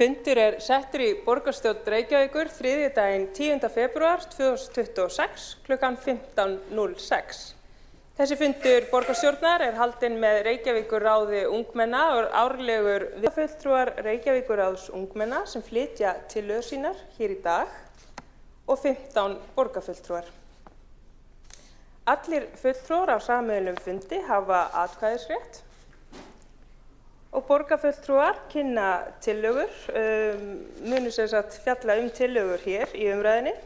Fundur settur í borgarstjórn Reykjavíkur þriðjudaginn 10. febrúar 2026 klukkan 15:06. Þessi fundur borgarstjórnar haldinn með Reykjavíkurráði ungmenna og árlegur fulltrúar Reykjavíkurráðs ungmenna sem flytja tillögur sínar hér í dag og 15 borgarfulltrúar. Allir fulltrúar á sameiginlegum fundi hafa atkvæðisrétt og borgarfulltrúar kynna tillögur, munu sem sagt fjalla tillögur hér í umræðinni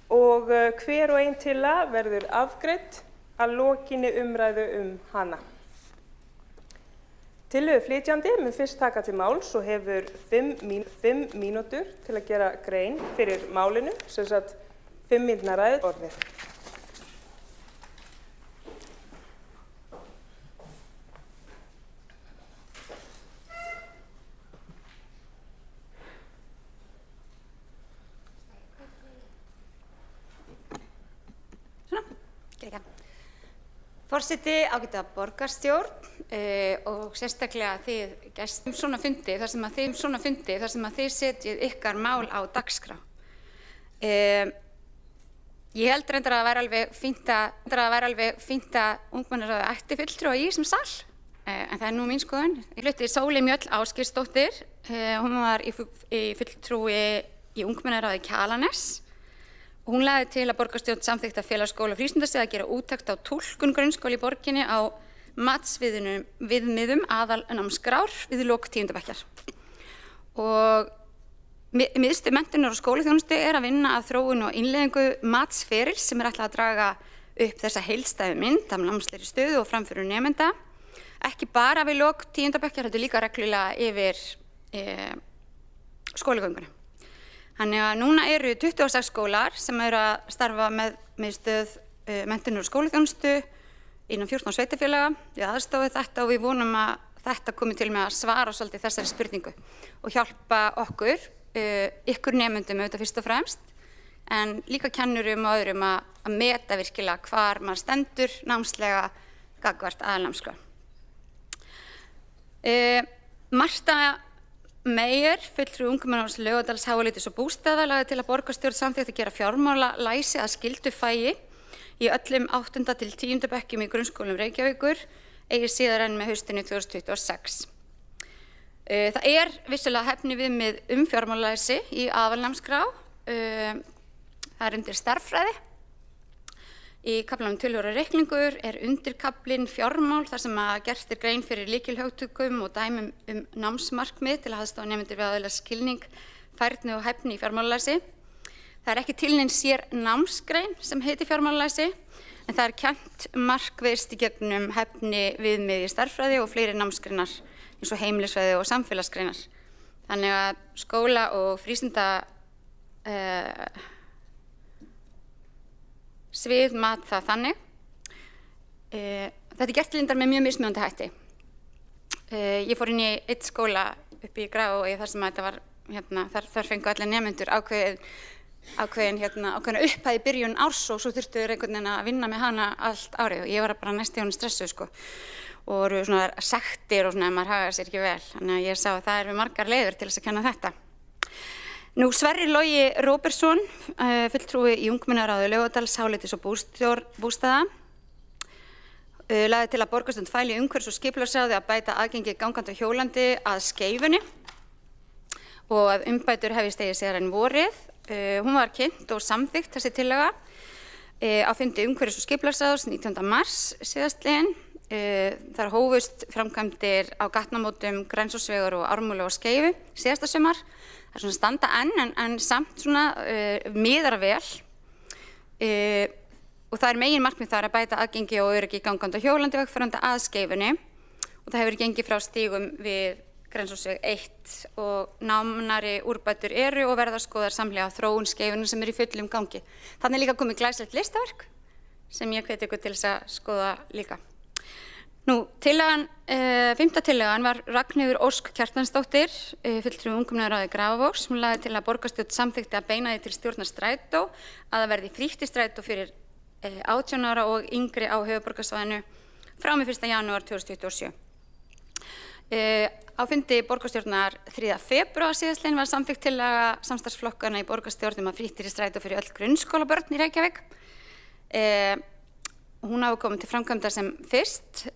og hver og ein tillaga verður afgreidd að lokinni umræðu hana. Tillöguflytjandi mun fyrst taka til máls og hefur 5 mínútur til að gera grein fyrir málinu, sem sagt 5 mínútna ræðuorðið. Forseti, ágæta borgarstjórn og sérstaklega þið gestum svona fundi þar sem að þið setjið ykkar mál á dagskrá. Ég held reyndar að það væri alveg fínt að ungmennaráðið ætti fulltrúa í þessum sal, en það nú mín skoðun. Ég hluti Sóley Mjöll Ásgeirsdóttir, hún var í fulltrúi í ungmennaráði Kjalarness. Hún lagði til að borgarstjórn samþykkti að félagsskóla og frístundastöð að gera úttekt á túlkun grunnskóla í borginni á matsviðmiðum aðalnámskrár við lok 10. bekkjar. Og Miðstöð menntunar og skólaþjónustu að vinna að þróun og innleiðingu matsferils sem ætlað að draga upp þessa heildstæðu mynd af námslegri stöðu og framföru nemenda, ekki bara við lok 10. bekkjar, heldur líka reglulega yfir skólagönguna. Þannig að núna eru 26 skólar sem eru að starfa með Miðstöð menntunar og skólaþjónustu innan 14 sveitarfélaga við aðstoðum þetta og við vonum að þetta komi til með að svara svolítið þessari spurningu og hjálpa okkur, ykkur nemendum auðvitað fyrst og fremst, en líka kennurum og öðrum að meta virkilega hvar maður stendur námslega gagnvart aðalnámskrá. Marta Meyer, fulltrúi ungmennaráðs Laugardals, Háaleitis og Bústaða, lagði til að borgarstjórn samþykkti að gera fjármálalæsi að skildufagi í öllum 8. til 10. bekkjum í grunnskólum Reykjavíkur eigi síðar en með haustinu 2026. Það vissulega hæfni viðmið fjármálalæsi í aðalnámskrá. Það undir stærðfræði. Í kaflanum tölur og reikningur undirkaflinn fjármál þar sem að gert grein fyrir lykilhugtökum og dæmum námsmarkmið til að aðstoða nemendur við að öðlast skilning, færni og hæfni í fjármálalæsi. Það ekki til nein sér námsgrein sem heitir fjármálalæsi, en það kennt markvisst í gegnum hæfni viðmið í stærðfræði og fleiri námsgreinar eins og heimilisfræði og samfélagsgreinar. Þannig að skóla og frístunda svið mat það þannig. Þetta gert lindar með mjög mismunandi hætti. Ég fór inn í einn skóla upp í Grafarvogi þar sem þetta var, þar fengu allir nemendur ákveðna upphæð í byrjun árs og svo þurftu þeir einhvern veginn að vinna með hana allt árið og ég var bara næst í honum stressuð og voru svona sektir og svona ef maður hagaði sér ekki vel. Þannig að ég sá að það margar leiðir til þess að kenna þetta. Nú Sverrir Logi Róbertsson, fulltrúi í ungmennaráði Laugardals, Háaleitis og Bústaða, lagði til að borgarstjórn fæli umhverfis- og skipulagsráði að bæta aðgengi gangandi og hjólandi að Skeifunni og að umbætur hefjist eigi síðar en vorið. Hún var kynnt og samþykkt þessi tillaga á fundi umhverfis- og skipulagsráðs 19. mars síðastliðinn. Þar hófust framkvæmdir á gatnamótum Grensásvegar og Ármúla og Skeifu síðasta sumar. Það svona standa en samt svona miðar vel og það megin markmið þar að bæta aðgengi og öryggi gangandi og hjólandi vegfarenda að Skeifunni og það hefur gengið frá stígum við Grensásveg 1 og nánari úrbætur og verða skoðar samhliða þróun Skeifunnar sem í fullum gangi. Þannig líka komið glæsilegt listaverk sem ég hveti ykkur til þess að skoða líka. Nú, fimmta tillagan var Ragnheiður Ósk Kjartansdóttir, fulltrúi ungmennaráði Grafarvogs. Hún lagði til að borgarstjórn samþykkti að beina því til stjórnar strætó að það verði frítt í strætó fyrir 18 ára og yngri á höfuðborgarsvæðinu frá með 1. janúar 2027. Á fundi borgarstjórnar 3. febrúar síðastliðinn var samþykkt tillaga samstarfsflokkana í borgarstjórn að frítt í strætó fyrir öll grunnskólabörn í Reykjavík. Hún hafi komið til framkvæmdar sem fyrst.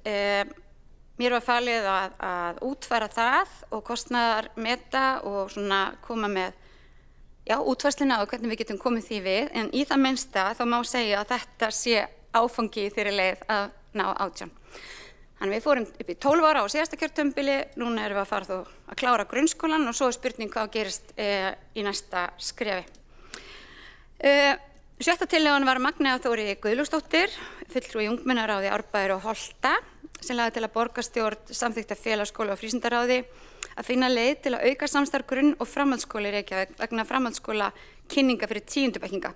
Mér var falið að útfæra það og kostnaðarmeta og svona koma með útfærsluna og hvernig við getum komið því við. En í það minnsta þá má segja að þetta sé áfangi í þeirri leið að ná 18. Þannig við fórum upp í 12 ára á síðasta kjörtímabili, núna erum við að fara þó að klára grunnskólann og svo er spurning hvað gerist í næsta skrefi. 7. tillagan var Magnea Þóri Guðlaugsdóttir, fulltrúi í ungmennaráði Árbæjar og Holta, sem lagði til að borgarstjórn samþykkti félagsskóla og frístundaráði að finna leið til að auka samstarf grunn- og framhaldsskóla í Reykjavík vegna framhaldsskóla kynninga fyrir 10. bekkinga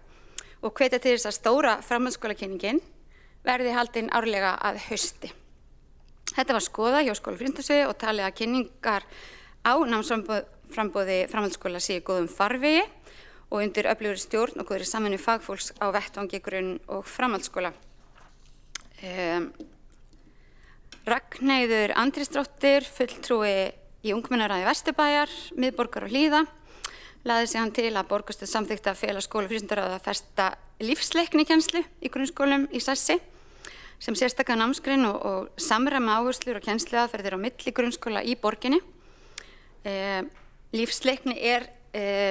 og hvetja til þess að stóra framhaldsskólakynningin verði haldin árlega að hausti. Þetta var skoðað hjá skóla- og frístundasviði og talið að kynningar á námsframboði framhaldsskóla séu í góðum farvegi og undir öflugri stjórn og góðri samvinnu fagfólks á vettvangi grunn- og framhaldsskóla. Ragnheiður Andrésdóttir, fulltrúi í ungmennaráði Vesturbæjar, miðborgar og Hlíða, lagði sig hann til að borgarstjórn samþykkti að fela skóla- og frístundaráði að festa lífsleiknikennslu í grunnskólum í sessi sem sérstaka námsgrein og samræma áherslur og kennsluaðferðir á milli grunnskóla í borginni. Lífsleikni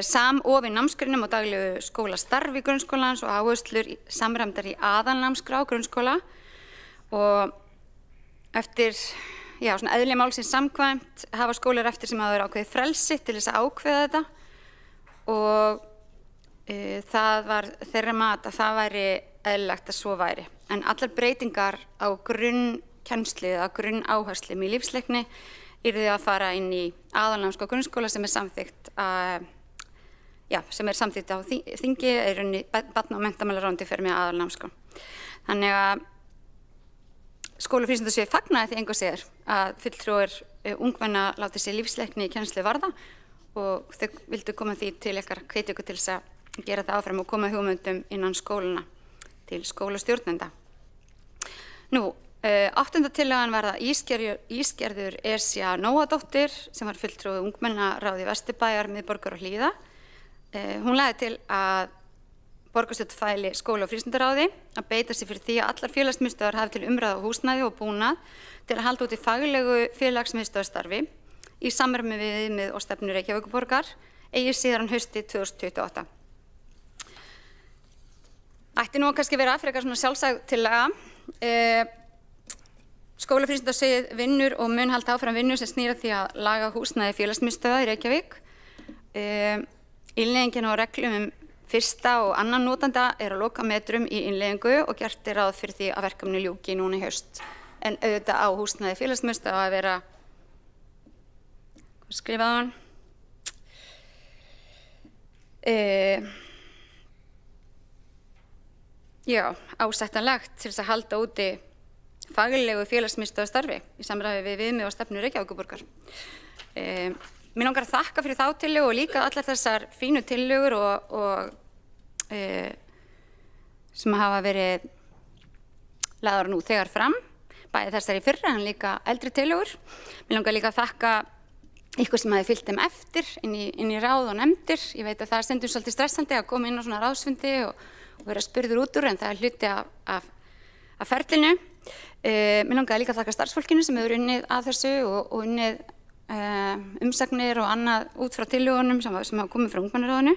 samofin námsgreinum og daglegu skólastarfi grunnskólans og áherslur samræmdar í aðalnámskrá grunnskóla og eftir svona eðli málsins samkvæmt hafa skólar eftir sem hafa verið ákveðið frelsi til þess að ákveða þetta og það var þeirra mat að það væri eðlilegt að svo væri. En allar breytingar á grunnkennslu eða grunnáherslum í lífsleikni yrðu að fara inn í aðalnámskrá grunnskóla sem er samþykkt á þingi, er rauninni barna- og menntamálaráðuneytið fer með aðalnámskrá. Þannig að skóla- og frístundasviðið fagnaði því engu að síður að fulltrúar ungmenna láti sér lífsleikni í kennslu varða og þau vildu koma því til ykkar, hvetja ykkur til þess að gera það áfram og koma hugmyndum innan skólana til skólastjórnenda. 8. tillagan var það Ísgerður Esja Nóadóttir sem var fulltrúi ungmennaráði Vesturbæjar, miðborgar og Hlíða. Hún lagði til að borgarstjórn fæli skóla- og frístundaráði að beita sig fyrir því að allar félagsmiðstöðvar hafi til umræðu húsnæði og búnað til að halda úti faglegu félagsmiðstöðvarstarfi í samræmi við viðmið og stefnu Reykjavíkurborgar eigi síðan haustið 2028. Ætti nú kannski vera frekar svona sjálfsagt tillaga. Skóla- og frístundasviðið vinnur og mun halda áfram vinnu sem snýr að því að laga húsnæði félagsmiðstöðva í Reykjavík. Innleiðingin á reglum fyrsta og annan notanda er að lokametrum í innleiðingu og gert er ráð fyrir því að verkefni ljúki núna í haust. En auðvitað á húsnæði félagsmiðstöðva að vera, hvað skrifaði hann? Ásættanlegt til þess að halda úti faglegu félagsmiðstöðvarstarfi í samræmi við viðmið og stefnu Reykjavíkurborgar. Mér langar að þakka fyrir þá tillögu og líka allar þessar fínu tillögur sem hafa verið lagðar nú þegar fram, bæði þessar í fyrra en líka eldri tillögur. Mér langar líka að þakka ykkur sem hafi fylgt þeim eftir inn í ráð og nefndir. Ég veit að það er stundum svolítið stressandi að koma inn á svona ráðsfundi og vera spurður út úr en það er hluti af ferlinu. Mér langaði líka að þakka starfsfólkinu sem hefur unnið að þessu og unnið umsagnir og annað út frá tillögunum sem hafa komið frá ungmennaráðinu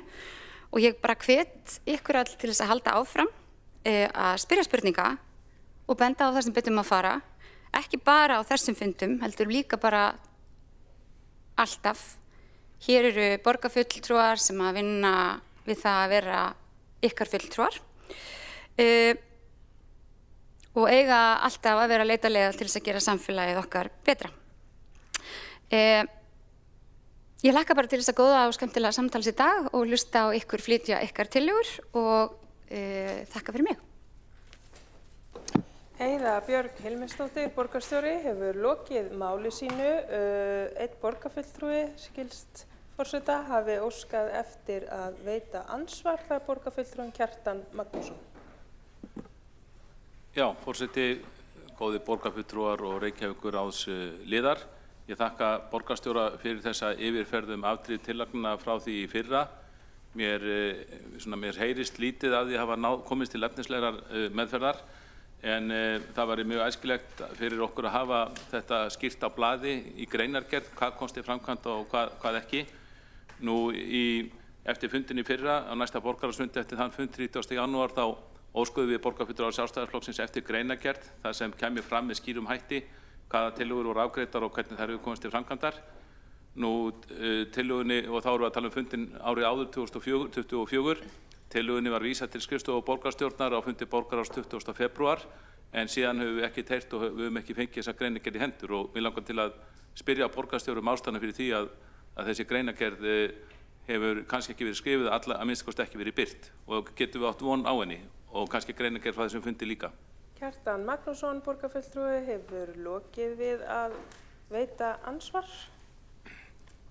og ég bara hvet ykkur all til þess að halda áfram að spyrja spurninga og benda á það sem betur maður fara, ekki bara á þessum fundum, heldur líka bara alltaf. Hér eru borgarfulltrúar sem að vinna við það að vera ykkar fulltrúar og eiga alltaf að vera að leita leiða til þess að gera samfélagið okkar betra. Ég hlakka bara til þess að góða og skemmtilega samtals í dag og hlusta á ykkur flytja ykkar tillögur og þakka fyrir mig. Heiða Björg Hilmisdóttir, borgarstjóri, hefur lokið máli sínu. Einn borgarfulltrúi, skilst forseta, hafi óskað eftir að veita ansvar, það er borgarfulltrúin Kjartan Magnússon. Já, forseti, góðir borgarfulltrúar og Reykjavíkurráðs liðar. Ég þakka borgarstjóra fyrir þessa yfirferð afdrif tillagnanna frá því í fyrra. Mér heyrist lítið af því að hafa komist til efnislegrar meðferðar, en það væri mjög æskilegt fyrir okkur að hafa þetta skýrt á blaði í greinargerð, hvað komst til framkvæmda og hvað ekki. Nú eftir fundin í fyrra, á næsta borgarráðsfundi eftir þann fund 30. janúar, þá óskuðum við borgarfulltrúar Sjálfstæðisflokksins eftir greinargerð, þar sem kemur fram með skýrum hætti hvaða tillögur voru afgreiddar og hvernig þær hefur komist til framkvæmdar. Nú tillögunni, og þá erum við að tala um fundin árið áður 2024, tillögunni var vísað til skrifstofu borgarstjórnar á fundi borgarráðs 20. febrúar, en síðan höfum við ekki heyrt og við höfum ekki fengið þessa greinargerð í hendur, og mig langar til að spyrja borgarstjórum ástæðuna fyrir því að þessi greinargerð hefur kannski ekki verið skrifuð, að minnsta kosti ekki verið birt, og getum við átt von á henni og kannski greinargerð frá þessum fundi líka. Kjartan Magnússon, borgarfulltrúi, hefur lokið við að veita ansvar.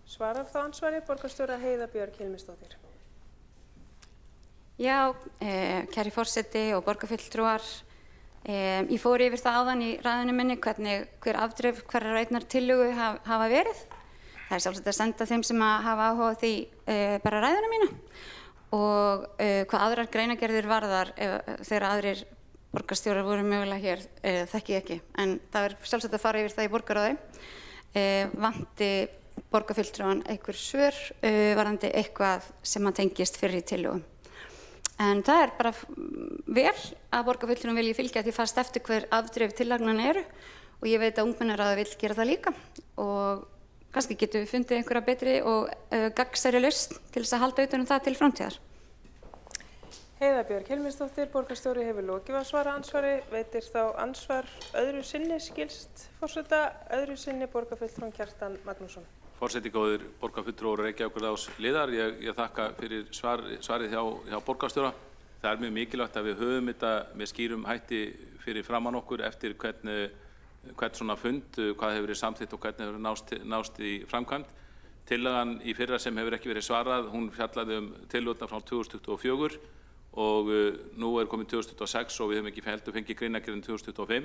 Svarar þá ansvari borgarstjóra Heiða Björg Hilmisdóttir. Já, kæri forseti og borgarfulltrúar, ég fór yfir það áðan í ræðunni minni hver afdrif hverrar einnar tillögu hafa verið. Það er sjálfsagt að senda þeim sem hafa áhuga á því bara ræðuna mína, og hvað aðrar greinargerðir varðar þegar aðrir borgarstjórar voru mögulega hér, þekki ég ekki, en það er sjálfsagt að fara yfir það í borgarráði. Vanti borgarfulltrúan einhver svör varðandi eitthvað sem tengist fyrri tillögum. En það er bara vel að borgarfulltrúan vilji fylgja því fast eftir hver afdrif tillagnanna eru, og ég veit að ungmennaráðið vill gera það líka, og kannski getum við fundið einhverja betri og gagnsærri lausn til þess að halda utan það til framtíðar. Heiða Björg Hilmisdóttir, borgarstjóri, hefur lokið að svara ansvari. Veitir þá ansvar öðru sinni, skilst forseta, öðru sinni borgarfulltrúan Kjartan Magnússon. Forseti góðir borgarfulltrúar Reykjavíkurráðs liðar, ég þakka fyrir svarið hjá borgarstjóra. Það er mjög mikilvægt að við höfum þetta með skýrum hætti fyrir framan okkur eftir hvern svona fund, hvað hefur verið samþykkt og hvernig hefur nást í framkvæmd. Tillagan í fyrra sem hefur ekki verið svarað, hún fjallaði tillögurnar frá 2024 og nú er komin 2026 og við höfum ekki fengið greinargerðin 2025.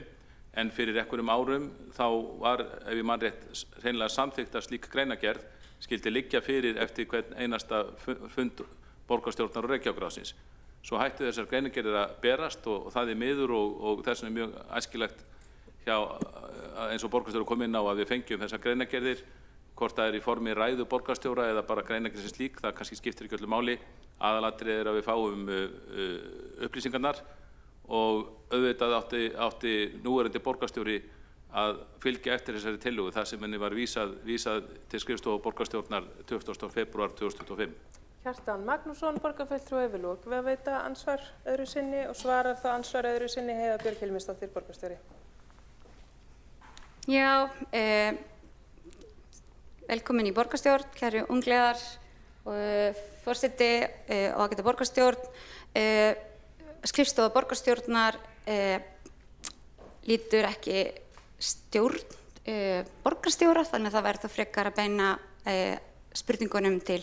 En fyrir einhverjum árum þá var, ef ég man rétt, hreinlega samþykkt að slík greinargerð skyldi liggja fyrir eftir hvern einasta fund borgarstjórnar og Reykjavíkurráðsins. Svo hættu þessar greinargerðir að berast og það er miður, og þess vegna er mjög æskilegt eins og borgarstjóri kom inn á að við fengjum þessar greinargerðir, hvort það er í formi ræðu borgarstjóra eða bara greinargerð sem slík, það kannski skiptir ekki öllu máli. Aðalatriðið er að við fáum upplýsingarnar, og auðvitað átti núverandi borgarstjóri að fylgja eftir þessari tillögu þar sem henni var vísað til skrifstofu borgarstjórnar 20. febrúar 2025. Kjartan Magnússon, borgarfulltrúi, hefur lokið við að veita ansvar öðru sinni, og svarar þá ansvar öðru sinni Heiða Björg Hilmisdóttir, borgarstjóri. Já, velkomin í borgarstjórn, kæru unglegar, forseti og ágæta borgarstjórn. Skrifstofa borgarstjórnar lítur ekki stjórn borgarstjóra, þannig að það verður þá frekar að beina spurningunum til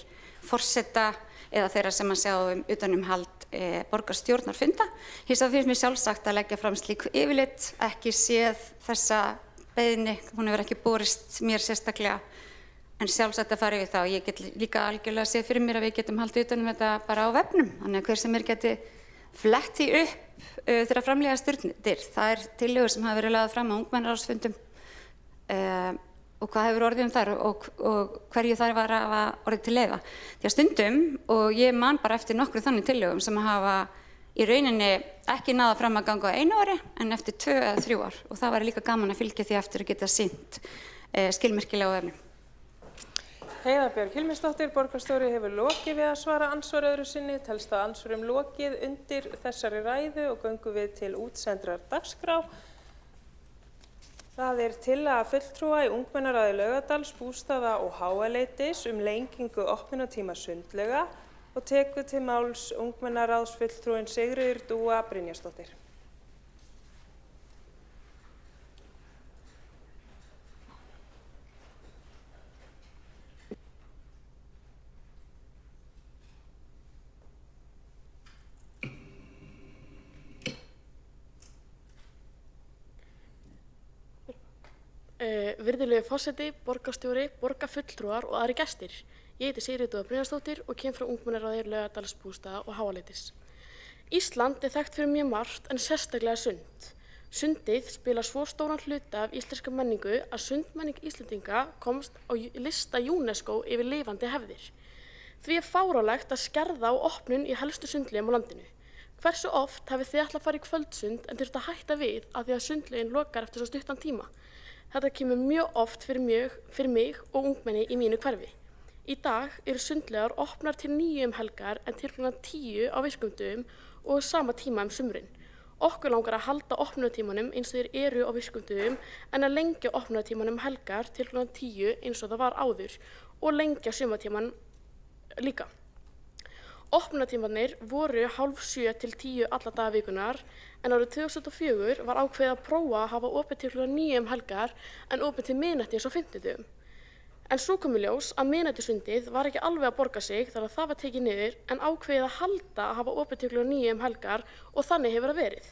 forseta eða þeirra sem að sjá utanumhald borgarstjórnarfunda. Hins vegar finnst mér sjálfsagt að leggja fram slík yfirlit, ekki séð þessa beiðni, hún hefur ekki borist mér sérstaklega, en sjálfsagt að fara yfir það, og ég get líka algjörlega séð fyrir mér að við getum haldið utanum þetta bara á vefnum, þannig að hver sem geti flett því upp þegar framlega stjórnir. Það er tillögur sem hafa verið lagðar fram á ungmennaráðsfundum og hvað hefur orðið þar og hverju þær var að hafa orðið til leiða. Því að stundum, og ég man bara eftir nokkru þannig tillögum sem hafa í rauninni ekki náða fram að ganga á 1 ári en eftir 2 eða 3 ár, og það var líka gaman að fylgja því eftir að geta sýnt skilmerkilega á vefnum. Heiða Björg Hilmisdóttir, borgarstjóri, hefur lokið við að svara ansvar öðru sinni. Telst að ansvörum lokið undir þessari ræðu og göngum við til útsendrar dagskrá. Það er tillaga fulltrúa í ungmennaráði Laugardals, Bústaða og Háaleitis lengingu opnunartíma sundlauga, og tekur til máls ungmennaráðsfulltrúin Sigríður Dúa Brynjarsdóttir. Virðulegi forseti, borgarstjóri, borgarfulltrúar og aðrir gestir. Ég heiti Sigríður Dúa Brynjarsdóttir og kem frá ungmennaráði Laugardalsbústaða og Háaleitis. Ísland þekkt fyrir mjög margt en sérstaklega sund. Sundið spilar svo stóran hluta af íslenska menningu að sundmenning Íslendinga komst á lista UNESCO yfir lifandi hefðir. Því fáránlegt að skerða á opnun í helstu sundlaugum á landinu. Hversu oft hafið þið ætlað að fara í kvöldsund en þurft að hætta við af því að sundlaugin lokar eftir svo stuttan tíma? Þetta kemur mjög oft fyrir mig og ungmenni í mínu hverfi. Í dag eru sundlaugar opnar til 9 helgar en til kl. 10 á virkumdögum og sama tíma sumrin. Okkur langar að halda opnunartímanum eins og þeir eru á virkumdögum en að lengja opnunartímanum helgar til kl. 10 eins og það var áður og lengja sumartíman líka. Opnunartímanir voru 6:30 til 10 alla daga vikunar en árið 2004 var ákveðið að prófa að hafa opið til kl. 9 helgar en opið til miðnættis á fimmtudögum. En svo kom í ljós að miðnættissundið var ekki alveg að borga sig þar að það var tekið niður en ákveðið að halda að hafa opið til kl. 9 helgar og þannig hefur það verið.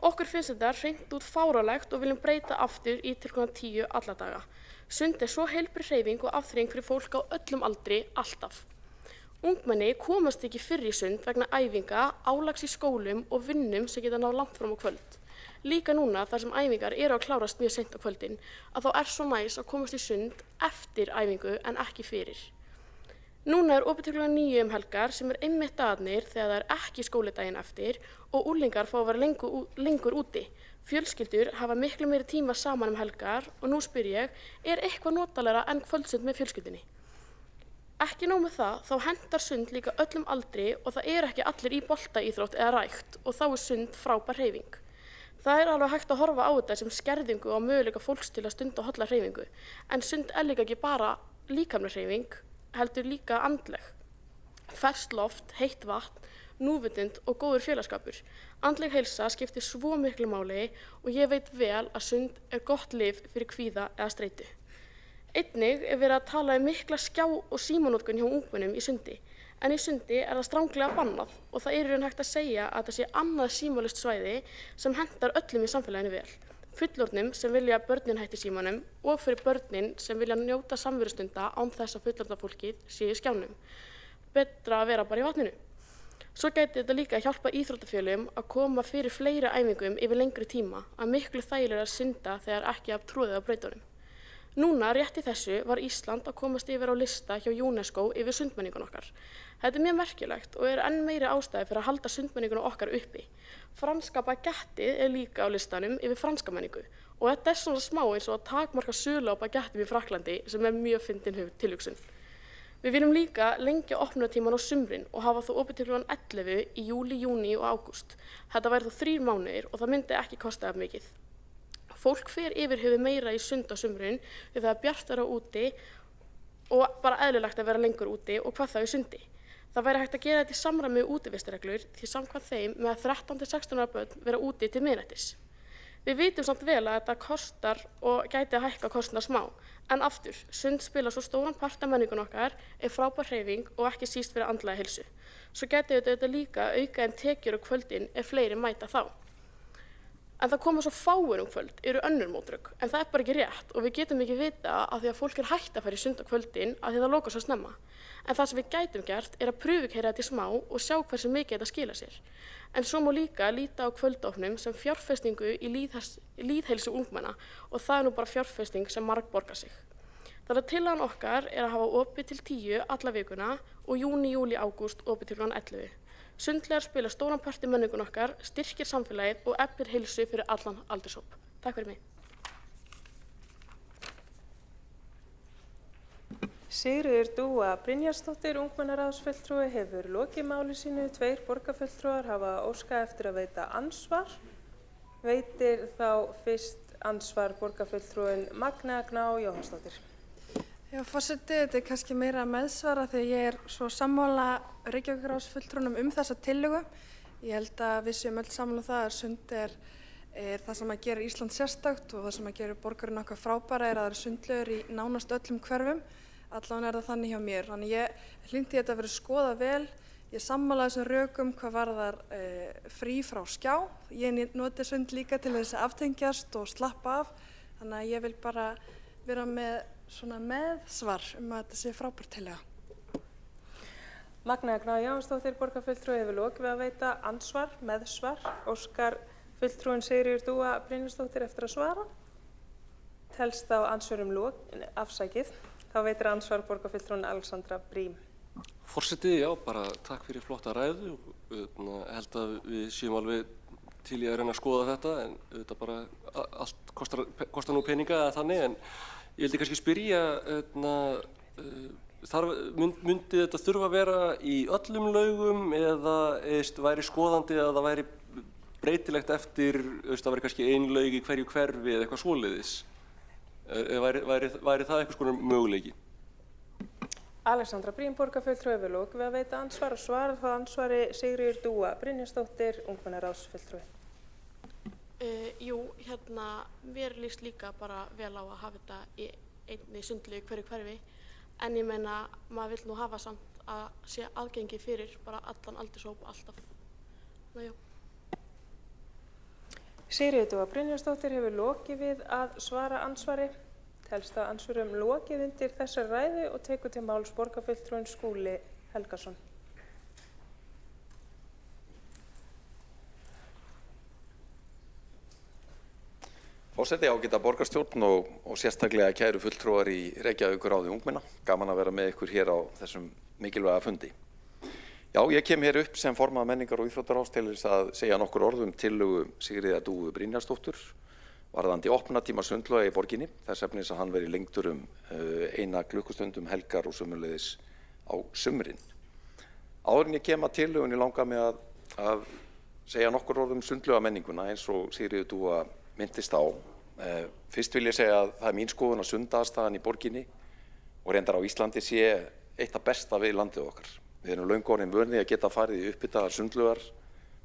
Okkur finnst þetta hreint út fáránlegt og viljum breyta aftur í til kl. 10 alla daga. Sund svo heilbrigð hreyfing og afþreying fyrir fólk á öllum aldri alltaf. Ungmenni komast ekki fyrr í sund vegna æfinga, álags í skólum og vinnum sem geta náð langt fram á kvöld. Líka núna þar sem æfingar eru að klárast mjög seint á kvöldin að þá svo næs að komast í sund eftir æfingu en ekki fyrir. Núna opið til kl. 9 helgar sem einmitt dagarnir þegar það ekki skólidaginn eftir og unglingar fá að vera lengur úti. Fjölskyldur hafa miklu meiri tíma saman helgar og nú spyr ég, eitthvað notalegra en kvöldsund með fjölskyldunni? Ekki nóg með það, þá hentar sund líka öllum aldri og það ekki allir í boltaíþrótt eða rækt og þá sund frábær hreyfing. Það alveg hægt að horfa á þetta sem skerðingu á möguleika fólks til að stunda holla hreyfingu, en sund líka ekki bara líkamleg hreyfing, heldur líka andleg. Ferskt loft, heitt vatn, núvitund og góður félagsskapur. Andleg heilsa skiptir svo miklu máli og ég veit vel að sund gott lyf fyrir kvíða eða streitu. Einnig verið að tala mikla skjá- og símanotkun hjá ungmennum í sundi, en í sundi það stranglega bannað og það í raun hægt að segja að það sé annað símalaust svæði sem hentar öllum í samfélaginu vel. Fullorðnum sem vilja að börnin hætti símanum og fyrir börnin sem vilja njóta samverustunda án þess að fullorðna fólkið sé í skjánum. Betra að vera bara í vatninu. Svo gæti þetta líka hjálpa íþróttafélögum að koma fyrir fleiri æfingum yfir lengri tíma, að miklu þægilegra að synda þegar ekki af tróðið á brautunum. Núna, rétt í þessu, var Ísland að komast yfir á lista hjá UNESCO yfir sundmenningun okkar. Þetta mjög merkilegt og enn meiri ástæði fyrir að halda sundmenningun okkar uppi. Franska bagettið líka á listanum yfir franska menningu og þetta svona smá eins og að takmarka sölu á bagettum í Frakklandi sem mjög fyndin tilhugsun. Við viljum líka lengja opnunartíman á sumrin og hafa þá opið til kl. 11 í júlí, júní og ágúst. Þetta væri þá 3 mánuðir og það myndi ekki kosta af mikið. Fólk fer yfir höfuð meira í sund á sumrin því það bjartara úti og bara eðlilegt að vera lengur úti og hvað þá í sundi. Það væri hægt að gera þetta í samræmi við útivistarreglur því samkvæmt þeim með að 13–16 ára börn vera úti til miðnættis. Við vitum samt vel að þetta kostar og gæti að hækka kostnað smá. En aftur, sund spila svo stóran part af menningun okkar frábær hreyfing og ekki síst fyrir andlega heilsu. Svo gæti þetta líka auka en tekjur á kvöldin fleiri mæta þá. En það koma svo fáir kvöld, eru önnur mótrök, en það bara ekki rétt og við getum ekki vita að því að fólk hætt að fara í sund á kvöldin að því það lokar svo snemma. En það sem við gætum gert að prufukeyra þetta í smá og sjá hversu mikið þetta skila sér. En svo má líka líta á kvöldofnum sem fjárfestingu í lýðheilsu ungmenna og það nú bara fjárfesting sem margborgar sig. Þannig að tillagan okkar að hafa opið til 10 alla vikuna og júní, júlí, ágúst opið til kl. 11. Sundlegar spila stóran part í menningun okkar, styrkir samfélagið og eflir heilsu fyrir allan aldurshóp. Takk fyrir mig. Sigríður Dúa Brynjarsdóttir, ungmennaráðsfulltrúi, hefur lokið máli sínu. 2 borgarfulltrúar hafa óskað eftir að veita ansvar. Veitir þá fyrst ansvar borgarfulltrúin Magnea Gná Jóhannsdóttir. Já, forseti, þetta kannski meira meðsvara þegar ég svo sammála Reykjavíkurráðsfulltrúnum þessa tillögu. Ég held að við séum öll sammála það að sund það sem að gera Ísland sérstakt og það sem að gera borgarinn okkar frábæra að það eru sundlaugar í nánast öllum hverfum. Allavega það þannig hjá mér. Þannig ég hlýnti þetta að vera skoðað vel. Ég sammála þessum rökum hvað varðar frí frá skjá. Ég noti sund líka til þess að aftengjast og slappa af. Þannig að ég vil bara vera með svona meðsvar að þetta sé frábær tillaga. Magnea Gná Jóhannsdóttir, borgarfulltrúi, hefur lokið við að veita andsvar, meðsvar. Óskar fulltrúin Sigríður Dúa Brynjarsdóttir eftir að svara. Telst á andsvörum afsakið. Þá veitir andsvar borgarfulltrúin Alexandra Brím. Forseti, já, bara takk fyrir flotta ræðu. Held að við séum alveg til í að reyna að skoða þetta, en auðvitað bara allt kostar nú peninga eða þannig, en ég vildi kannski spyrja, myndi þetta þurfa að vera í öllum lögum eða væri skoðandi að það væri breytilegt eftir, það væri kannski ein laug í hverju hverfi eða eitthvað svoleiðis? Væri það einhvers konar möguleiki? Alexandra Brím, borgarfulltrúi, hefur lokið við að veita ansvar og svara þá ansvari Sigríður Dúa Brynjarsdóttir, ungmennaráðsfulltrúi. Jú, mér líst líka bara vel á að hafa þetta í einni sundlaug í hverju hverfi, en ég meina, maður vill nú hafa samt að sé aðgengi fyrir bara allan aldurshóp alltaf. Já. Sigríður Dúa Brynjarsdóttir hefur lokið við að svara ansvari. Telst á andsvörum lokið undir þessari ræðu og tekur til máls borgarfulltrúin Skúli Helgason. Forseti, ágæta borgarstjórn og sérstaklega kæru fulltrúar í Reykjavíkurráði ungmenna. Gaman að vera með ykkur hér á þessum mikilvæga fundi. Já, ég kem hér upp sem formaður menningar- og íþróttaráðs til þess að segja nokkur orð tillögu Sigríðar Dúu Brynjarsdóttur varðandi opnatíma sundlauga í borginni. Þess efnis að hann veri lengdur 1 klukkustund helgar og sömuleiðis á sumrin. Áður en ég kem að tillögunni langar mig að segja nokkur orð sundlaugamenninguna eins og Sigríður Dúa minntist á. Fyrst vil ég segja að það mín skoðun að sundaðastaðan í borginni og reyndar á Íslandi sé eitt af besta við landið okkar. Við erum löngu orðin vön því að geta farið í uppbyttaðar sundlaugar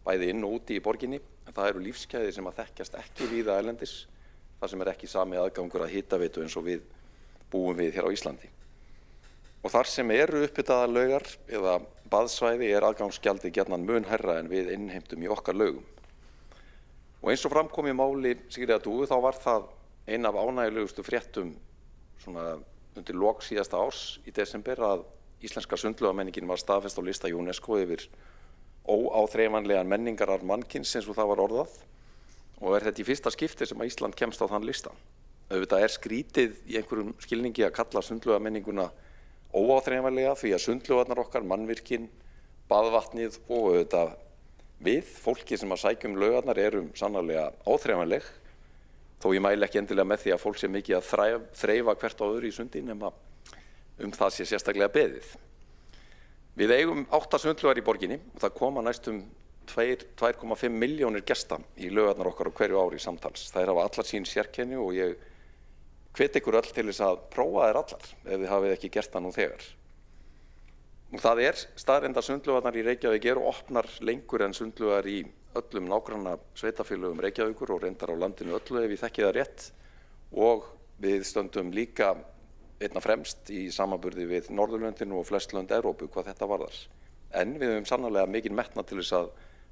bæði inn og úti í borginni, en það eru lífsgæði sem að þekkjast ekki víða erlendis, þar sem ekki sami aðgangur að hitaveitu eins og við búum við hér á Íslandi. Og þar sem eru uppbyttaðar laugar eða baðsvæði aðgangsgjaldið gjarnan mun hærra en við innheimtum í okkar laugum. Og eins og framkom í máli Sigríðar Dúu þá var það ein af ánægjulegustu fréttum svona undir lok síðasta árs í desember að íslenska sundlaugamenningin var staðfest á lista UNESCO yfir óáþreifanlegan menningararf mannkyns eins og það var orðað, og þetta í fyrsta skipti sem að Ísland kemst á þann lista. Auðvitað skrítið í einhverjum skilningi að kalla sundlaugamenninguna óáþreifanlega því að sundlaugarnar okkar, mannvirkin, baðvatnið og auðvitað við, fólki sem að sækjum laugarnar, erum sannarlega áþreifanleg, þó ég mæli ekki endilega með því að fólk sé mikið að þreifa hvert á öðru í sundi nema það sé sérstaklega beðið. Við eigum 8 sundlaugar í borginni og það koma næstum 2,5 milljónir gesta í laugarnar okkar á hverju ári samtals. Þær hafa allar sín sérkenni og ég hvet ykkur öll til þess að prófa þær allar ef þið hafið ekki gert það nú þegar. Og það staðreynd að sundlaugarnar í Reykjavík eru opnar lengur en sundlaugar í öllum nágranna sveitarfélögum Reykjavíkur og reyndar á landinu öllu ef ég þekki það rétt, og við stöndum líka einna fremst í samanburði við Norðurlöndin og flest lönd Evrópu hvað þetta varðar. En við höfum sannarlega mikinn metnað til þess að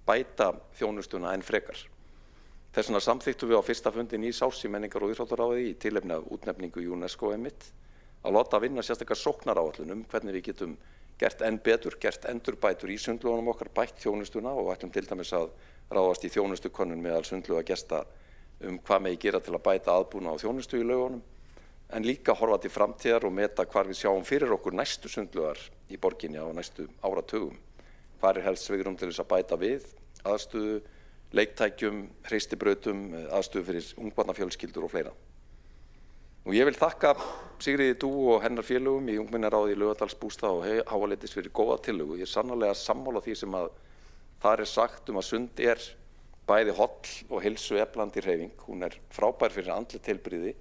bæta þjónustuna enn frekar. Þess vegna samþykktum við á fyrsta fundi nýs árs í menningar- og íþróttaráði í tilefni af útnefningu UNESCO einmitt að láta vinna sérstakar sóknaráætlun hvernig við getum gert enn betur, gert endurbætur í sundlaugunum okkar, bætt þjónustuna og ætlum til dæmis að ráðast í þjónustukönnun meðal sundlaugagesta hvað megi gera til að bæta aðbúnað á þjónustu í laugunum, en líka horfa til framtíðar og meta hvar við sjáum fyrir okkur næstu sundlaugar í borginni á næstu áratugum. Hvar helst svigrúm til þess að bæta við aðstöðu, leiktækjum, hreistibrautum, aðstöðu fyrir ungbarnafjölskyldur og fleira. Og ég vil þakka Sigríði Dúu og hennar félögum í ungmennaráði í Laugardalsbústað og Háaleitis fyrir góða tillögu. Ég er sannarlega sammála því sem að þar sagt að sund bæði holl og heilsueflandi hreyfing. Hún frábær fyrir andlegt heilbrigði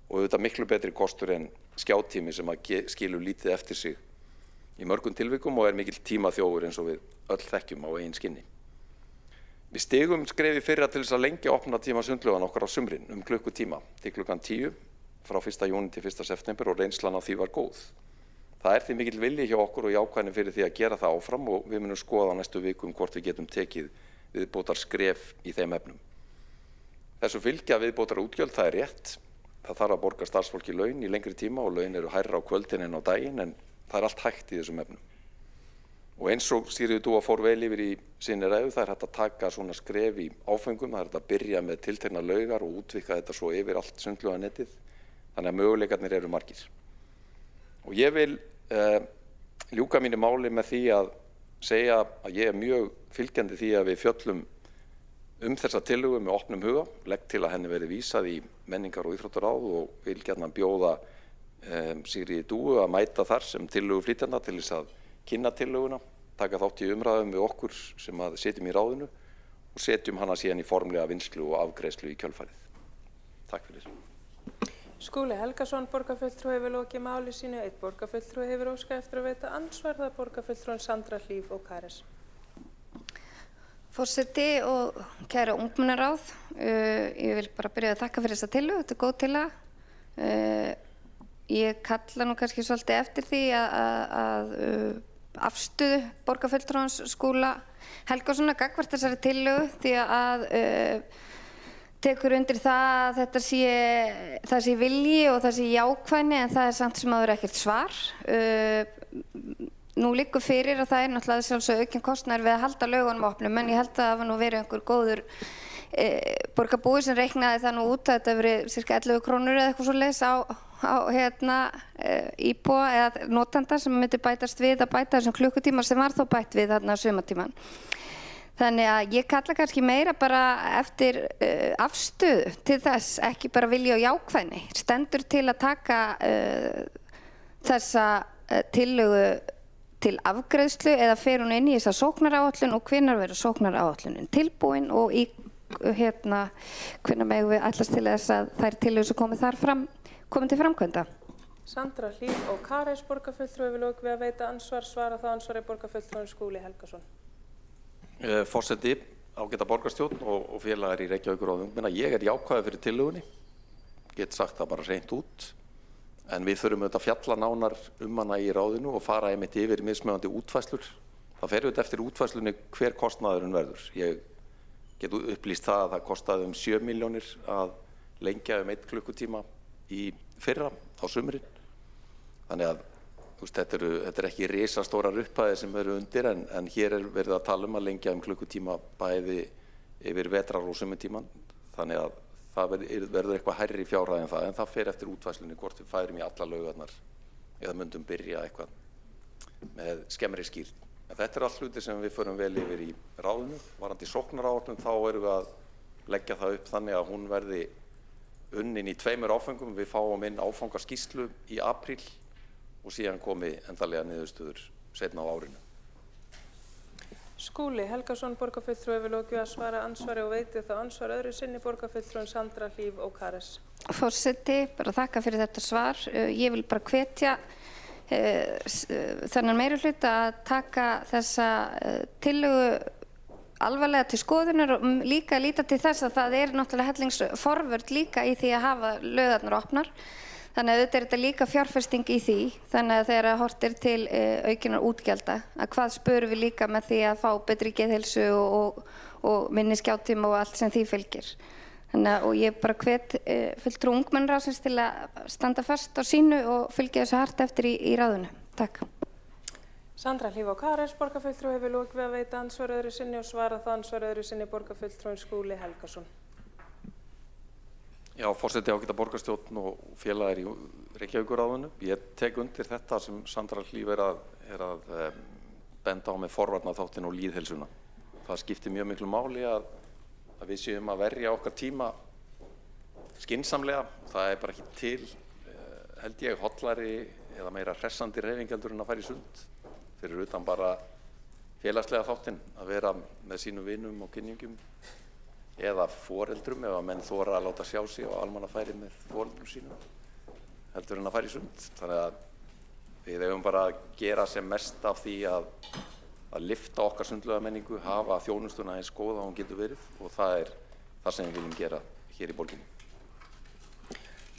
og auðvitað miklu betri kostur en skjátími sem að skilur lítið eftir sig í mörgum tilvikum og mikill tímaþjófur eins og við öll þekkjum á eigin skinni. Við stigum skrefi fyrra til þess að lengja opnatíma sundlauganna okkar á sumrin klukkutíma til klukkan 10 frá 1. júní til 1. september og reynslan af því var góð. Það því mikill vilji hjá okkur og jákvæðni fyrir því að gera það áfram og við munum skoða á næstu vikum hvort við getum tekið viðbótar skref í þeim efnum. Þessu fylgja viðbótar útgjöld, það rétt, það þarf að borga starfsfólki laun í lengri tíma og laun eru hærra á kvöldin en á daginn, en það er allt hægt í þessum efnum. Og eins og Sigríður Dúa fór vel yfir í sinni ræðu, það er hægt að taka svona skref í áföngum, það er hægt að byrja með tiltekna laugar og útvíkka þetta svo yfir allt sundlauganettið, þannig að möguleikarnir eru margir. Og ég vil ljúka mínu máli með því að segja að ég er mjög fylgjandi því að við fjöllum þessa tillögu með opnum huga, legg til að henni verði vísað í menningar- og íþróttaráð og vil gjarnan bjóða Sigríði Dúu að mæta þar sem tillöguflytjanda til þess að kynna tillöguna, taka þátt í umræðum við okkur sem að setjum í ráðinu og setjum hana síðan í formlega vinnslu og afgreiðslu í kjölfarið. Takk fyrir. Skúli Helgason, borgarfulltrúi, hefur lokið máli sínu. Einn borgarfulltrúi hefur óskað eftir að veita andsvar, það er borgarfulltrúin Sandra Hlíf og Kares. Forseti og kæra ungmennaráð, ég vil bara byrja að þakka fyrir þessa tillögu, þetta er góð tillaga. Ég kalla nú kannski svolítið eftir því að afstöðu borgarfulltrúans Skúla Helgasonar gagnvart þessari tillögu, því að tekur undir það að þetta sé vilji og það sé jákvæðni, en það er samt sem áður ekkert svar. Nú liggur fyrir að það er náttúrulega sjálfsög aukinn kostnaður við að halda lögunum opnum, en ég held að það var nú verið einhver góður borgarbúi sem reiknaði það nú út að þetta verið cirka 11 krónur eða eitthvað svoleiðis á íbúa eða notanda sem myndi bætast við að bæta þessum klukkutíma sem var þó bætt við þarna sumartíman. Þannig að ég kalla kannski meira bara eftir afstöðu til þess, ekki bara vilja og jákvæðni. Stendur til að taka þessa tillögu til afgreiðslu eða fer hún inn í þessa sóknaráætlun og hvenær verður sóknaráætlunin tilbúin og hvenær megum við ætlast til þess að þær tillögur sem komið til framkvæmda. Sandra Hlíf og Kares, borgarfulltrúi, hefur lokið við að veita ansvar, svara það ansvar er borgarfulltrúin Skúli Helgason. Forseti, ágæta borgarstjórn og félagar í Reykjavíkurráði ungmenna, ég er jákvæður fyrir tillögunni, get sagt það bara hreint út, en við þurfum auðvitað að fjalla nánar hana í ráðinu og fara einmitt yfir mismunandi útfærslur. Það fer auðvitað eftir útfærslunni hver kostnaðurinn verður. Ég get upplýst það að það kostaði 7 milljónir að lengja 1 klukkutíma í fyrra á sumrin. Þannig að þetta er ekki risastórar upphæðir sem eru undir, en hér er verið að tala að lengja klukkutíma bæði yfir vetrar og sumartíman. Þannig að það verður eitthvað hærri fjárhæð en það, en það fer eftir útfærslunni hvort við færum í alla laugarnar eða myndum byrja eitthvað með skemmri skýrn. En þetta er allt hluti sem við förum vel yfir í ráðinu. Varðandi sóknaráætlun þá erum við að leggja það upp þannig að hún verði unnin í 2 áföngum. Við fáum inn áfangaskýrslu í apríl og síðan komi endanlega niðurstöður seinna á árinu. Skúli Helgason, borgarfulltrúi, hefur lokið að svara ansvari og veiti þá ansvar öðru sinni, borgarfulltrúin Sandra Hlíf og Kares. Forseti, bara þakka fyrir þetta svar. Ég vil bara hvetja þennan meirihluta að taka þessa tillögu alvarlega til skoðunar og líka líta til þess að það er náttúrulega hellingsforvörd líka í því að hafa laugarnar opnar. Þannig að þetta er þetta líka fjárfesting í því, þannig að þegar horft er til aukinnar útgjalda, að hvað spörum við líka með því að fá betri geðheilsu og minni skjáttíma og allt sem því fylgir. Og ég bara hvet fulltrúi ungmennaráðsins til að standa fast á sínu og fylgja þessu hart eftir í ráðinu. Takk. Sandra Hlíf og Kares, borgarfulltrúi, hefur lokið við að veita ansvar öðru sinni og svara það ansvar öðru sinni, borgarfulltrúin Skúli Helgason. Já, forseti, ágæta borgarstjórn og félagar í Reykjavíkurráðinu. Ég tek undir þetta sem Sandra Hlíf er að benda á með forvarnaþáttinn og lýðheilsuna. Það skiptir mjög miklu máli að við séum að verja okkar tíma skynsamlega. Það er bara ekki til, held ég, hollari eða meira hressandi hreyfing heldur en að fara í sund. Fyrir utan bara félagslega þáttinn að vera með sínum vinum og kynningjum eða foreldrum ef að menn þora að láta sjá sig á almannafæri með foreldrum sínum heldur en að fara í sund. Þannig að við eigum bara að gera sem mest af því að lyfta okkar sundlaugamenningu, hafa þjónustuna eins góða hún getur verið og það er það sem við viljum gera hér í borginni.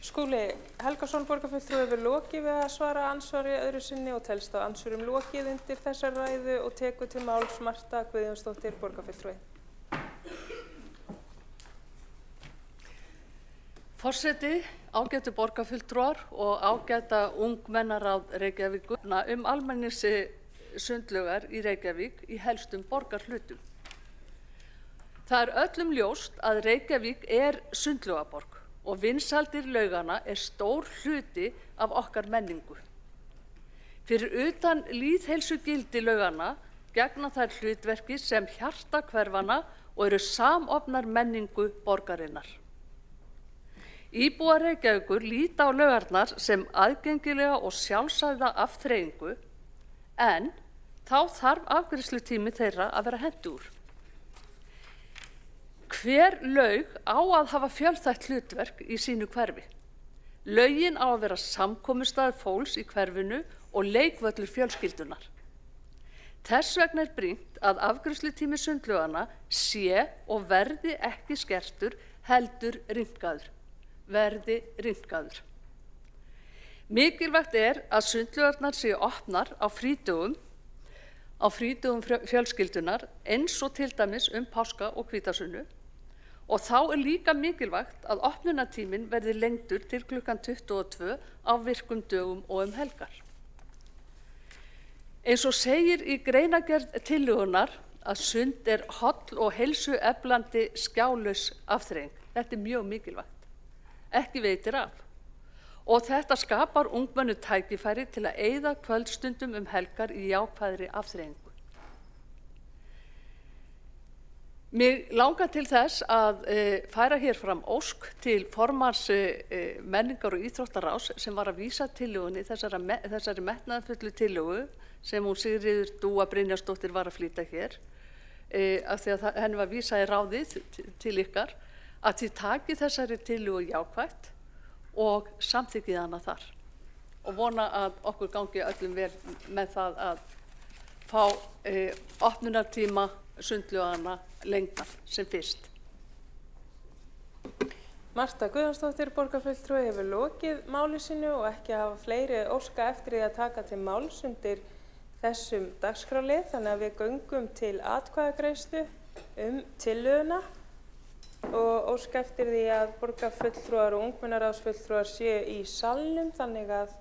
Skúli Helgason, borgarfulltrúi, hefur lokið við að svara ansvari öðru sinni og telst á ansvörum lokið undir þessar ræðu og tekur til máls Marta Guðjónsdóttir, borgarfulltrúi. Forseti, ágætu borgarfulltrúar og ágæta ungmennaráð Reykjavíkur almennis sundlaugar í Reykjavík í helstum borgarhlutum. Það öllum ljóst að Reykjavík sundlaugaborg og vinsældir laugana stór hluti af okkar menningu. Fyrir utan lýðheilsugildi laugana gegna þær hlutverki sem hjartakverfana og eru samofnar menningu borgarinnar. Íbúar Reykjavíkur líta á laugarnar sem aðgengilega og sjálfsagða afþreyingu, en þá þarf afgreiðslutími þeirra að vera hentugur. Hver laug á að hafa fjölþætt hlutverk í sínu hverfi. Laugin á að vera samkomustaður fólks í hverfinu og leikvöllur fjölskyldunar. Þess vegna brýnt að afgreiðslutími sundlaugana sé og verði ekki skertur heldur rýmkaður. Mikilvægt að sundlaugarnar séu opnar á frídögum fjölskyldunar eins og til dæmis páska og hvítasunnu, og þá líka mikilvægt að opnunartíminn verði lengdur til klukkan 22 á virkum dögum og helgar. Eins og segir í greinargerð tillögunnar að sund holl og heilsueflandi skjálaus afþreying. Þetta mjög mikilvægt. Ekki veitir af. Og þetta skapar ungmennu tækifæri til að eyða kvöldstundum helgar í jákvæðri afþreyingu. Mig langar til þess að færa hér fram ósk til formanns menningar- og íþróttaráðs sem var að vísa tillögunni, þessari metnaðarfullu tillögu sem hún Sigríður Dúa Brynjarsdóttir var að flytja hér, af því að henni var vísað í ráðið til ykkar, að þið takið þessari tillögu jákvætt og samþykkið hana þar. Og vona að okkur gangi öllum vel með það að fá opnunartíma sundlaugana lengdan sem fyrst. Marta Guðjónsdóttir, borgarfulltrúi, hefur lokið máli sínu og ekki hafa fleiri óska eftir því að taka til máls undir þessum dagskrárlið, þannig að við göngum til atkvæðagreiðslu tillöguna og óska eftir því að borgarfulltrúar og ungmennaráðsfulltrúar séu í salnum, þannig að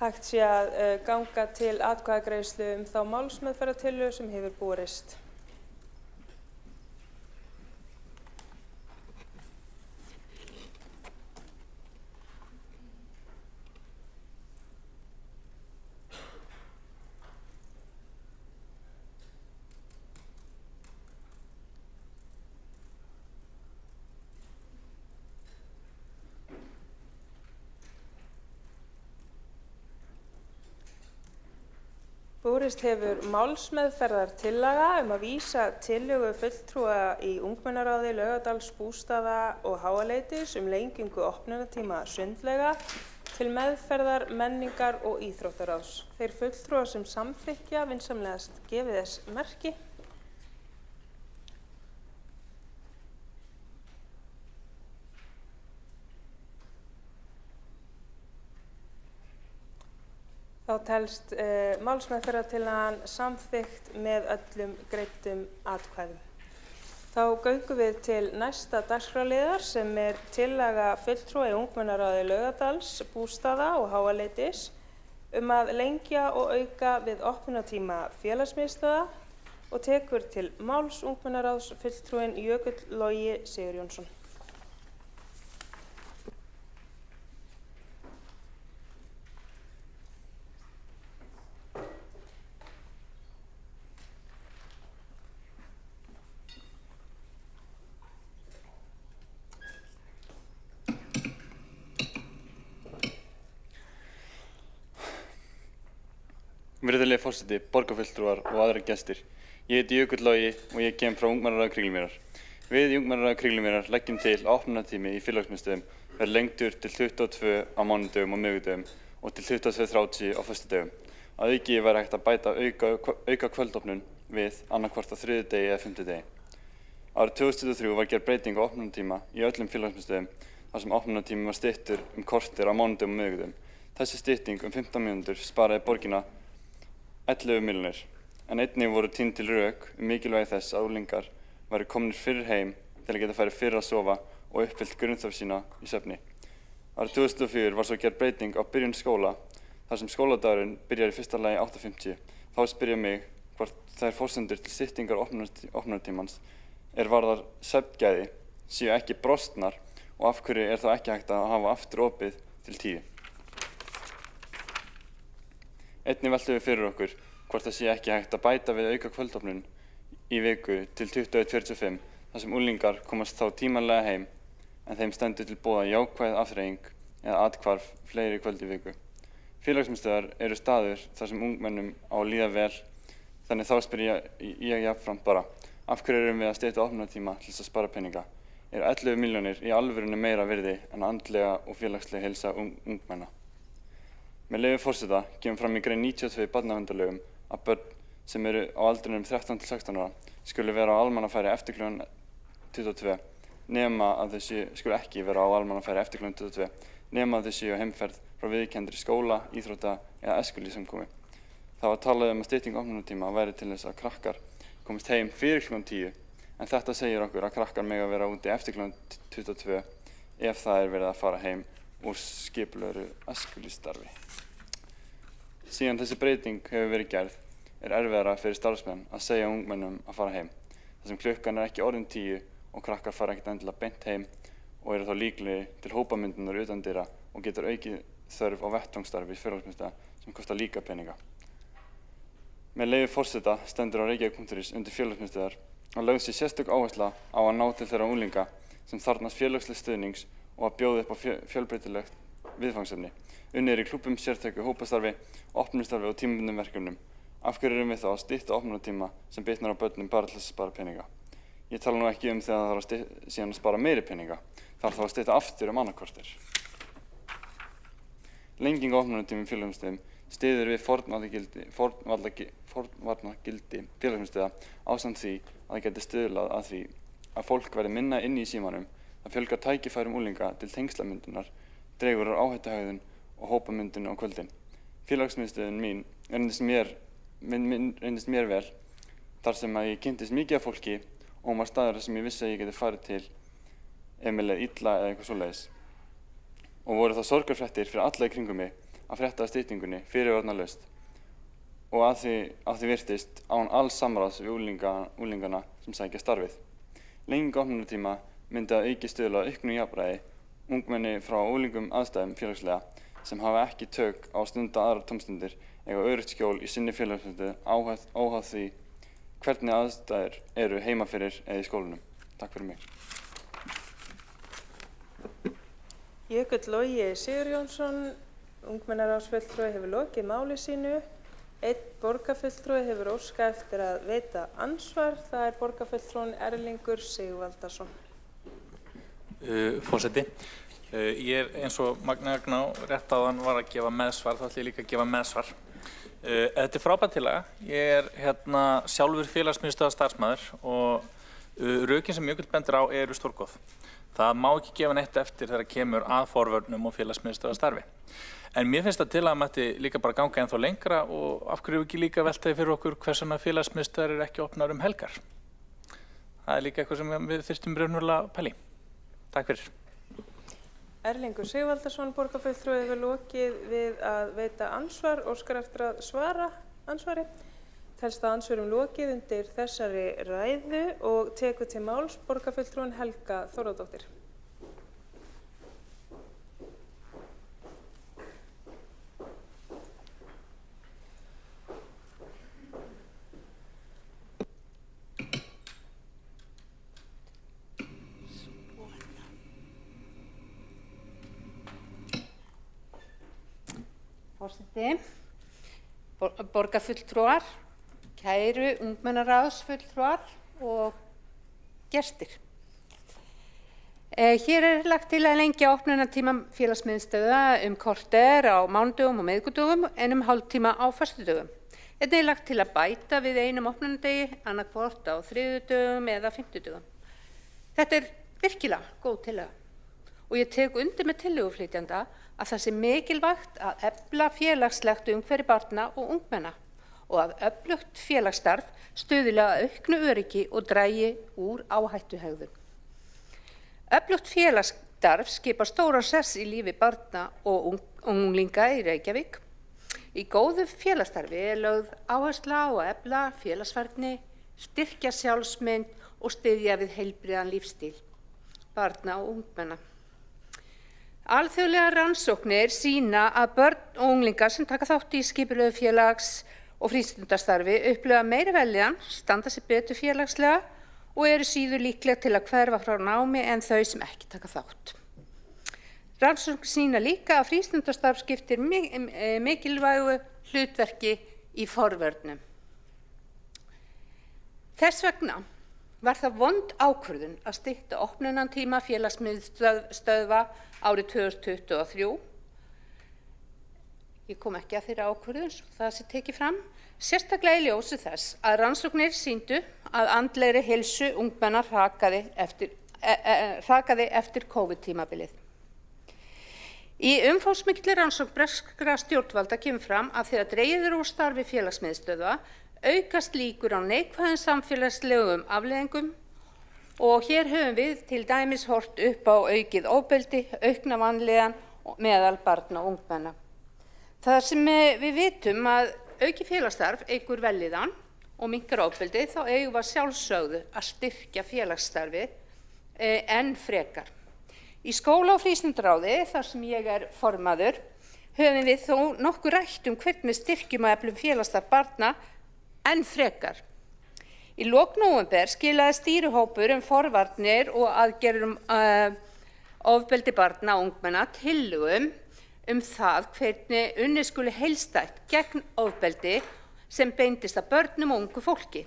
hægt sé að ganga til atkvæðagreiðslu þá málsmeðferðartillögu sem hefur borist. Borist hefur málsmeðferðartillaga að vísa tillögu fulltrúa í ungmennaráði Laugardals bústaða og Háaleitis lengingu opnunartíma sundlauga til meðferðar menningar- og íþróttaráðs. Þeir fulltrúar sem samþykkja vinsamlegast gefið þess merki. Þá telst málsmeðferðartillagan samþykkt með öllum greiddum atkvæðum. Þá göngum við til næsta dagskrárliðar sem tillaga fulltrúa í ungmennaráði Laugardals bústaða og Háaleitis að lengja og auka við opnunartíma félagsmiðstöðva og tekur til máls ungmennaráðs fulltrúinn Jökull Logi Sigurjónsson. Virðulegi forseti, borgarfulltrúar og aðrir gestir. Ég heiti Jökull Logi og ég kem frá ungmennaráði Kringlumýrar. Við í ungmennaráði Kringlumýrar leggjum til að opnunartími í félagsmiðstöðvum verði lengdur til 22 á mánudögum og miðvikudögum og til 22:30 á föstudögum. Að auki væri hægt að auka kvöldopnun við annaðhvort á þriðjudegi eða fimmtudegi. Árið 2023 var gerð breyting á opnunartíma í öllum félagsmiðstöðvum þar sem opnunartími var styttur korter á mánudögum og miðvikudögum. Þessi stytting 15 mínútur sparaði borgina 11 milljónir, en einnig voru tínd til rök mikilvægi þess að unglingar væru komnir fyrr heim til að geta farið fyrr að sofa og uppfyllt grunnþörf sína í svefni. Árið 2004 var svo gerð breyting á byrjun skóla þar sem skóladagurinn byrjar í fyrsta lagi 8:50. Þá spyrja mig hvort þær forsendur til styttingar opnunartímans varðar svefngæði séu ekki brostnar og af hverju þá ekki hægt að hafa aftur opið til 10. Einnig veltum við fyrir okkur hvort það sé ekki hægt að bæta við auka kvöldopnun í viku til 21:45 þar sem unglingar komast þá tímanlega heim en þeim stendur til boða jákvæð afþreying eða athvarf fleiri kvöld í viku. Félagsmiðstöðvar eru staður þar sem ungmennum á að líða vel, þannig þá spyr ég jafnframt bara, af hverju erum við að stytta opnunartíma til þess að spara peninga? 11 milljónir í alvörunni meira virði en andlega og félagslega heilsa ungmenna? Með leyfi forseta kemur fram í grein 92 barnaverndarlögum að börn sem eru á aldrinum 13 til 16 ára skuli vera á almannafæri eftir klukkan 22 nema að þau skuli ekki vera á almannafæri eftir klukkan 22 nema að þau séu á heimferð frá viðurkenndri skóla, íþrótta eða æskulýðssamkomu. Það var talað að stytting opnunartíma væri til þess að krakkar komist heim fyrir klukkan 10 en þetta segir okkur að krakkar mega vera úti eftir klukkan 22 ef það verið að fara heim úr skipulögðu æskulýðsstarfi. Síðan þessi breyting hefur verið gerð erfiðara fyrir starfsmenn að segja ungmennum að fara heim þar sem klukkan ekki orðin 10 og krakkar fara ekkert endilega beint heim og eru þá líklegir til hópamyndunar utandyra og getur aukið þörf á vettvangsstarfi í félagsmiðstöðva sem kostar líka peninga. Með leyfi forseta stendur á reykjavík.is undir félagsmiðstöðvar að lögð sé sérstök áhersla á að ná til þeirra unglinga sem þarfnast félagslegs stuðnings og að bjóða upp á fjölbreytilegt viðfangsefni. Unnið í klúbbum, sértæku hópastarfi, opnunarstarfi og tímabundnum verkefnum. Af hverju erum við þá að stytta opnunartíma sem bitnar á börnum bara til þess að spara peninga? Ég tala nú ekki þegar það þarf síðan að spara meiri peninga. Þarf þá að stytta aftur annað korter. Lenging á opnunartímum félagsmiðstöðvum styður við fornvarnagildi félagsmiðstöðva ásamt því að það geti stuðlað að því að fólk verði minna inni í símanum, það fjölgar tækifærum unglinga til tengslamyndunar, dregur úr áhættuhegðun og hópamyndun á kvöldin. Félagsmiðstöðin mín reyndist mér vel þar sem að ég kynntist mikið af fólki og hún var staður sem ég vissi að ég geti farið til ef mér leið illa eða eitthvað svoleiðis. Og voru það sorgarfréttir fyrir alla í kringum mig að frétta af styttingunni fyrirvarnalaust og að því virtist án alls samráðs við unglingana sem sækja starfið. Lenging opnunartíma myndi að auki stuðla að auknu jafnræði ungmenni frá ólíkum aðstæðum félagslega sem hafa ekki tök á stunda aðrar tómstundir eiga öruggt skjól í sinni félagsmiðstöð óháð því hvernig aðstæður eru heima fyrir eða í skólanum. Takk fyrir mig. Jökull Logi Sigurjónsson, ungmennaráðsfulltrúi, hefur lokið máli sínu. Einn borgarfulltrúi hefur óskað eftir að veita ansvar. Það borgarfulltrúin Erlingur Sigvaldason. Forseti, ég eins og Magni Agná rétt áðan var að gefa meðsvar, þá ætla ég líka að gefa meðsvar. Þetta frábært tillaga. Ég sjálfur félagsmiðstöðva starfsmaður og rökin sem Jökull bendir á eru stórgóð. Það má ekki gefa neitt eftir þegar kemur að forvörnum og félagsmiðstöðva starfi. En mér finnst að tillaga mætti líka bara ganga ennþá lengra og af hverju ekki líka veltaði fyrir okkur hvers vegna félagsmiðstöðvar ekki opnar helgar. Það líka eitthvað sem við þyrstum raunverulega pæli. Takk fyrir. Erlingur Sigvaldason, borgarfulltrúi, hefur lokið við að veita ansvar, óskar eftir að svara ansvari. Telst að ansvörum lokið undir þessari ræðu og tekur til máls borgarfulltrúin Helga Þórðardóttir. Forseti, borgarfulltrúar, kæru ungmennaráðsfulltrúar og gestir. Hér lagt til að lengja opnunartíma félagsmiðstöðva korter á mánudögum og miðvikudögum en hálftíma á föstudögum. Einnig lagt til að bæta við einum opnunardegi annaðhvort á þriðjudögum eða fimmtudögum. Þetta virkilega góð tillaga og ég tek undir með tillöguflytjanda að það sé mikilvægt að efla félagslegt umhverfi barna og ungmenna og að öflugt félagsstarf stuðli að auknu öryggi og dragi úr áhættuhegðun. Öflugt félagsstarf skipar stóran sess í lífi barna og unglinga í Reykjavík. Í góðu félagsstarfi lögð áhersla á að efla félagsfærni, styrkja sjálfsmynd og styðja við heilbrigðan lífstíl barna og ungmenna. Alþjóðlegar rannsóknir sýna að börn og unglingar sem taka þátt í skipulögðu félags- og frístundastarfi upplifa meiri vellíðan, standa sig betur félagslega og eru síður líkleg til að hverfa frá námi en þau sem ekki taka þátt. Rannsóknir sýna líka að frístundastarf skiptir mikilvægu hlutverki í forvörnum. Þess vegna var það vond ákvörðun að stytta opnunartíma félagsmiðstöðva árið 2023. Ég kom ekki að þeirri ákvörðun, svo það sé tekið fram, sérstaklega í ljósi þess að rannsóknir sýndu að andlegri heilsu ungmenna hrakaði eftir COVID-tímabilið. Í umfangsmikilli rannsókn breskra stjórnvalda kemur fram að þegar dregið er úr starfi félagsmiðstöðva aukast líkur á neikvæðum samfélagslegum afleiðingum og hér höfum við til dæmis horft upp á aukið ofbeldi, aukna vanlíðan meðal barna og ungmenna. Það sem við vitum að aukið félagsstarf eykur vellíðan og minnkar ofbeldi, þá eigum við að sjálfsögðu að styrkja félagsstarfið enn frekar. Í skóla- og frístundaráði, þar sem ég er formaður, höfum við þó nokkuð rætt hvernig styrkjum og eflum félagsstarf barna enn frekar. Í lok nóvember skilaði stýrihópur forvarnir og aðgerðum ofbeldi barna og ungmenna tillögum það hvernig unnið skuli heildstætt gegn ofbeldi sem beindist að börnum og ungu fólki.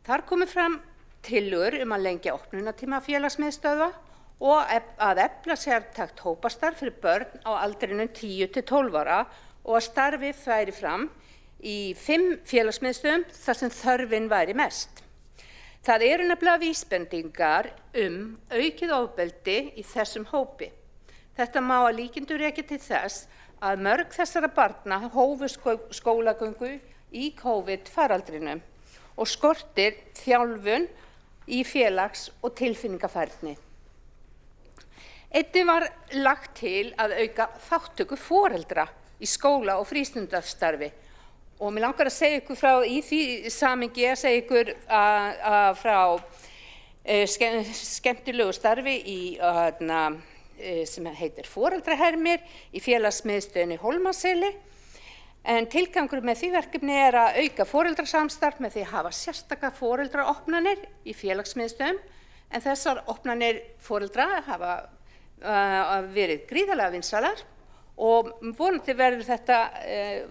Þar komu fram tillögur að lengja opnunartíma félagsmiðstöðva og að efla sértækt hópastarf fyrir börn á aldrinum 10 til 12 ára og að starfið færi fram í 5 félagsmiðstöðvum þar sem þörfin væri mest. Það eru nefnilega vísbendingar aukið ofbeldi í þessum hópi. Þetta má að líkindum rekja til þess að mörg þessara barna hófu skólagöngu í COVID-faraldrinum og skortir þjálfun í félags- og tilfinningafærni. Einnig var lagt til að auka þátttöku foreldra í skóla- og frístundastarfi og mig langar að segja ykkur frá í því samhengi að segja ykkur frá skemmtilegu starfi sem heitir Foreldrahermir í félagsmiðstöðinni Hólmaseli. En tilgangur með því verkefni er að auka foreldrasamstarf með því að hafa sérstaka foreldraopnanir í félagsmiðstöðum en þessar opnanir foreldra hafa verið gríðarlega vinsælar og vonandi verður þetta,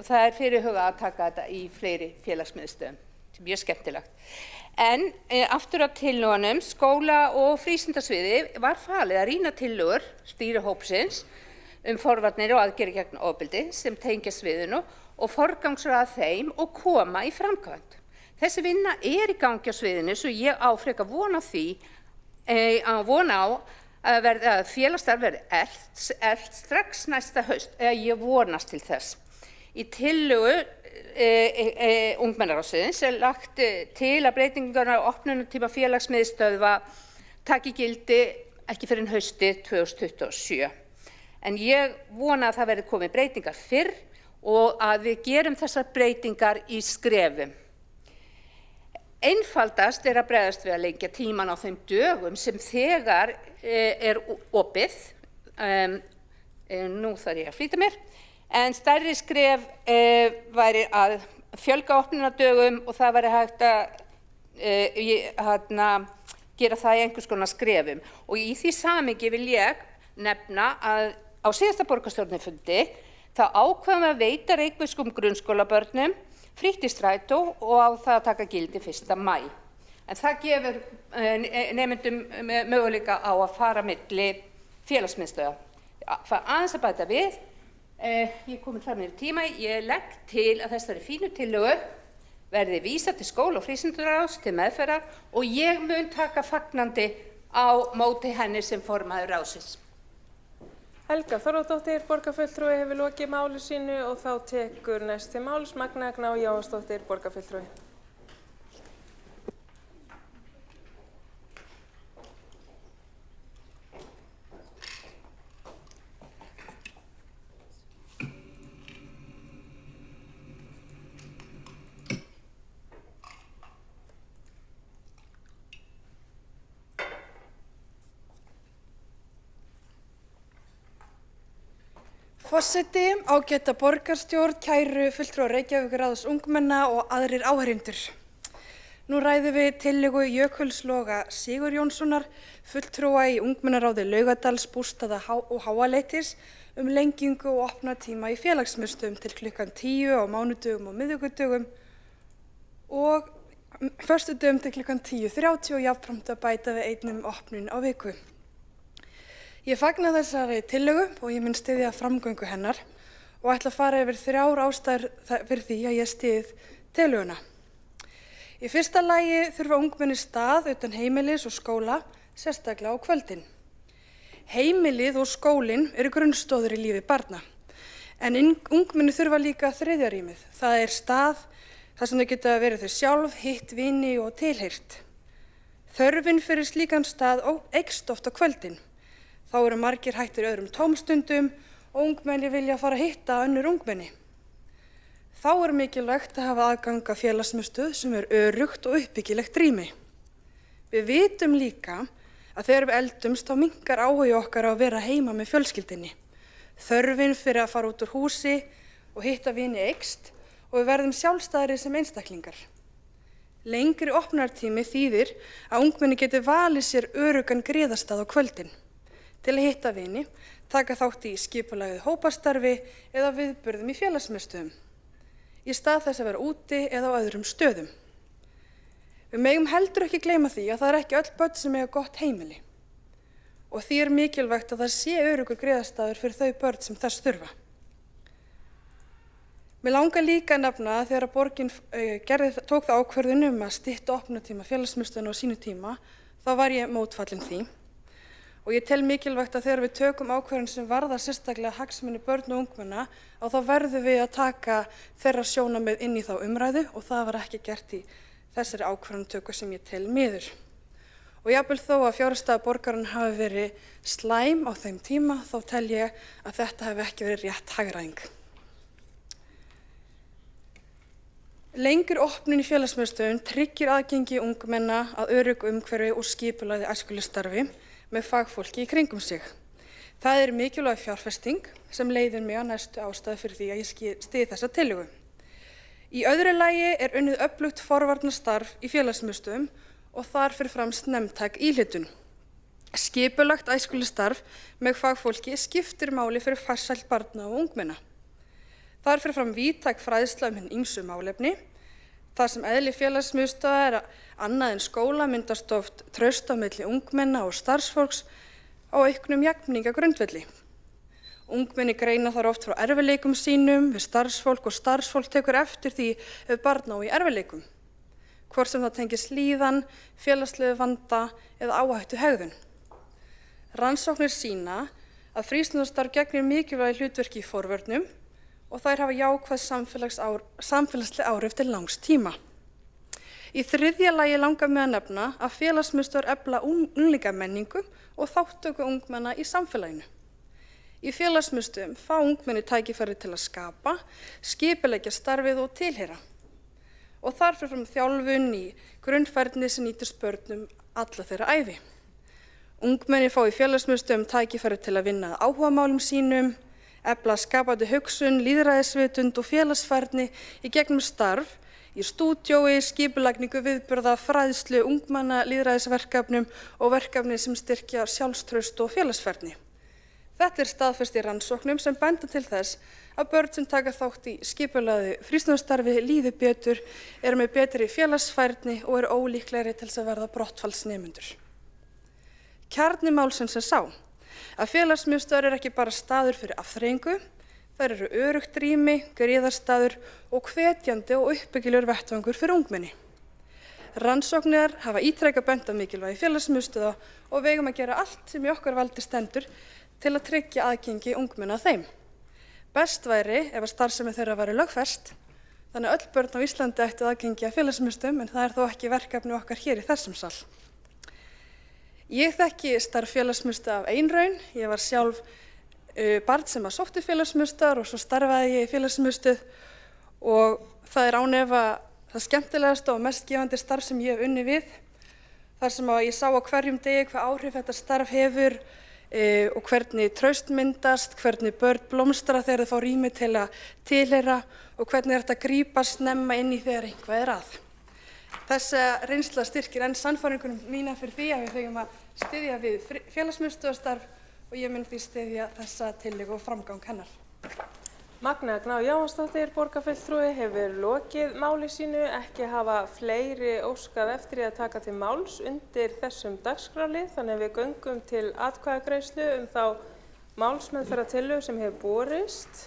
það fyrirhugað að taka þetta í fleiri félagsmiðstöðum, sem mjög skemmtilegt. En aftur á tillögunum, skóla- og frístundasviði var falið að rýna tillögur stýrihópsins forvarnir og aðgerðir gegn ofbeldi sem tengjast sviðinu og forgangsraða þeim og koma í framkvæmd. Þessi vinna er í gangi á sviðinu svo ég á frekar vona á að félagsstarf verði eflt strax næsta haust, eða ég vonast til þess. Í tillögu ungmennaráðsins er lagt til að breytingarnar á opnunartíma félagsmiðstöðva taki gildi ekki fyrr en haustið 2027. En ég vona að það verði komið breytingar fyrr og að við gerum þessar breytingar í skrefum. Einfaldast er að bregðast við að lengja tíman á þeim dögum sem þegar er opið. Nú þarf ég að flýta mér. En stærri skref væri að fjölga opnunardögum og það væri hægt að gera það í einhvers konar skrefum. Og í því samhengi vil ég nefna að á síðasta borgarstjórnarfundi þá ákveðum að veita reykvískum grunnskólabörnum frítt í strætó og á það að taka gildi 1. maí. En það gefur nemendum möguleika á að fara milli félagsmiðstöðva. Aðeins að bæta við, ég komin fram yfir tíma, ég legg til að þessari fínu tillögu verði vísað til skóla- og frístundaráðs til meðferðar og ég mun taka fagnandi á móti henni sem formaður ráðsins. Helga Þórðardóttir, borgarfulltrúi, hefur lokið máli sínu og þá tekur næst til máls Magnea Gná Jóhannsdóttir, borgarfulltrúi. Forseti, ágæta borgarstjórn, kæru fulltrúar Reykjavíkurráðs ungmenna og aðrir áheyrendur. Nú ræðum við tillögu Jökuls Loga Sigurjónssonar, fulltrúa í ungmennaráði Laugardals, Bústaða og Háaleitis lengingu og opnunartíma í félagsmiðstöðvum til klukkan 10 á mánudögum og miðvikudögum og föstudögum til klukkan 10:30 og jafnframt að bæta við einum opnun á viku. Ég fagna þessari tillögu og ég mun styðja framgöngu hennar og ætla að fara yfir 3 ástæður fyrir því að ég styð tillöguna. Í fyrsta lagi þurfa ungmenni stað utan heimilis og skóla, sérstaklega á kvöldin. Heimilið og skólinn eru grunnstoðir í lífi barna, en ungmenni þurfa líka þriðja rýmið. Það er stað þar sem þau geta verið þau sjálf, hitt vini og tilheyrt. Þörfin fyrir slíkan stað eykst oft á kvöldin. Þá eru margir hættir öðrum tómstundum og ungmenni vilja fara að hitta önnur ungmenni. Þá er mikilvægt að hafa aðgang að félagsmiðstöð sem er öruggt og uppbyggilegt rými. Við vitum líka að þegar við eldumst þá minnkar áhugi okkar á að vera heima með fjölskyldinni. Þörfin fyrir að fara út úr húsi og hitta vini eykst og við verðum sjálfstæðari sem einstaklingar. Lengri opnunartími þýðir að ungmenni geti valið sér öruggan griðastað á kvöldin til að hitta vini, taka þátt í skipulagðu hópastarfi eða viðburðum í félagsmiðstöðum, í stað þess að vera úti eða á öðrum stöðum. Við megum heldur ekki gleyma því að það er ekki öll börn sem eiga gott heimili og því er mikilvægt að það sé öruggur griðastaður fyrir þau börn sem þess þurfa. Mig langar líka að nefna að þegar borgin tók það ákvörðun að stytta opnunartíma félagsmiðstöðvanna á sínu tíma, þá var ég mótfallin því. Og ég tel mikilvægt að þegar við tökum ákvörðun sem varðar sérstaklega hagsmuni börn og ungmenna, þá verðum við að taka þeirra sjónarmið inn í þá umræðu og það var ekki gert í þessari ákvörðunartöku sem ég tel miður. Og jafnvel þó að fjárhagsstaða borgarinn hafi verið slæm á þeim tíma, þá tel ég að þetta hafi ekki verið rétt hagræðing. Lengri opnun í félagsmiðstöðvum tryggir aðgengi ungmenna að öruggu umhverfi og skipulagðu æskulýðsstarfi með fagfólki í kringum sig. Það er mikilvæg fjárfesting sem leiðir mig á næstu ástæðu fyrir því að ég styð þessa tillögu. Í öðru lagi er unnið öflugt forvarnastarf í félagsmiðstöðvum og þar fyrir fram snemmtæk íhlutun. Skipulagt æskulýðsstarf með fagfólki skiptir máli fyrir farsæld barna og ungmenna. Þar fyrir fram víðtæk fræðsla hin ýmsu málefni. Það sem eðli félagsmiðstöðva er annað en skóla myndast oft traust á milli ungmenna og starfsfólks á auknum jafningjagrundvelli. Ungmenni greina þar oft frá erfiðleikum sínum við starfsfólk og starfsfólk tekur eftir því ef barn á í erfiðleikum, hvort sem það tengist líðan, félagslegu vanda eða áhættu hegðun. Rannsóknir sýna að frístundastarf gegnir mikilvægu hlutverki í forvörnum og þær hafa jákvæð samfélagsleg áhrif til langs tíma. Í þriðja lagi langar mig að nefna að félagsmiðstöðvar efla unglingamenningu og þátttöku ungmenna í samfélaginu. Í félagsmiðstöðvum fá ungmenni tækifæri til að skapa, skipuleggja starfið og tilheyra. Og þar fyrir fram þjálfun í grunnfærni sem nýtist börnum alla þeirra ævi. Ungmenni fá í félagsmiðstöðvum tækifæri til að vinna að áhugamálum sínum, efla skapandi hugsun, lýðræðisvitund og félagsfærni í gegnum starf í stúdíói, skipulagningu viðburða, fræðslu, ungmenna, lýðræðisverkefnum og verkefni sem styrkja sjálfstraust og félagsfærni. Þetta er staðfest í rannsóknum sem benda til þess að börn sem taka þátt í skipulagðu frístundastarfi líði betur, eru með betri félagsfærni og eru ólíklegri til þess að verða brottfallsnemendur. Kjarni málsins er sá að félagsmiðstöðvar eru ekki bara staður fyrir afþreyingu, þær eru öruggt rými, griðastaður og hvetjandi og uppbyggilegur vettvangur fyrir ungmenni. Rannsóknir hafa ítrekað bent á mikilvægi félagsmiðstöðva og við eigum að gera allt sem í okkar valdi stendur til að tryggja aðgengi ungmenna að þeim. Best væri ef að starfsemi þeirra væri lögfest, þannig að öll börn á Íslandi ættu aðgengi að félagsmiðstöðvum, en það er þó ekki verkefni okkar hér í þessum sal. Ég þekki starf félagsmiðstöðva af einraun. Ég var sjálf barn sem að sótti félagsmiðstöðvar og svo starfaði ég í félagsmiðstöð og það er án efa það skemmtilegasta og mest gefandi starf sem ég hef unnið við. Þar sem að ég sá á hverjum degi hvað áhrif þetta starf hefur og hvernig traust myndast, hvernig börn blómstra þegar þau fá rými til að tilheyra og hvernig er þetta að grípa snemma inn í þegar eitthvað er að. Þessa reynsla styrkir enn sannfæringunum mína fyrir því að við fengum að styðja við félagsmiðstöðvarstarf og ég mun því styðja þessa tillögu og framgang hennar. Magnea Gná Jóhannsdóttir, borgarfulltrúi, hefur lokið máli sínu. Ekki hafa fleiri óskað eftir því að taka til máls undir þessum dagskrárlið, þannig að við göngum til atkvæðagreiðslu þá málsmeðferðartillögu sem hefur borist.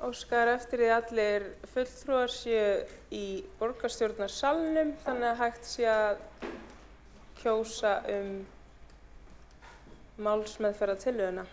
Óskar eftir því allir fulltrúar séu í borgarstjórnarsalnum, þannig að hægt sé að kjósa málsmeðferðartillöguna.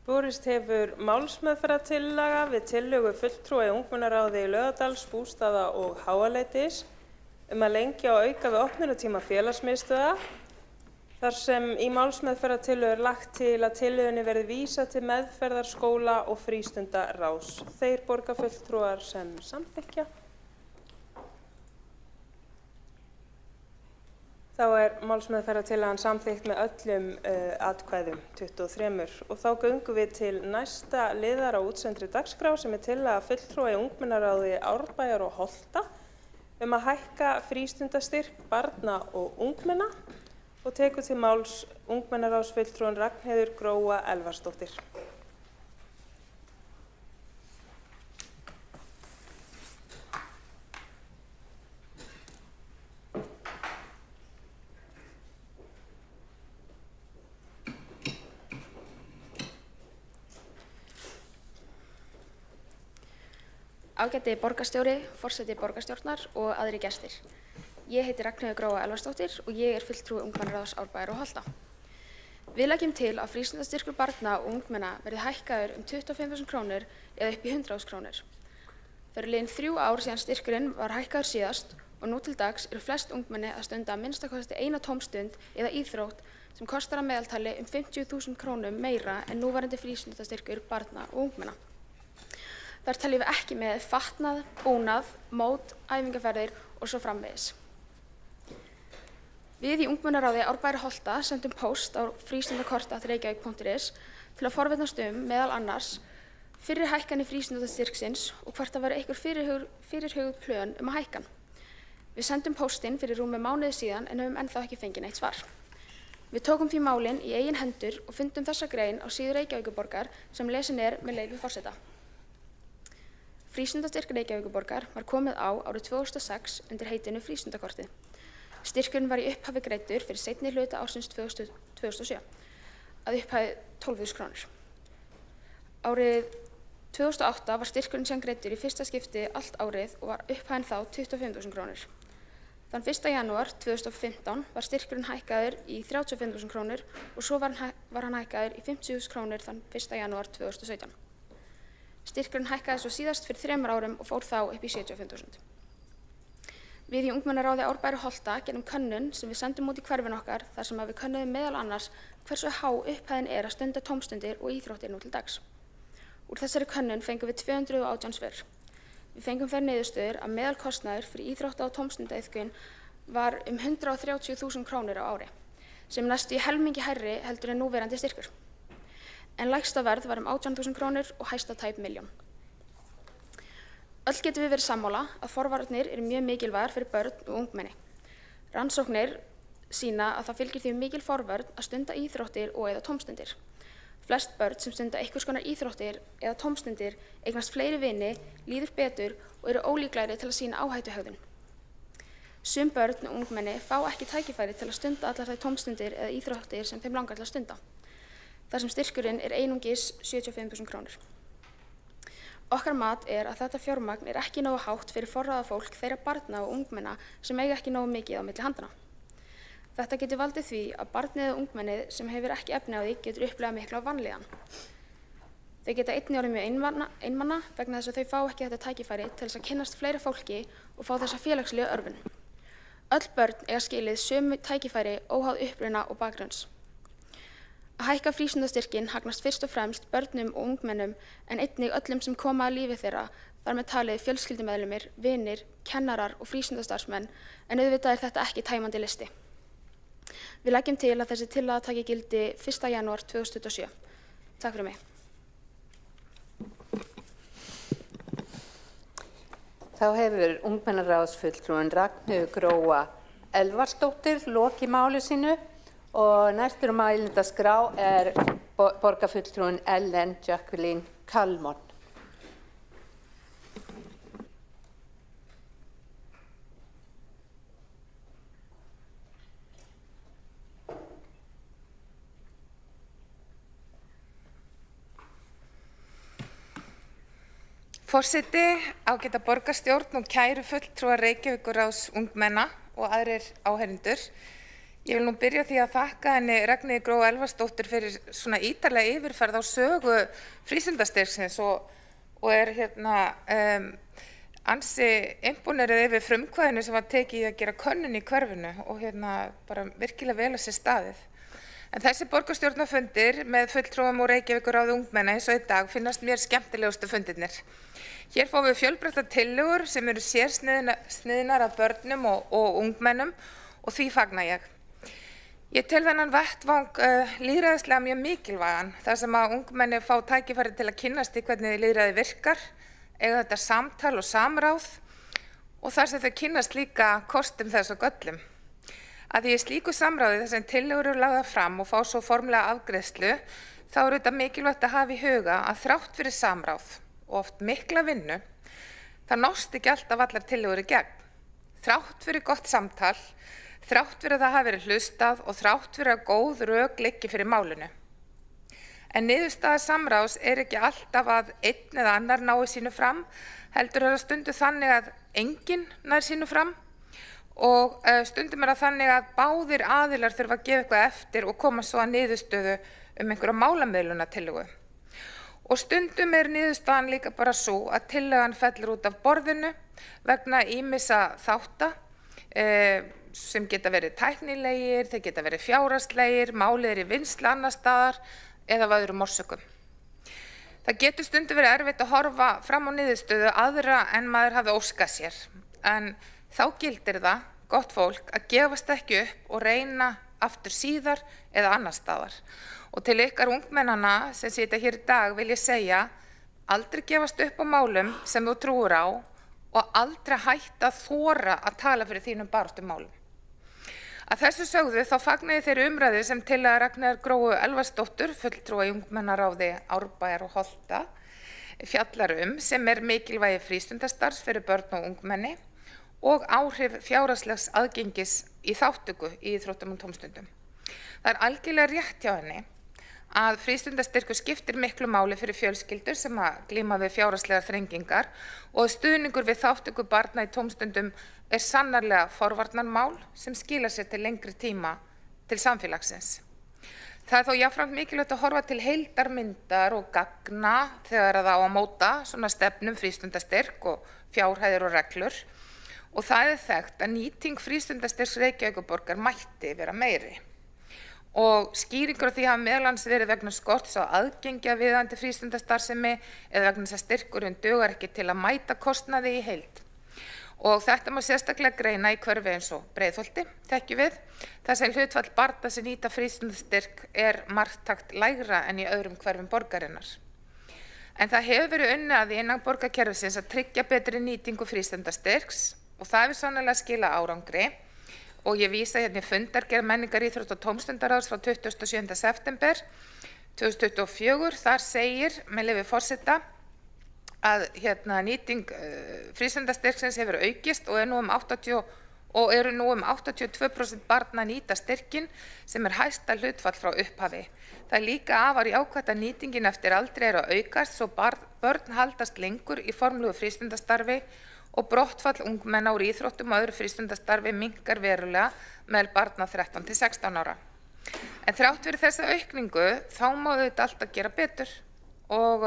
Borist hefur málsmeðferðartillaga við tillögu fulltrúa í ungmennaráði í Laugardals, Bústaða og Háaleitis að lengja og auka við opnunartíma félagsmiðstöðva. Þar sem í málsmeðferðartillögu er lagt til að tillögunni verði vísað til meðferðar skóla- og frístundaráðs. Þeir borgarfulltrúar sem samþykkja. Þá er málsmeðferðartillagan samþykkt með öllum atkvæðum, 23. Og þá göngum við til næsta liðar á útsendri dagskrá sem er tillaga fulltrúa í ungmennaráði Árbæjar og Holta að hækka frístundastyrk barna og ungmenna og tekur til máls ungmennaráðsfulltrúan Ragnheiður Gróa Elvarsdóttir. Ágæti borgarstjóri, forseti borgarstjórnar og aðrir gestir. Ég heiti Ragnheiður Gróa Elvarsdóttir og ég er fulltrúi ungmennaráðs Árbæjar og Holta. Við leggjum til að frístundastyrkur barna og ungmenna verði hækkaður 25.000 krónur eða upp í 100.000 krónur. Það eru liðin 3 ár síðan styrkurinn var hækkaður síðast og nú til dags eru flest ungmenni að stunda að minnstakosti eina tómstund eða íþrótt sem kostar að meðaltali 50.000 krónum meira en núverandi frístundastyrkur barna og ungmenna. Þar teljum við ekki með fatnað, búnað, mót, æfingaferðir og svo framvegis. Við í ungmennaráði Árbæjar og Holta sendum póst á frístundakorta@reykjavik.is til að forvitnast meðal annars fyrri hækkanir frístundastyrksins og hvort það væru einhver fyrirhuguð plön að hækka hann. Við sendum póstinn fyrir rúmi mánuði síðan en höfum ennþá ekki fengið neitt svar. Við tókum því málin í eigin hendur og fundum þessa grein á síðu Reykjavíkurborgar sem lesin er með leyfi forseta. Frístundastyrk Reykjavíkurborgar var komið á árið 2006 undir heitinu frístundakortið. Styrkurinn var í upphafi greiddur fyrir seinni hluta ársins 2007 að upphæð 12.000 krónur. Árið 2008 var styrkurinn síðan greiddur í fyrsta skipti allt árið og var upphæðin þá 25.000 krónur. Þann 1. janúar 2015 var styrkurinn hækkaður í 35.000 krónur og svo var hann hækkaður í 50.000 krónur þann 1. janúar 2017. Styrkurinn hækkaði svo síðast fyrir 3 árum og fór þá upp í 75.000. Við í ungmennaráði Árbæjar og Holta gerum könnun sem við sendum út í hverfin okkar þar sem við könnuðum meðal annars hversu há upphæðin er að stunda tómstundir og íþróttir nú til dags. Úr þessari könnun fengum við 218 svör. Við fengum þær niðurstöður að meðalkostnaður fyrir íþrótta- og tómstundaiðkun var 130.000 krónur á ári, sem næstu í helmingi hærri heldur en núverandi styrkur. en lægsta verð var 18.000 krónur og hæsta tæp 1 milljón. Öll getum við verið sammála að forvarnir eru mjög mikilvægar fyrir börn og ungmenni. Rannsóknir sýna að það fylgir því mikil forvörn að stunda íþróttir og eða tómstundir. Flest börn sem stunda einhvers konar íþróttir eða tómstundir eignast fleiri vini, líður betur og eru ólíklegri til að sýna áhættuhegðun. Sum börn og ungmenni fá ekki tækifæri til að stunda allar þær tómstundir eða íþróttir sem þeim langar til að stunda. Þar sem styrkurinn er einungis 75.000 krónur. Okkar mat er að þetta fjármagn er ekki nógu hátt fyrir forráðafólk þeirra barna og ungmenna sem eiga ekki nógu mikið á milli handana. Þetta getur valdið því að barnið eða ungmennið sem hefur ekki efni á því getur upplegað mikla vanlíðan. Þau geta einnig orðið mjög einmana vegna þess að þau fá ekki þetta tækifæri til þess að kynnast fleira fólki og fá þessa félagslegu örvun. Öll börn eiga skilið sömu tækifæri óháð uppruna og bakgrunns. Að hækka frístundastyrkinn hagnast fyrst og fremst börnum og ungmennum en einnig öllum sem koma að lífi þeirra, þar með talið fjölskyldumeðlimir, vinir, kennarar og frístundastarfsmenn, en auðvitað er þetta ekki tæmandi listi. Við leggjum til að þessi tillaga taki gildi 1. janúar 2027. Takk fyrir mig. Þá hefur ungmennaráðsfulltrúin Ragnheiður Gróa Elvarsdóttir lokið máli sínu og næstur á mælendaskrá er borgarfulltrúin Ellen Jacqueline Kalmon. Forseti, ágæta borgarstjórn og kæru fulltrúar Reykjavíkurráðs ungmenna og aðrir áheyrendur. Ég vil nú byrja á því að þakka henni Ragnheiði Gróu Elvarsdóttur fyrir svona ítarlega yfirferð á sögu frístundastyrksins og er ansi imponerið yfir frumkvæðinu sem var tekið í að gera könnun í hverfinu og bara virkilega vel að sér staðið. En þessi borgarstjórnarfundir með fulltrúum úr Reykjavíkurráði ungmenna eins og í dag finnast mér skemmtilegustu fundirnir. Hér fáum við fjölbreyttar tillögur sem eru sérsniðnar af börnum og ungmennum og því fagna ég. Ég tel þennan vettvang lýðræðislega mjög mikilvægan þar sem að ungmenni fá tækifæri til að kynnast í hvernig lýðræði virkar, eiga þetta samtal og samráð og þar sem þau kynnast líka kostum þess og göllum. Að því í slíku samráði þar sem tillögur eru lagðar fram og fá svo formlega afgreiðslu, þá er þetta mikilvægt að hafa í huga að þrátt fyrir samráð og oft mikla vinnu, það nást ekki alltaf allar tillögur í gegn. Þrátt fyrir gott samtal, þrátt fyrir að það hafi verið hlustað og þrátt fyrir að góð rök liggi fyrir málinu. En niðurstaða samráðs er ekki alltaf að einn eða annar nái sínu fram, heldur er að stundu þannig að enginn nær sínu fram og stundum er að þannig að báðir aðilar þurfa að gefa eitthvað eftir og koma svo að niðurstöðu einhverja málamiðlunartillögu. Og stundum er niðurstaðan líka bara svo að tillagan fellur út af borðinu vegna ýmissa þátta sem geta verið tæknilegir, þeir geta verið fjárhagslegir, málið er í vinnslu annars staðar eða af öðrum orsökum. Það getur stundum verið erfitt að horfa fram á niðurstöðu aðra en maður hafi óskað sér, en þá gildir það, gott fólk, að gefast ekki upp og reyna aftur síðar eða annar staðar. Og til ykkar ungmennana sem sitja hér í dag vil ég segja, aldrei gefast upp á málum sem þú trúir á og aldrei hætta að þora að tala fyrir þínum baráttumálum. Að þessu sögðu þá fagna ég þeirri umræðu sem tillaga Ragnheiðar Gróu Elvarsdóttur, fulltrúa í ungmennaráði Árbæjar og Holta, fjallar sem er mikilvægi frístundastarfs fyrir börn og ungmenni og áhrif fjárhagslegs aðgengis í þátttöku í íþróttum og tómstundum. Það er algjörlega rétt hjá henni að frístundastyrkur skiptir miklu máli fyrir fjölskyldur sem að glíma við fjárhagslegar þrengingar og stuðningur við þátttöku barna í tómstundum er sannarlega forvarnarmál sem skilar sér til lengri tíma til samfélagsins. Það er þó jafnframt mikilvægt að horfa til heildarmyndar og gagna þegar það á að móta svona stefnum frístundastyrk og fjárhæðir og reglur og það er þekkt að nýting frístundastyrks Reykjavíkurborgar mætti vera meiri. Og skýringur á því hafa meðal annars verið vegna skorts á aðgengi að viðeigandi frístundastarfsemi eða vegna þess að styrkurinn dugar ekki til að mæta kostnaði í heild. Og þetta má sérstaklega greina í hverfi eins og Breiðholti, þekkjum við, þar sem hlutfall barna sem nýta frístundastyrk marktakt lægra en í öðrum hverfum borgarinnar. En það hefur verið unnið að því innan borgarkerfisins að tryggja betri nýtingu frístundastyrks og það hefur sannarlega skilað árangri. Og ég vísa hérna í fundargerð menningar, íþrótta og tómstundaráðs frá 27. september 2024. Þar segir, með leyfi forseta, að nýting frístundastyrksins hefur aukist og eru nú um 82% barna nýta styrkin sem hæsta hlutfall frá upphafi. Það líka afar jákvætt að nýtingin eftir aldri að aukast svo börn haldast lengur í formlegu frístundastarfi og brottfall ungmenna úr íþróttum og öðru frístundastarfi minnkar verulega meðal barna 13 til 16 ára. En þrátt fyrir þessa aukningu þá má þetta alltaf gera betur og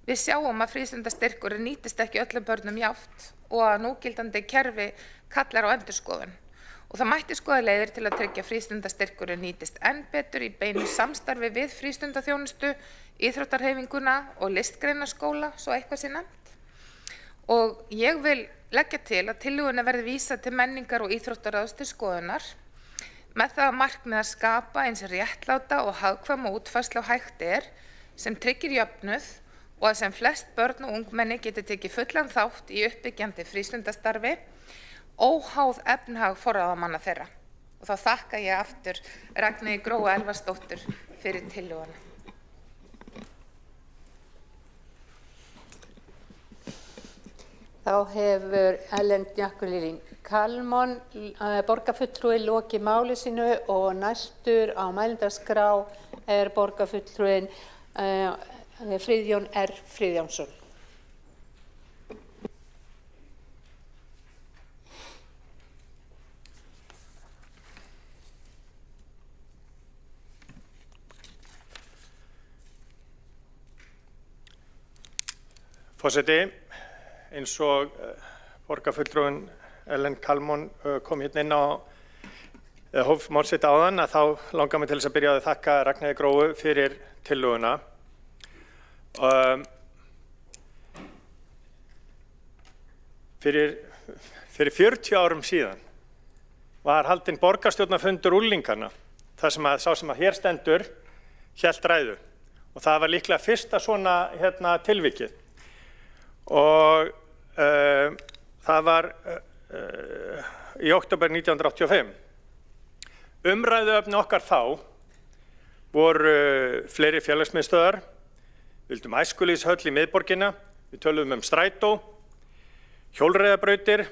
við sjáum að frístundastyrkurinn nýtist ekki öllum börnum jafnt og að núgildandi kerfi kallar á endurskoðun. Og það mætti skoða leiðir til að tryggja frístundastyrkurinn nýtist enn betur í beinu samstarfi við frístundaþjónustu, íþróttarhreyfinguna og listgreinaskóla, svo eitthvað sé nefnt. Og ég vil leggja til að tillögunni verði vísað til menningar- og íþróttaráðs til skoðunar með það að markmið að skapa eins réttláta og hagkvæma útfærslu á hægt sem tryggir jöfnuð og að sem flest börn og ungmenni geti tekið fullan þátt í uppbyggjandi frístundastarfi óháð efnahag forráðamanna þeirra. Og þá þakka ég aftur Ragnheiði Gróu Elvarsdóttur fyrir tillöguna. Þá hefur Ellen Jacqueline Kalmon, borgarfulltrúi, lokið máli sínu og næstur á mælendaskrá borgarfulltrúin Friðjón R. Friðjónsson. Forseti, eins og borgarfulltrúin Ellen Kalmon kom hérna inn á hóf mál sitt áðan að þá langar mig til þess að byrja að þakka Ragnheiði Gróu fyrir tillöguna. Fyrir 40 árum síðan var haldinn borgarstjórnarfundur unglinganna þar sem að sá sem að hér stendur hélt ræðu og það var líklega fyrsta svona tilvikið og það var í október 1985. Umræðuefni okkar þá voru fleiri félagsmiðstöðvar, við vildum æskulýðshöll í miðborgina, við töluðum strætó, hjólreiðabrautir,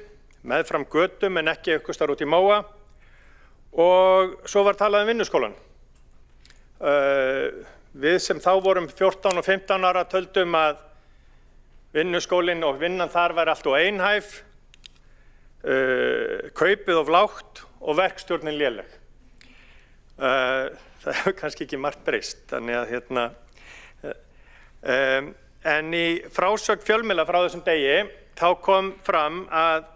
meðfram götum en ekki eitthvað staðar út í móa og svo var talað vinnuskólan. Við sem þá vorum 14 og 15 ára töldum að vinnuskólinn og vinnan þar væri allt og einhæf, kaupið of lágt og verkstjórnin léleg. Það hefur kannski ekki margt breyst, þannig að en í frásögn fjölmiðla frá þessum degi þá kom fram að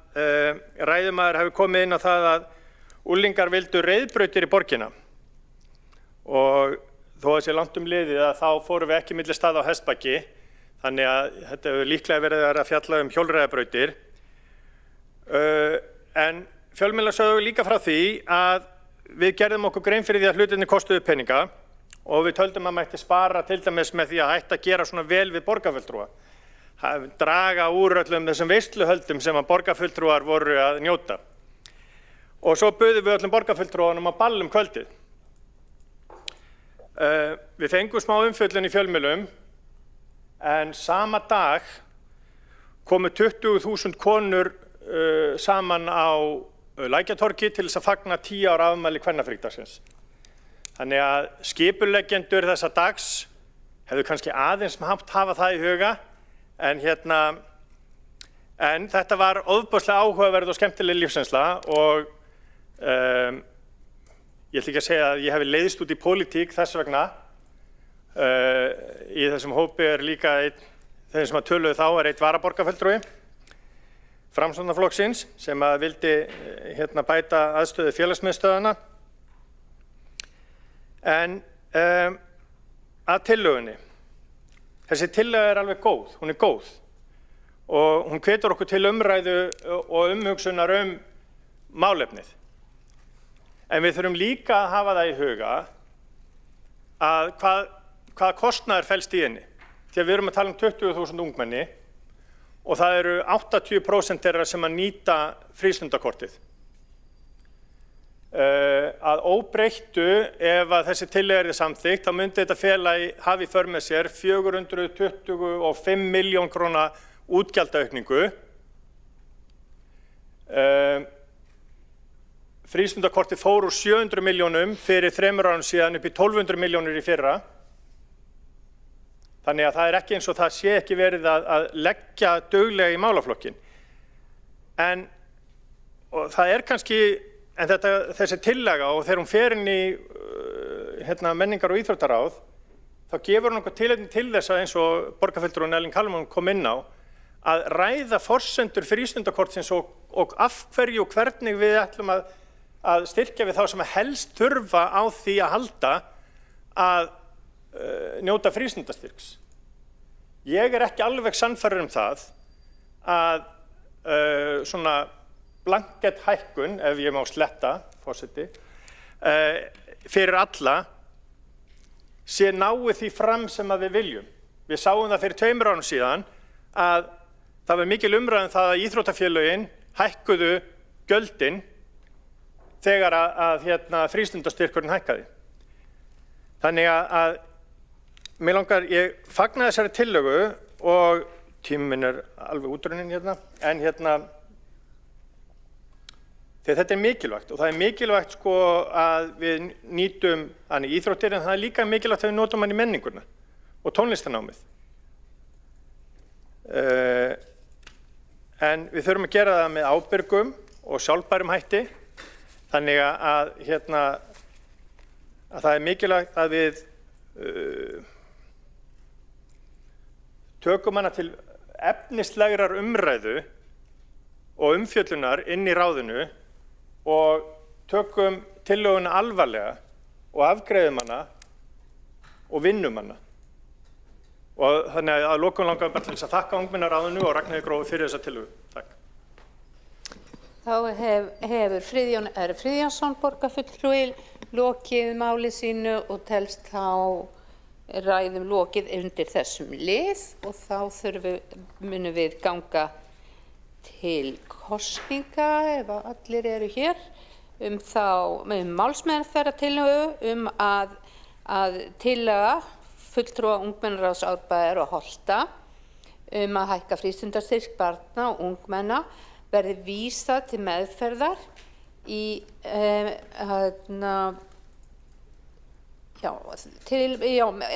ræðumaður hefur komið inn á það að unglingar vildu reiðbrautir í borgina og þó að sé langt liðið að þá fórum við ekki milli staða á Hestbakki þannig að þetta hefur líklega verið að fjalla hjólreiðabrautir en fjölmiðlar sögðu líka frá því að við gerðum okkur grein fyrir því að hlutirnir kostuðu peninga og við töldum að mætti spara til dæmis með því að hætta að gera svona vel við borgarfulltrúa. Draga úr öllum þessum veisluhöldum sem að borgarfulltrúar voru að njóta. Og svo buðum við öllum borgarfulltrúanum að ball kvöldið. Við fengum smá umfjöllun í fjölmiðlum en sama dag komu 20.000 konur saman á Lækjartorgi til þess að fagna 10 ára afmæli kvennafrídagsins. Þannig að skipuleggjendur þessa dags hefðu kannski aðeins hafa það í huga en þetta var ofboðslega áhugaverð og skemmtileg lífsreynsla og ég ætla ekki að segja að ég hef leiðst út í pólitík þess vegna. Í þessum hópi líka þeir sem að töluðu þá einn varaborgarfulltrúi Framsóknarflokksins sem að vildi bæta aðstöðu félagsmiðstöðvanna. En að tillögunni. Þessi tillaga alveg góð, hún góð og hún hvetur okkur til umræðu og umhugsunar málefnið. En við þurfum líka að hafa það í huga að hvað kostnaður felst í henni. Því að við erum að tala 20.000 ungmenni og það eru 80% þeirra sem að nýta frístundakortið. Að óbreyttu, ef að þessi tillaga yrði samþykkt, þá myndi þetta hafa í för með sér 425 milljón króna útgjaldaaukningu. Frístundakortið fór úr 700 milljónum fyrir 3 árum síðan upp í 1200 milljónir í fyrra. Þannig að það er ekki eins og það sé ekki verið að leggja duglega í málaflokkin. En það er kannski, en þessi tillaga og þegar hún fer inn í menningar- og íþróttaráð, þá gefur hún okkur tilefni til þess að eins og borgarfulltrúinn Elín Kalman kom inn á, að ræða forsendur frístundakortsins og af hverju og hvernig við ætlum að styrkja við þá sem helst þurfa á því að halda að njóta frístundastyrks. Ég er ekki alveg sannfærður það að svona blankett hækkun, ef ég má sletta, forseti, fyrir alla sé nái því fram sem að við viljum. Við sáum það fyrir 2 árum síðan að það var mikil umræða það að íþróttafélögin hækkuðu gjöldin þegar að frístundastyrkurinn hækkaði. Þannig að mér langar, ég fagna þessari tillögu og tíminn er alveg útrunnin en þegar þetta er mikilvægt og það er mikilvægt sko að við nýtum hann í íþróttir en það er líka mikilvægt að við notum hann í menninguna og tónlistarnámið. En við þurfum að gera það með ábyrgum og sjálfbærum hætti þannig að það er mikilvægt að við tökum hana til efnislegrar umræðu og umfjöllunar inn í ráðinu og tökum tillöguna alvarlega og afgreiðum hana og vinnum hana. Og þannig að lokum langar bara til þess að þakka ungmennaráðinu og Ragnheiði Gróu fyrir þessa tillögu. Takk. Þá hefur Friðjón R. Friðjónsson borgarfulltrúi lokið máli sínu og telst þá ræðum lokið undir þessum lið og þá munum við ganga til kosninga ef allir eru hér málsmeðferðartillögu að tillaga fulltrúa ungmennaráðs Árbæjar og Holta að hækka frístundastyrk barna og ungmenna verði vísað til meðferðar í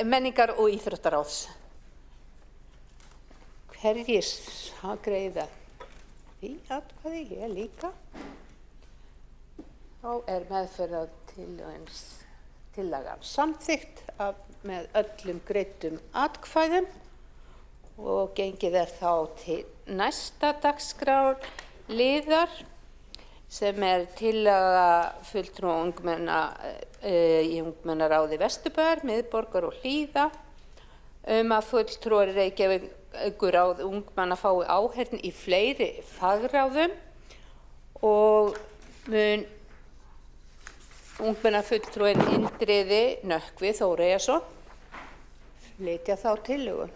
menningar- og íþróttaráðs. Hverjir greiða því atkvæði? Ég líka. Þá er meðferðartillagan samþykkt með öllum greiddum atkvæðum og gengið er þá til næsta dagskrárliðar sem er tillaga fulltrúa ungmenna í ungmennaráði Vesturbæjar, Miðborgar og Hlíða að fulltrúar Reykjavíkurráð ungmenna fái áheyrn í fleiri fagráðum og mun ungmennafulltrúinn Indriði Nökkvi Þóreyjarson flytja þá tillögu.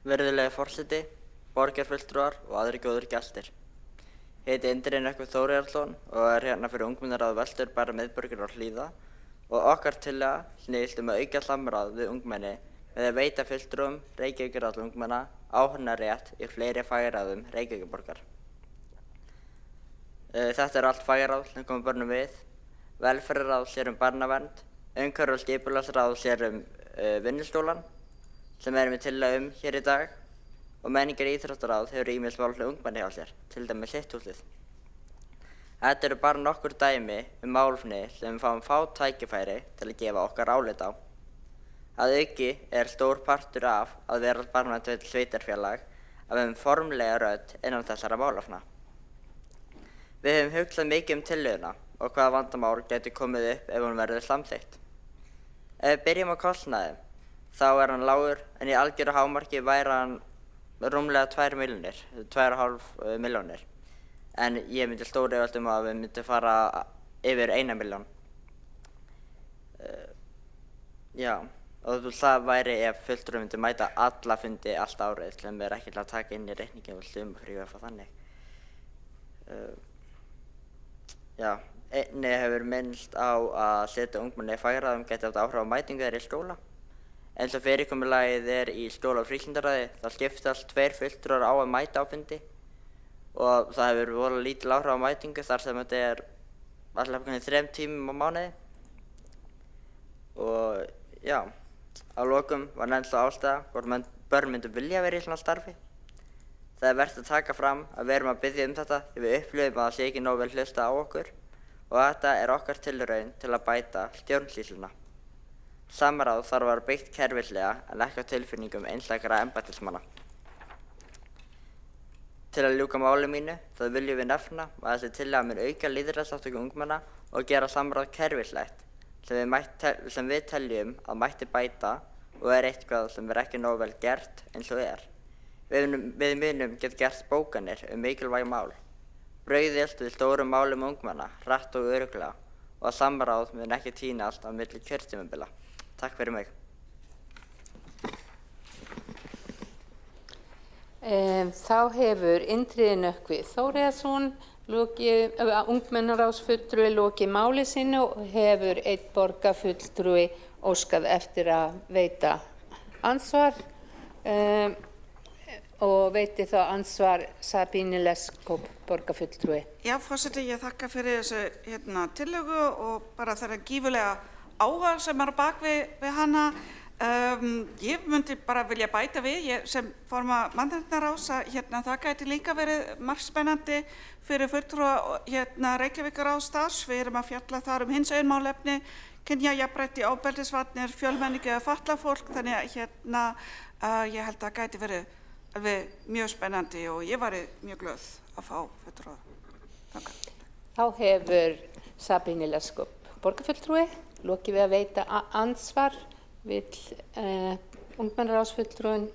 Virðulegi forseti, borgarfulltrúar og aðrir góðir gestir. Ég heiti Indriði Nökkvi Þóreyjarson og er hérna fyrir ungmennaráð Vesturbæjar, Miðborgar og Hlíða og okkar tillaga snýst að auka samráð við ungmenni með að veita fulltrúum Reykjavíkurráðs ungmenna áheyrnarrétt í fleiri fagráðum Reykjavíkurborgar. Þetta eru allt fagráð sem koma börnum við. Velferðarráð sér barnavernd, umhverfis- og skipulagsráð sér vinnustólan sem erum við tillögum hér í dag og menningar- og íþróttaráð hefur ýmis málefni ungmenna hjá sér, til dæmis Sitthúsið. Þetta eru bara nokkur dæmi málefni sem við fáum fá tækifæri til að gefa okkar álit á. Að auki er stór partur af að vera barnavernd sveitarfélag að við höfum formlega rödd innan þessara málefna. Við höfum hugsað mikið tillöguna og hvaða vandamál gæti komið upp ef hún verður samþykkt. Ef við byrjum á kostnaði, þá hann lágur en í algjöru hámarki væri hann rúmlega 2 milljónir, 2,5 milljónir. En ég myndi stórefast að við myndum fara yfir 1 milljón. Já, og það væri ef fulltrúi myndi mæta alla fundi allt árið sem er ekki til að taka inn í reikningin og sumarfrí og eitthvað þannig. Já, einnig hefur minnst á að setja ungmenni í fagráðum gæti haft áhrif á mætingu þeirra í skóla. Eins og fyrirkomulagið í skóla- og frístundaráði, það skiptast 2 fulltrúar á að mæta á fundi og það hefur voðalega lítil áhrif á mætingu þar sem þetta allavega 3 tímum á mánuði. Og já, að lokum var nefnd svo ástæða hvort börn myndu vilja vera í svona starfi. Það er vert að taka fram að við erum að biðja þetta því við upplifum að það sé ekki nóg vel hlusta á okkur og þetta er okkar tilraun til að bæta stjórnsýsluna. Samráð þarf að vera byggt kerfislega en ekki á tilfinningum einstakra embættismanna. Til að ljúka máli mínu þá viljum við nefna að þessi tillaga mun auka lýðræðisþátttöku ungmenna og gera samráð kerfislegt sem við teljum að mætti bæta og er eitthvað sem er ekki nóg vel gert eins og er. Við munum geta gert bókanir mikilvæg mál, brauðist við stórum málum ungmenna, hratt og örugglega og að samráð mun ekki týnast á milli kjörtímabila. Takk fyrir mig. Þá hefur Indriði Nökkvi Þóriðarson ungmennaráðsfulltrúi lokið máli sínu og hefur einn borgarfulltrúi óskað eftir að veita ansvar og veiti þá ansvar Sabine Leskop, borgarfulltrúi. Já, forseti, ég þakka fyrir þessu tillögu og bara þeirra gífurlega áhuga sem er á bak við hana. Ég myndi bara vilja bæta við, sem formaður mannréttindaráðs, að það gæti líka verið margspennandi fyrir fulltrúa Reykjavíkurráðs starfs. Við erum að fjalla þar hinsegin málefni, kynjajafnrétti, ofbeldisvarnir, fjölmenningu eða fatlað fólk, þannig að ég held að það gæti verið alveg mjög spennandi og ég væri mjög glöð að fá fulltrúa. Þá hefur Sabine Leskop, borgarfulltrúi, lokið við að veita ansvar vill ungmennaráðsfulltrúin.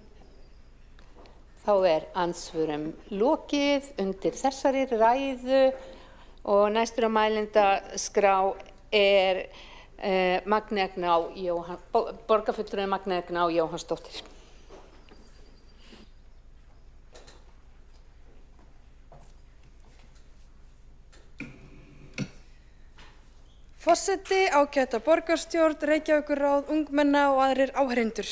Þá er ansvörum lokið undir þessari ræðu og næstur á mælendaskrá er borgarfulltrúin Magnea Gná Jóhannsdóttir. Forseti, ágæta borgarstjórn, Reykjavíkurráð, ungmenna og aðrir áheyrendur.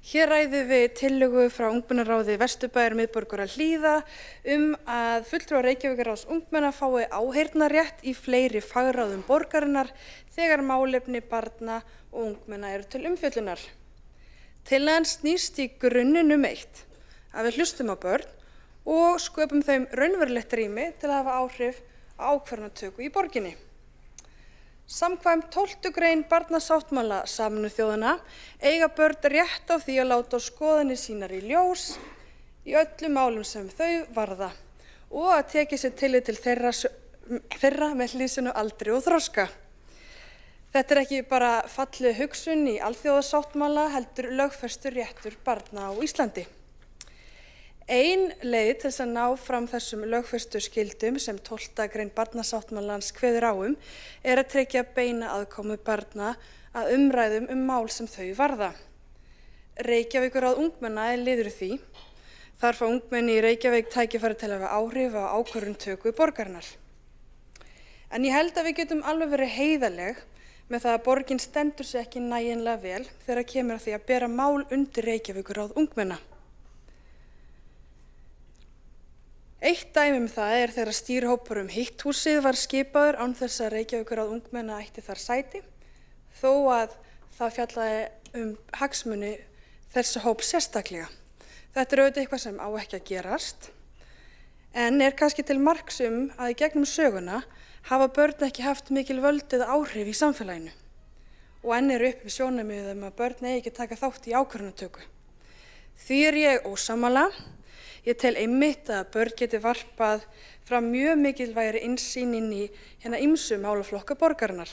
Hér ræðum við tillögu frá ungmennaráði Vesturbæjar miðborgar Hlíða að fulltrúar Reykjavíkurráðs ungmenna fái áheyrnarrétt í fleiri fagráðum borgarinnar þegar málefni barna og ungmenna eru til umfjöllunar. Tillagan snýst í grunninn eitt, að við hlustum á börn og sköpum þeim raunverulegt rými til að hafa áhrif á ákvarðanatöku í borginni. Samkvæmt 12. grein barnasáttmála Sameinuðu þjóðanna eiga börn rétt á því að láta skoðanir sínar í ljós í öllum málum sem þau varða og að tekið sér tillit til þeirra með hliðsjón af aldri og þroska. Þetta er ekki bara falleg hugsun í alþjóðasáttmála heldur lögfestur réttur barna á Íslandi. Ein leið til þess að ná fram þessum lögfestu skyldum sem 12. grein barnasáttmálans kveður á er að tryggja beina aðkomu barna að umræðum mál sem þau varða. Reykjavíkurráð ungmenna er liður í því. Þar fá ungmenni í Reykjavík tækifæri til að hafa áhrif á ákvörðunartöku borgarinnar. En ég held að við getum alveg verið heiðarleg með það að borgin stendur sig ekki nægilega vel þegar kemur að því að bera mál undir Reykjavíkurráð ungmenna. Eitt dæmi það er þegar stýrihópur hitt húsið var skipaður án þess að Reykjavíkurráð ungmenna ætti þar sæti, þó að það fjallaði hagsmuni þessu hóp sérstaklega. Þetta er auðvitað eitthvað sem á ekki að gerast, en er kannski til marks að í gegnum söguna hafa börn ekki haft mikil völd eða áhrif í samfélaginu og enn eru uppi sjónarmið að börn eigi ekki taka þátt í ákvörðunartöku. Því er ég ósammála. Ég tel einmitt að börn geti varpað fram mjög mikilvægri innsýn inn í ýmsu málaflokka borgarinnar.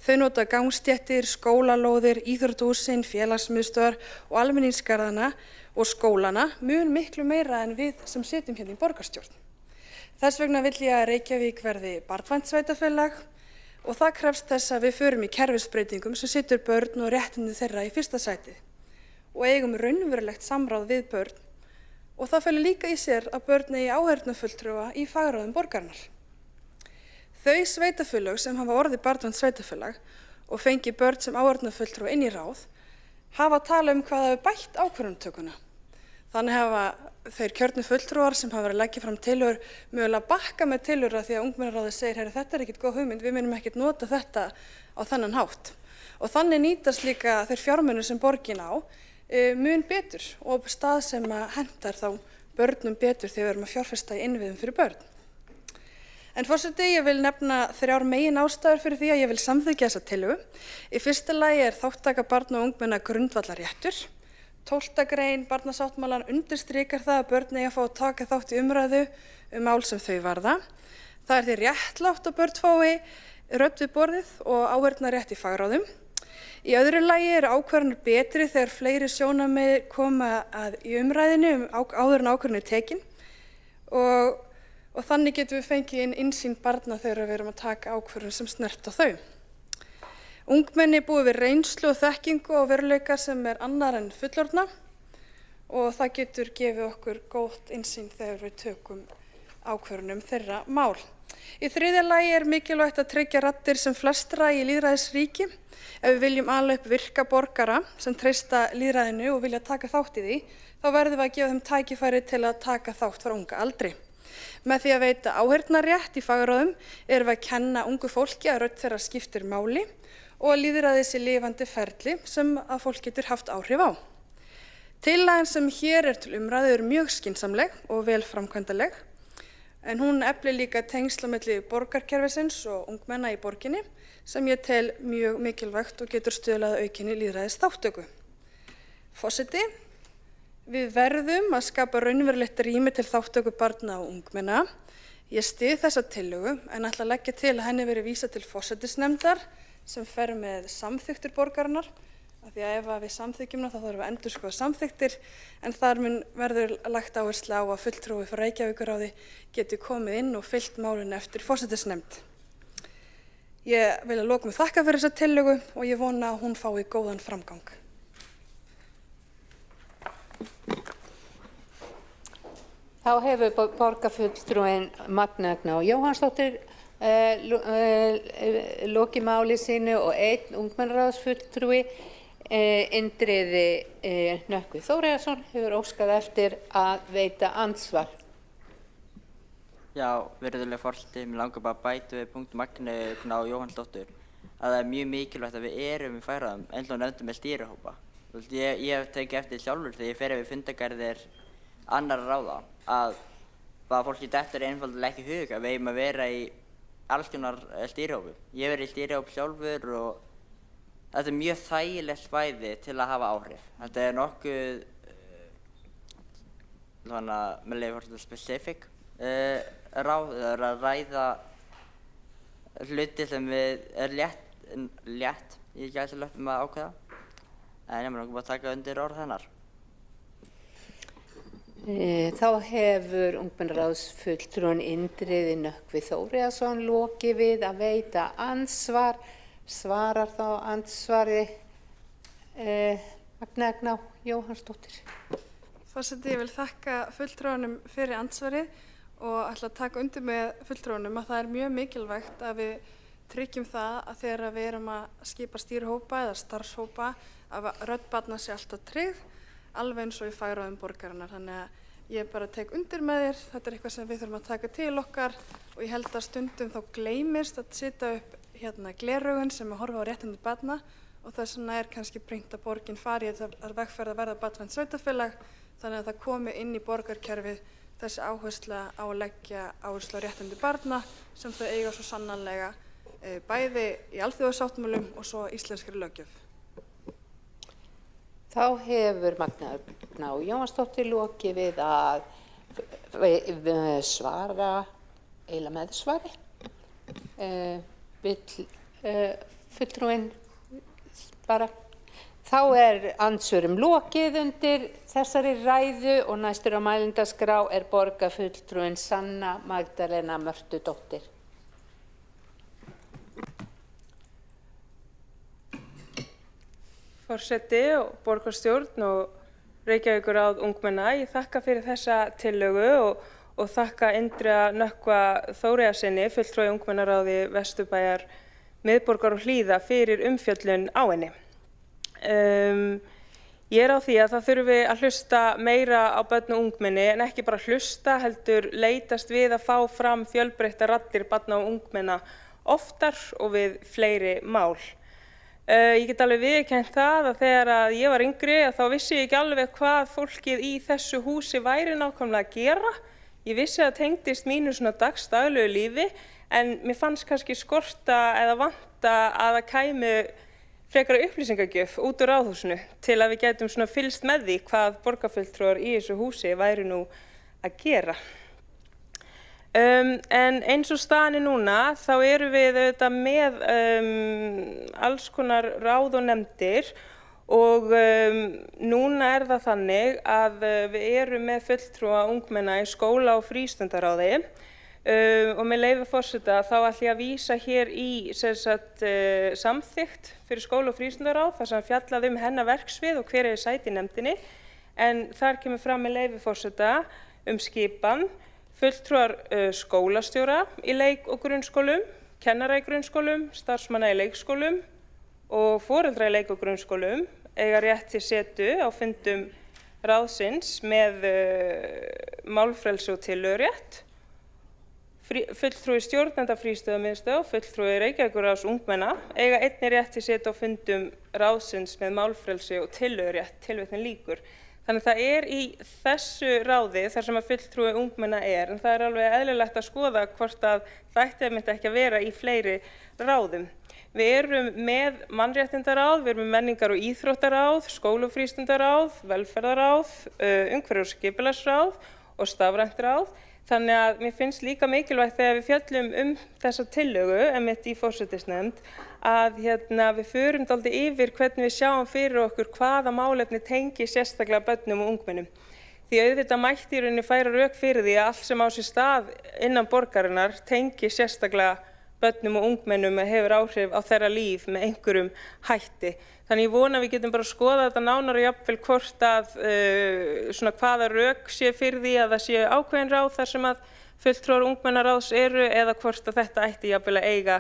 Þau nota gangstéttir, skólalóðir, íþróttahúsin, félagsmiðstöðvar og almenningsgarðana og skólana mun miklu meira en við sem sitjum hérna í borgarstjórn. Þess vegna vill ég að Reykjavík verði barnvænt sveitarfélag og það krefst þess að við förum í kerfisbreytingum sem setur börn og réttindi þeirra í fyrsta sætið og eigum raunverulegt samráð við börn og það felur líka í sér að börn eigi áheyrnarfulltrúa í fagráðum borgarinnar. Þau sveitarfélög sem hafa orðið barnvænt sveitarfélag og fengi börn sem áheyrnarfulltrúa inn í ráð hafa talað hvað hafi bætt ákvörðunartökuna. Þannig hafa þeir kjörnu fulltrúar sem hafa verið að leggja fram tillögur mögulega bakka með tillögur því að ungmennaráðið segir, herri, þetta er ekkert góð hugmynd, við munum ekkert nota þetta á þennan hátt. Og þannig nýtast líka þeir fjármunir sem borgin á mun betur og stað sem hentar þá börnum betur þegar við erum að fjárfesta í innviðum fyrir börn. En forseti, ég vil nefna 3 megin ástæður fyrir því að ég vil samþykkja þessa tillögu. Í fyrsta lagi er þátttaka barna og ungmenna grundvallarréttur. 12. grein barnasáttmálan undirstrikar það að börn eigi að fá að taka þátt í umræðu mál sem þau varða. Það er því réttlátt að börn fái rödd við borðið og áheyrnarrétt í fagráðum. Í öðru lagi eru ákvarðanir betri þegar fleiri sjónarmið koma í umræðinu áður en ákvörðun er tekin og þannig getum við fengið inn innsýn barna þegar við erum að taka ákvörðun sem snerta þau. Ungmenni búa við reynslu og þekkingu og veruleika sem er annar en fullorðna og það getur gefið okkur gótt innsýn þegar við tökum ákvörðun þeirra mál. Í þriðja lagi er mikilvægt að tryggja raddir sem flestra í lýðræðisríki. Ef við viljum ala upp virka borgara sem treysta lýðræðinu og vilja taka þátt í því, þá verðum við að gefa þeim tækifæri til að taka þátt frá unga aldri. Með því að veita áheyrnarrétt í fagráðum erum við að kenna ungu fólki að rödd þeirra skiptir máli og að lýðræðið sé lifandi ferli sem að fólk getur haft áhrif á. Tillagan sem hér er til umræðu er mjög skynsamleg og vel framkvæmdaleg, en hún eflir líka tengsl á milli borgarkerfisins og ungmenna í borginni sem ég tel mjög mikilvægt og getur stuðlað að aukinni lýðræðisþátttöku. Forseti, við verðum að skapa raunverulegt rými til þátttöku barna og ungmenna. Ég styð þessa tillögu en ætla að leggja til að henni verið vísað til forsætisnefndar sem fer með samþykktir borgarinnar. Af því að ef við samþykkjum þá þarf að endurskoða samþykktir en þar verður lagt áherslu á að fulltrúi frá Reykjavíkurráði geti komið inn og fylgt málinu eftir forsætisnefnd. Ég vil að lokum þakka fyrir þessa tillögu og ég vona að hún fái góðan framgang. Þá hefur borgarfulltrúinn Magnea Jóhannsdóttir lokið máli sínu og einn ungmennaráðsfulltrúi Indriði Nökkvi Þórarinsson hefur óskað eftir að veita andsvar. Já, virðulega forseti, mér langar bara að bæta við punkt Magneu Jóhannsdóttur að það er mjög mikilvægt að við erum í fagráðum eins og nefndum með stýrihópa. Ég hef tekið eftir sjálfur þegar ég fer yfir fundargerðir annarra ráða að fólki dettur einfaldlega ekki í hug að við eigum að vera í alls konar stýrihópum. Ég hef verið í stýrihóp sjálfur og þetta er mjög þægilegt svæði til að hafa áhrif. Þetta er nokkuð með leyfi forseta specific ráð, það er að ræða hluti sem er létt í gæsalöppum að ákveða. En ég mér langar bara að taka undir orð hennar. Þá hefur ungmennaráðsfulltrúinn Indriði Nökkvi Þórarinsson lokið við að veita andsvar. Svarar þá andsvari Magnea Jóhannsdóttir. Forseti, ég vil þakka fulltrúanum fyrir andsvarið og ætla að taka undir með fulltrúanum að það er mjög mikilvægt að við tryggjum það að þegar við erum að skipa stýrihópa eða starfshópa að rödd barna sé alltaf tryggð, alveg eins og í fagráðum borgarinnar. Þannig að ég bara tek undir með þér, þetta er eitthvað sem við þurfum að taka til okkar og ég held að stundum þá gleymist að setja upp gleraugun sem að horfa á réttindi barna og þess vegna er kannski brýnt að borgin fari í þetta vegferð að verða barnvænt sveitarfélag þannig að það komi inn í borgarkerfið þessi áhersla á að leggja áherslu á réttindi barna sem þau eiga svo sannarlega bæði í alþjóðasáttmálum og svo íslenskri löggjöf. Þá hefur Magnea Jóhannsdóttir lokið við að svara eiginlega meðsvari. Vill fulltrúinn bara. Þá andsvörum lokið undir þessari ræðu og næstur á mælendaskrá borgarfulltrúinn Sanna Magdalena Mörtudóttir. Forseti og borgarstjórn og Reykjavíkurráð ungmenna, ég þakka fyrir þessa tillögu og þakka Indriða Nökkva Þóriðarsyni, fulltrúi í ungmennaráði Vesturbæjar, miðborgar og Hlíða fyrir umfjöllun á henni. Ég á því að það þurfi að hlusta meira á börn og ungmenni en ekki bara hlusta heldur leitast við að fá fram fjölbreyttar raddir barna og ungmenna oftar og við fleiri mál. Ég get alveg viðurkennt það að þegar ég var yngri þá vissi ég ekki alveg hvað fólkið í þessu húsi væri nákvæmlega að gera. Ég vissi að það tengdist mínu svona dagsdaglegu lífi en mér fannst kannski skorta eða vanta að það kæmi frekara upplýsingagjöf út úr Ráðhúsinu til að við gætum svona fylgst með því hvað borgarfulltrúar í þessu húsi væri nú að gera. En eins og staðan núna þá erum við auðvitað með alls konar ráð og nefndir og núna það þannig að við erum með fulltrúa ungmenna í skóla- og frístundaráði og með leyfi forseta þá ætla ég að vísa hér í samþykkt fyrir skóla- og frístundaráð þar sem fjallað hennar verksvið og hver sæti í nefndinni en þar kemur fram með leyfi forseta skipan fulltrúar skólastjóra í leik- og grunnskólum, kennara í grunnskólum, starfsmanna í leikskólum og foreldra í leik- og grunnskólum eiga rétt til setu á fundum ráðsins með málfrelsi og tillögurétt. Fulltrúi stjórnenda frístundamiðstöð og fulltrúi Reykjavíkurráðs ungmenna eiga einnig rétt til setu á fundum ráðsins með málfrelsi og tillögurétt, tilvitnun lýkur. Þannig það í þessu ráði þar sem að fulltrúi ungmenna en það alveg eðlilegt að skoða hvort að það ætti ekki að vera í fleiri ráðum. Við erum með mannréttindaráð, við erum með menningar- og íþróttaráð, skóla- og frístundaráð, velferðaráð, umhverfis- og skipulagsráð og stafrænt ráð. Þannig að mér finnst líka mikilvægt þegar við fjöllum þessa tillögu einmitt í forsætisnefnd að við förum dálítið yfir hvernig við sjáum fyrir okkur hvaða málefni tengi sérstaklega börnum og ungmennum. Því auðvitað mætti í rauninni færa rök fyrir því að allt sem á sér stað innan borgarinnar tengi sérstaklega börnum og ungmennum og hefur áhrif á þeirra líf með einhverjum hætti. Þannig ég vona að við getum bara að skoða þetta nánar og jafnvel hvort að hvaða rök sé fyrir því að það sé ákveðin ráð þar sem að fulltrúar ungmennaráðs eru eða hvort að þetta ætti jafnvel að eiga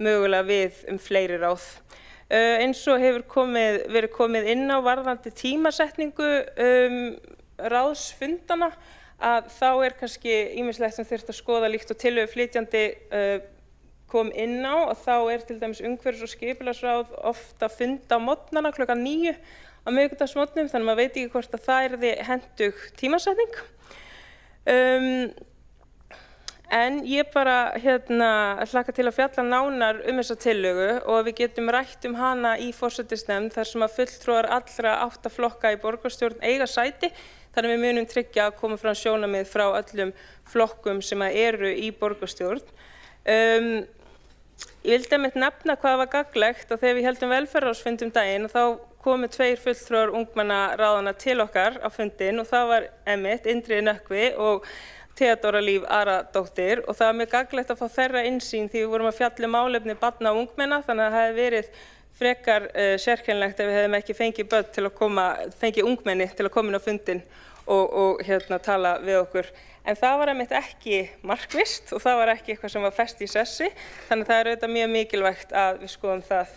mögulega við fleiri ráð. Eins og hefur verið komið inn á varðandi tímasetningu ráðsfundana að þá kannski ýmislegt sem þurft að skoða líkt og tillöguflytjandi kom inn á og þá til dæmis umhverfis- og skipulagsráð ofta funda á morgnana klukkan 9 á miðvikudagsmorgnum þannig að maður veit ekki hvort að það hentug tímasetning. En ég bara hlakka til að fjalla nánar þessa tillögu og við getum rætt hana í forsætisnefnd þar sem að fulltrúar allra 8 flokka í borgarstjórn eiga sæti þannig að við munum tryggja að koma fram sjónarmið frá öllum flokkum sem eru í borgarstjórn. Ég vildi einmitt nefna hvað var gagnlegt og þegar við héldum velferðarráðsfund daginn þá komu 2 fulltrúar ungmennaráðanna til okkar á fundinn og það var einmitt Indriði Nökkvi og Theodóra Líf Aradóttir og það var mjög gagnlegt að fá þeirra innsýn því við vorum að fjalla málefni barna og ungmenna þannig að það hefði verið frekar sérkennilegt ef við hefðum ekki fengið ungmenni til að koma inn á fundinn og tala við okkur. En það var einmitt ekki markvisst og það var ekki eitthvað sem var fest í sessi, þannig að það auðvitað mjög mikilvægt að við skoðum það.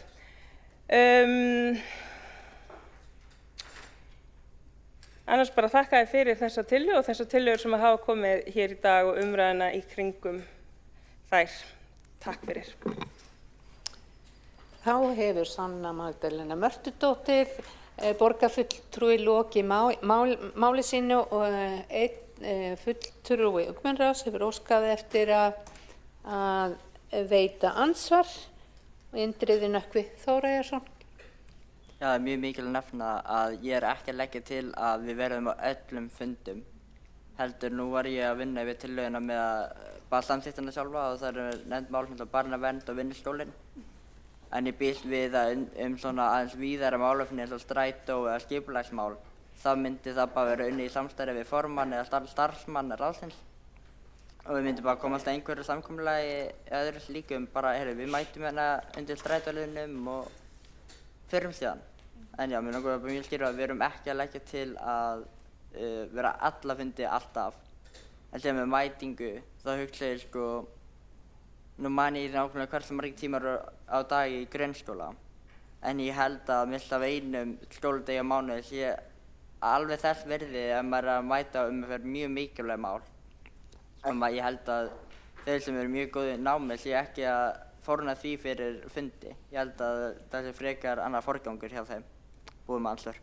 Annars bara þakka ég fyrir þessa tillögu og þessar tillögur sem hafa komið hér í dag og umræðuna í kringum þær. Takk fyrir. Þá hefur Sanna Magdalena Mörtudóttir borgarfulltrúi lokið máli sínu og einn fulltrúi ungmennaráðs hefur óskað eftir að veita ansvar og Indriði Nökkvi Þóriðarson. Já, það mjög mikilvægt að nefna að ég ekki að leggja til að við verðum á öllum fundum heldur nú var ég að vinna við tillöguna með að bara samþykkta hana sjálfa og það eru nefnd mál eins og barnavernd og vinnustólinn. En ég býst við að svona aðeins víðara málefni eins og strætó eða skipulagsmál, þá myndi það bara vera unnið í samstarfi við formann eða starfsmann ráðsins. Og við myndum bara komast að einhverju samkomulagi eða öðru slíkum, bara við mætum hérna undir strætóliðnum og förum síðan. En já, mér langar bara mjög skýra að við erum ekki að leggja til að vera alla fundi alltaf. En sem með mætingu, þá hugsa ég nú man ég nákvæmlega hversu margir tímar á dag í grunnskóla. En ég held að missa af einum skóladegi á mánuði sé alveg þess virði ef maður er að mæta fyrir mjög mikilvæg mál. Ég held að þeir sem eru mjög góðir í námi sé ekki að fórna því fyrir fundi. Ég held að það sé frekar annar forgangur hjá þeim búum andsvör.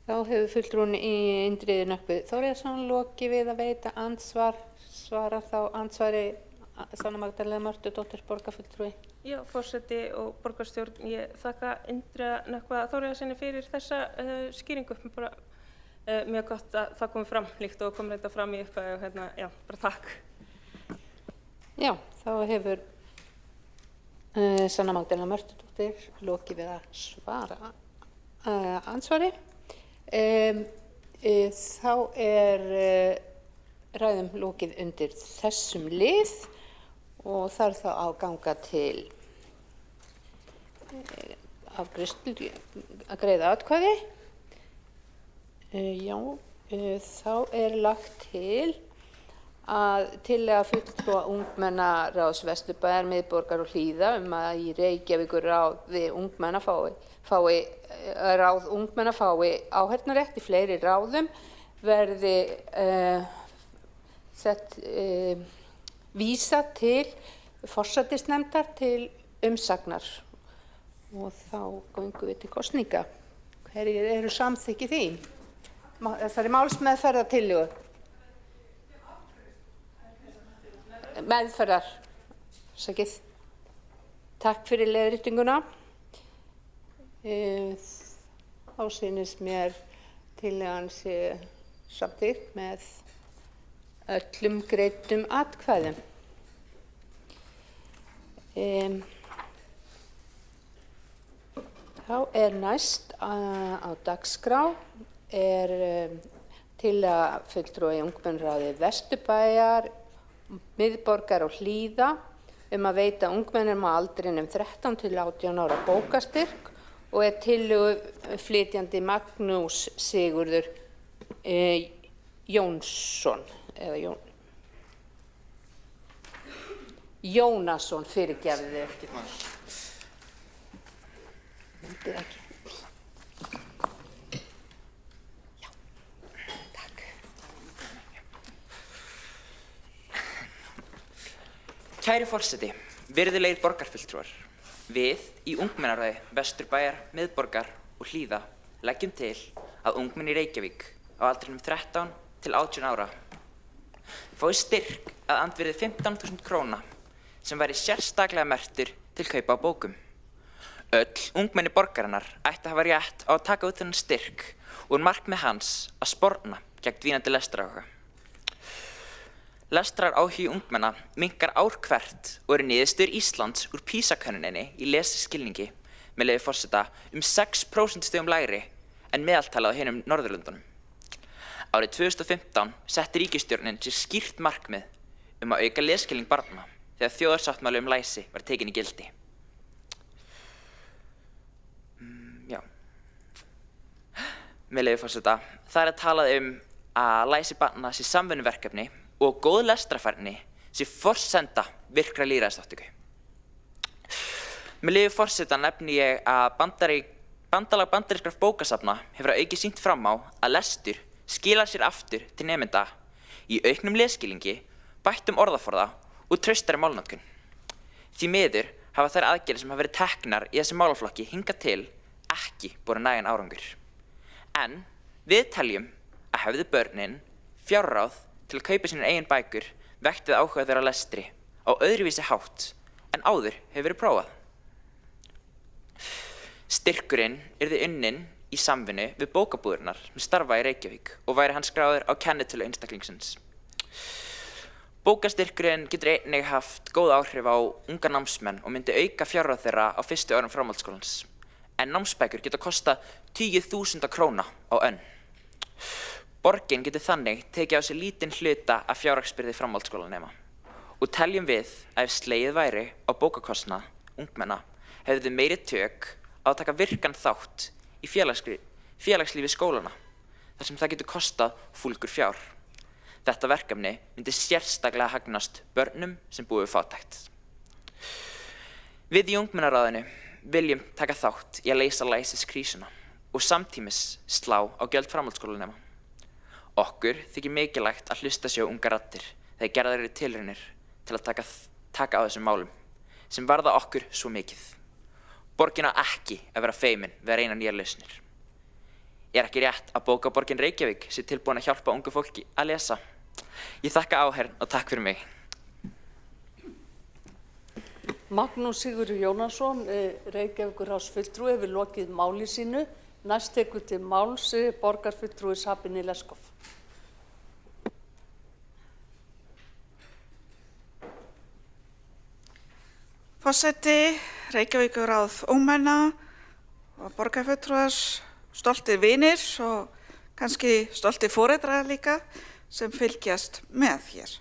Þá hefur fulltrúinn í Indriði Nökkvi Þórðarson lokið við að veita andsvar. Svarar þá andsvari Sanna Magdalena Mörtudóttir, borgarfulltrúi. Já, forseti og borgarstjórn, ég þakka Indriða Nökkva Þórðarsyni fyrir þessa skýringu. Bara mjög gott að það komi fram líkt og kom þetta fram í upphæðu og já, bara takk. Já, þá hefur Sanna Magdalena Mörtudóttir lokið við að svara andsvari. Þá ræðum lokið undir þessum lið og þarf þá að ganga til afgreiðslu að greiða atkvæði. Þá lagt til að tillaga fulltrúa ungmennaráðs Vesturbæjar, miðborgar og Hlíða að í Reykjavíkurráði ungmenna ráð ungmenna fái áheyrnarrétt í fleiri ráðum verði vísa til forsætisnefndar til umsagnar og þá göngum við til kosninga. Hverjir eru samþykki því? Það er málsmeðferðartillögu. Meðferðar. Sækið. Takk fyrir leiðréttinguna. Þá sýnist mér tillagan sé samþykkt með öllum greiddum atkvæðum. Þá næst á dagskrá tillaga fulltrúa í ungmennaráði Vesturbæjar, miðborgar og Hlíða að veita ungmennum á aldrinum 13 til 18 ára bókastyrk og tillögu flytjandi Magnús Sigurður Jónsson eða Jónasson, fyrirgefðu þig. Myndi ekki. Já, takk. Kæri forseti, virðulegir borgarfulltrúar, við í ungmennaráði Vesturbæjar, miðborgar og Hlíða leggjum til að ungmenni í Reykjavík á aldrinum 13 til 18 ára fái styrk að andvirði 15.000 króna sem væri sérstaklega merktur til kaupa á bókum. Öll ungmenni borgarinnar ættu að hafa rétt á að taka út þennan styrk og markmið hans að sporna gegn dvínandi lestraráhuga. Lestraráhugi ungmenna minnkar ár hvert og eru niðurstöður Íslands úr PISA-könnuninni í lesskilningi með leyfi forseta 6% stigum lægri en meðaltalið á hinum Norðurlöndunum. Árið 2015 setti ríkisstjórnin sér skýrt markmið að auka lesskilning barna þegar þjóðarsáttmáli læsi var tekin í gildi. Með leyfi forseta, það talað að læsi barna sé samvinnuverkefni og góð lestrarfærni sé forsenda virkra lýðræðisþátttöku. Með leyfi forseta nefni ég að Bandalag bandarískra bókasafna hefur að auki sýnt fram á að lestur skilar sér aftur til nemenda í auknum lesskilningi, bættum orðaforða og traustari málnotkun. Því miður hafa þær aðgerðir sem hafa verið teknar í þessi málaflokki hingað til ekki borið nægan árangur. En við teljum að hefðu börnin fjárráð til að kaupa sínar eigin bækur vektið áhuga þeirra á lestri á öðruvísi hátt en áður hefur verið prófað. Styrkurinn yrði unninn í samvinnu við bókabúðirnar sem starfa í Reykjavík og væri hann skráður á kennitölu einstaklingsins. Bókastyrkurinn getur einnig haft góð áhrif á unga námsmenn og myndi auka fjárráð þeirra á fyrstu árum framhaldsskólans. En námsbækur geta kostað 10.000 króna á önn. Borgin getur þannig tekið á sig lítinn hluta af fjárhagsbyrði framhaldsskólanema. Og teljum við að ef slegið væri á bókakostnað ungmenna hefðu þau meiri tök á að taka virkan þátt í félagslífi skólana, þar sem það getur kostað fúlgur fjár. Þetta verkefni myndi sérstaklega hagnast börnum sem búa við fátækt. Við í ungmennaráðinu viljum taka þátt í að leysa læsiskrísuna og samtímis slá á gjöld framhaldsskólanema. Okkur þykir mikilvægt að hlusta sig á ungar raddir þegar gerðar eru tilraunir til að taka á þessum málum, sem varða okkur svo mikið. Borgin á ekki að vera feimin við að reyna nýjar lausnir. Er ekki rétt að Bókaborgin Reykjavík sé tilbúin að hjálpa ungu fólki að lesa? Ég þakka áheyrn og takk fyrir mig. Magnús Sigurður Jónasson, Reykjavíkurráðsfulltrúi, hefur lokið máli sínu. Næst tekur til máls borgarfulltrúi Sabine Leskov. Forseti, Reykjavíkurráð ungmenna og borgarfulltrúar, stoltir vinir og kannski stoltir foreldrar líka sem fylgjast með hér.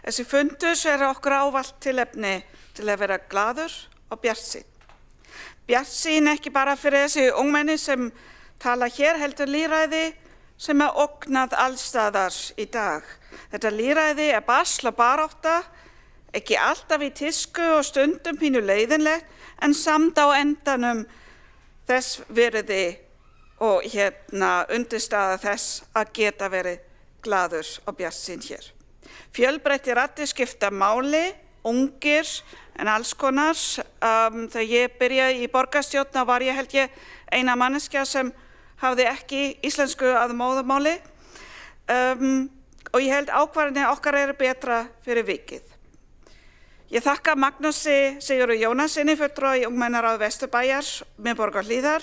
Þessi fundur er okkur ávallt tilefni til að vera glaður og bjartsýn. Bjartsýn ekki bara fyrir þessi ungmenni sem tala hér, heldur lýðræði sem ógnað allstaðar í dag. Þetta lýðræði basl og barátta, ekki alltaf í tísku og stundum pínu leiðinlegt, en samt á endanum þess virði og undirstaða þess að geta verið glaður og bjartsýn hér. Fjölbreyttir raddir skipta máli, ungir en alls konar. Þegar ég byrjaði í borgarstjórn var ég held ég eina manneskja sem hafði ekki íslensku að móðurmáli og ég held ákvarðanir okkar eru betra fyrir vikið. Ég þakka Magnúsi Sigurði Jónassyni, fulltrúa í ungmennaráði Vesturbæjar miðborgar Hlíðar,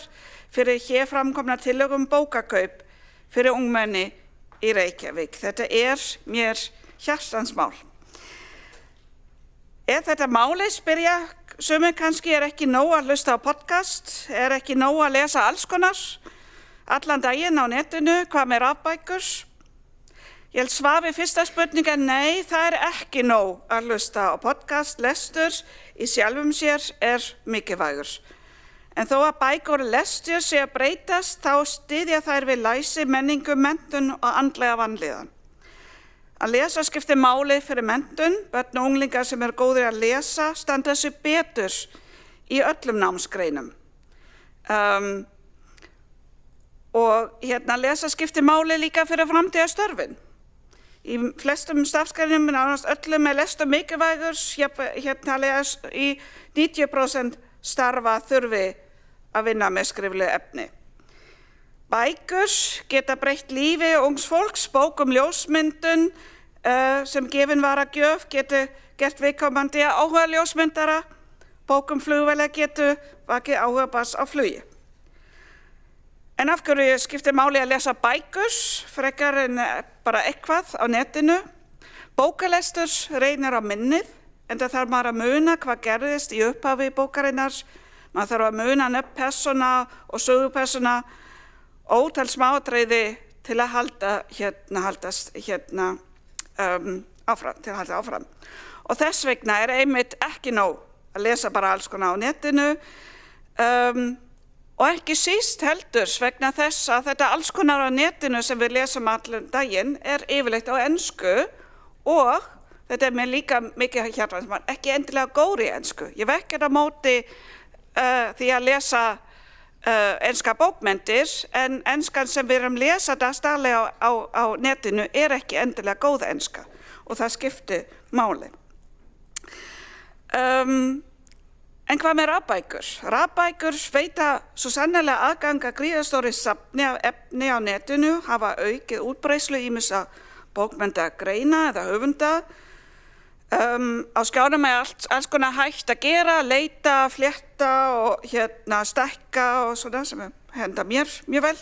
fyrir hér framkomna tillögu bókakaup fyrir ungmenni í Reykjavík. Þetta mér hjartans mál. Þetta máli, spyrja sumir kannski, ekki nóg að hlusta á podcast, ekki nóg að lesa alls konar, allan daginn á netinu, hvað með rafbækur? Ég held svar við fyrsta spurninga, nei, það ekki nóg að hlusta á podcast, lestur í sjálfum sér mikilvægur. En þó að bækur og lestur sé að breytast, þá styðja þær við læsi, menningu, menntun og andlega vanlíðan. Að lesa skiptir máli fyrir menntun, börn og unglingar sem eru góðir að lesa standa sig betur í öllum námsgreinum. Og lesa skiptir máli líka fyrir framtíðarstörfin. Í flestum starfsgreinum, nánast öllum, lestur mikilvægur, í 90% starfa þurfi að vinna með skriflegu efni. Bækur geta breytt lífi ungs fólks, bók ljósmyndun sem gefin var að gjöf getur gert viðkomandi áhuga ljósmyndara, bók flugvélar getur vakið áhuga barns á flugi. En af hverju skiptir máli að lesa bækur frekar en bara eitthvað á netinu? Bókalestur reynir á minnið, en það þarf maður að muna hvað gerðist í upphafi bókarinnar. Maður þarf að muna nöfn persóna og sögupersóna, ótal smáatriði til að halda áfram. Og þess vegna einmitt ekki nóg að lesa bara alls konar á netinu, og ekki síst heldur vegna þess að þetta alls konar á netinu sem við lesum allan daginn yfirleitt á ensku og þetta mér líka mikið hjartans, ekki endilega góðri ensku. Ég vekkir á móti því að lesa enska bókmenntir, en enskan sem við erum lesa dagstaglega á netinu ekki endilega góð enska og það skiptir máli. En hvað með rafbækur? Rafbækur veita svo sannarlega aðgang að gríðarstóru safni af efni á netinu, hafa aukið útbreiðslu ýmissa bókmenntagreina eða höfunda. Á skjánum alls konar hægt að gera, leita, flétta og stækka og svona sem henda mér mjög vel.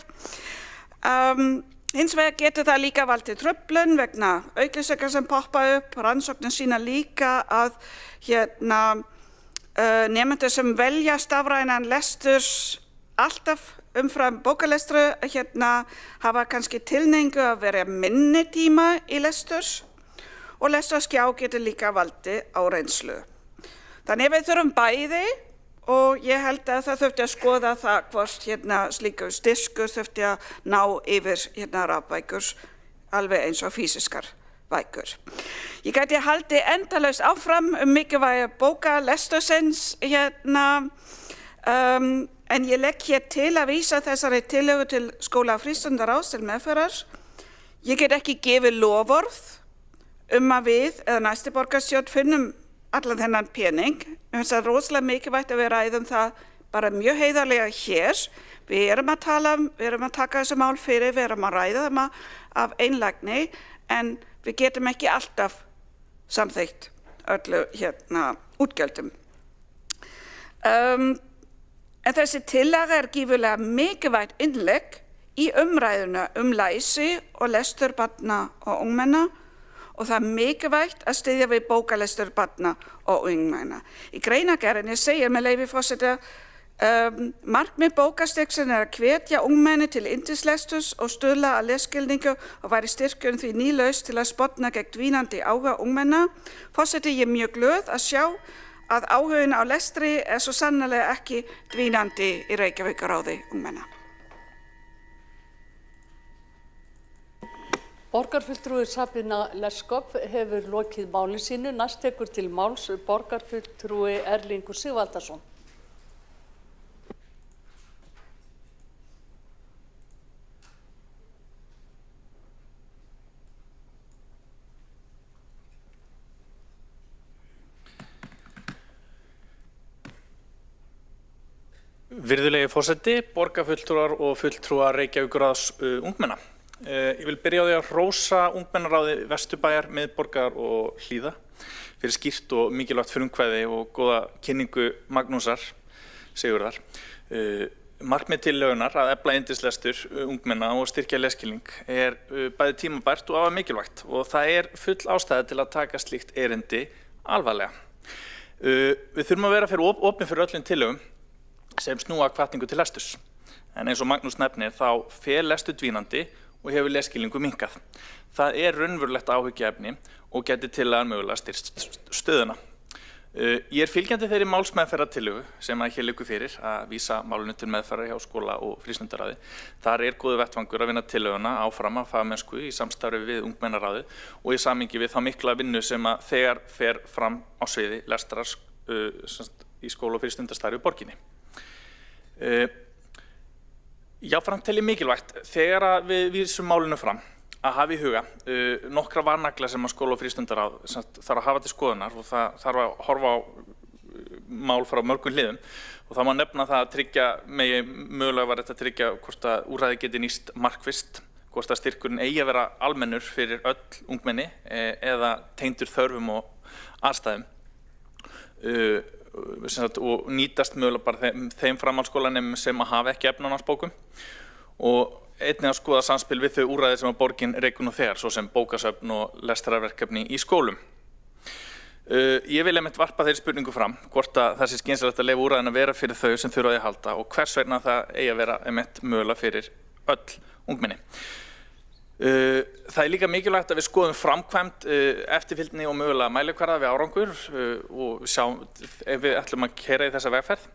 Hins vegar getur það líka valdið truflun vegna auglýsinga sem poppa upp. Rannsóknir sýna líka að nemendur sem velja stafrænan lestur alltaf umfram bókalestru hafa kannski tilhneigingu að vera minni tíma í lesturs og lesturskjá getur líka valdið áreynslu. Þannig við þurfum bæði og ég held að það þurfti að skoða það hvort slíkur styrkur þurfti að ná yfir rafbækur alveg eins og físiskar bækur. Ég gæti haldið endalaust áfram mikilvægi bókalestursins en ég legg hér til að vísa þessari tillögu til skóla- og frístundaráðs til meðferðar. Ég get ekki gefið loforð að við eða næsti borgarstjórn finnum allan þennan pening. Mér finnst það rosalega mikilvægt að við ræðum það bara mjög heiðarlega hér. Við erum að tala, við erum að taka þessu mál fyrir, við erum að ræða það af einlægni, en við getum ekki alltaf samþykkt öllu útgjöldum. En þessi tillaga gífurlega mikilvægt innlegg í umræðuna læsi og lestur barna og ungmenna og það mikilvægt að styðja við bókalestur barna og ungmenna. Í greinargerðinni segir með leyfi forseta markmið bókastyrksins að hvetja ungmenni til yndislesturs og stuðla að lesskilningu og væri styrkurinn því ný lausn til að sporna gegn dvínandi áhuga ungmenna. Forseti, ég mjög glöð að sjá að áhugin á lestri svo sannarlega ekki dvínandi í Reykjavíkurráði ungmenna. Borgarfulltrúi Sabina Leskop hefur lokið máli sínu. Næst tekur til máls borgarfulltrúi Erlingur Sigvaldason. Virðulegi forseti, borgarfulltrúar og fulltrúar Reykjavíkurráðs ungmenna. Ég vil byrja á því að hrósa ungmennaráði Vesturbæjar, miðborgar og Hlíða fyrir skýrt og mikilvægt frumkvæði og góða kynningu Magnúsar Sigurðar. Markmið tillögunnar að efla yndislestur ungmenna og styrkja lesskilning bæði tímabært og afar mikilvægt og það full ástæða til að taka slíkt erindi alvarlega. Við þurfum að vera opin fyrir öllum tillögum sem snúa hvatningu til lesturs. En eins og Magnús nefnir þá fer lestur dvínandi og hefur lesskilningu minnkað. Það raunverulegt áhyggjuefni og gæti tillagan mögulega styrkt stöðuna. Ég fylgjandi þeirri málsmeðferðartillögu sem hér liggur fyrir að vísa málinu til meðferðar hjá skóla- og frístundaráði. Þar góður vettvangur að vinna tillöguna áfram af fagmennsku í samstarfi við ungmennaráðið og í samhengi við þá mikla vinnu sem þegar fer fram á sviði lestrar í skóla- og frístundastarfi í borginni. Jáfnframt tel ég mikilvægt þegar við vísum málinu fram að hafa í huga nokkra varnagla sem skóla- og frístundaráð þarf að hafa til skoðunar og það þarf að horfa á mál frá mörgum hliðum og það má nefna það að tryggja mögulega var þetta að tryggja hvort að úrræði geti nýst markvisst, hvort að styrkurinn eigi að vera almennur fyrir öll ungmenni eða tengdur þörfum og aðstæðum. Og nýtast mögulega bara þeim framhaldsskólanemum sem hafa ekki efni á námsbókum og einnig að skoða samspil við þau úrræði sem borgin rekur nú þegar, svo sem bókasöfn og lestrarverkefni í skólum. Ég vil einmitt varpa þeirri spurningu fram hvort að það sé skynsamlegt að leyfa úrræðin að vera fyrir þau sem þurfa á því að halda og hvers vegna það eigi að vera einmitt mögulega fyrir öll ungmenni. Það líka mikilvægt að við skoðum framkvæmd, eftirfylgni og mögulega mælikvarða við árangur og sjáum ef við ætlum að keyra í þessa vegferð.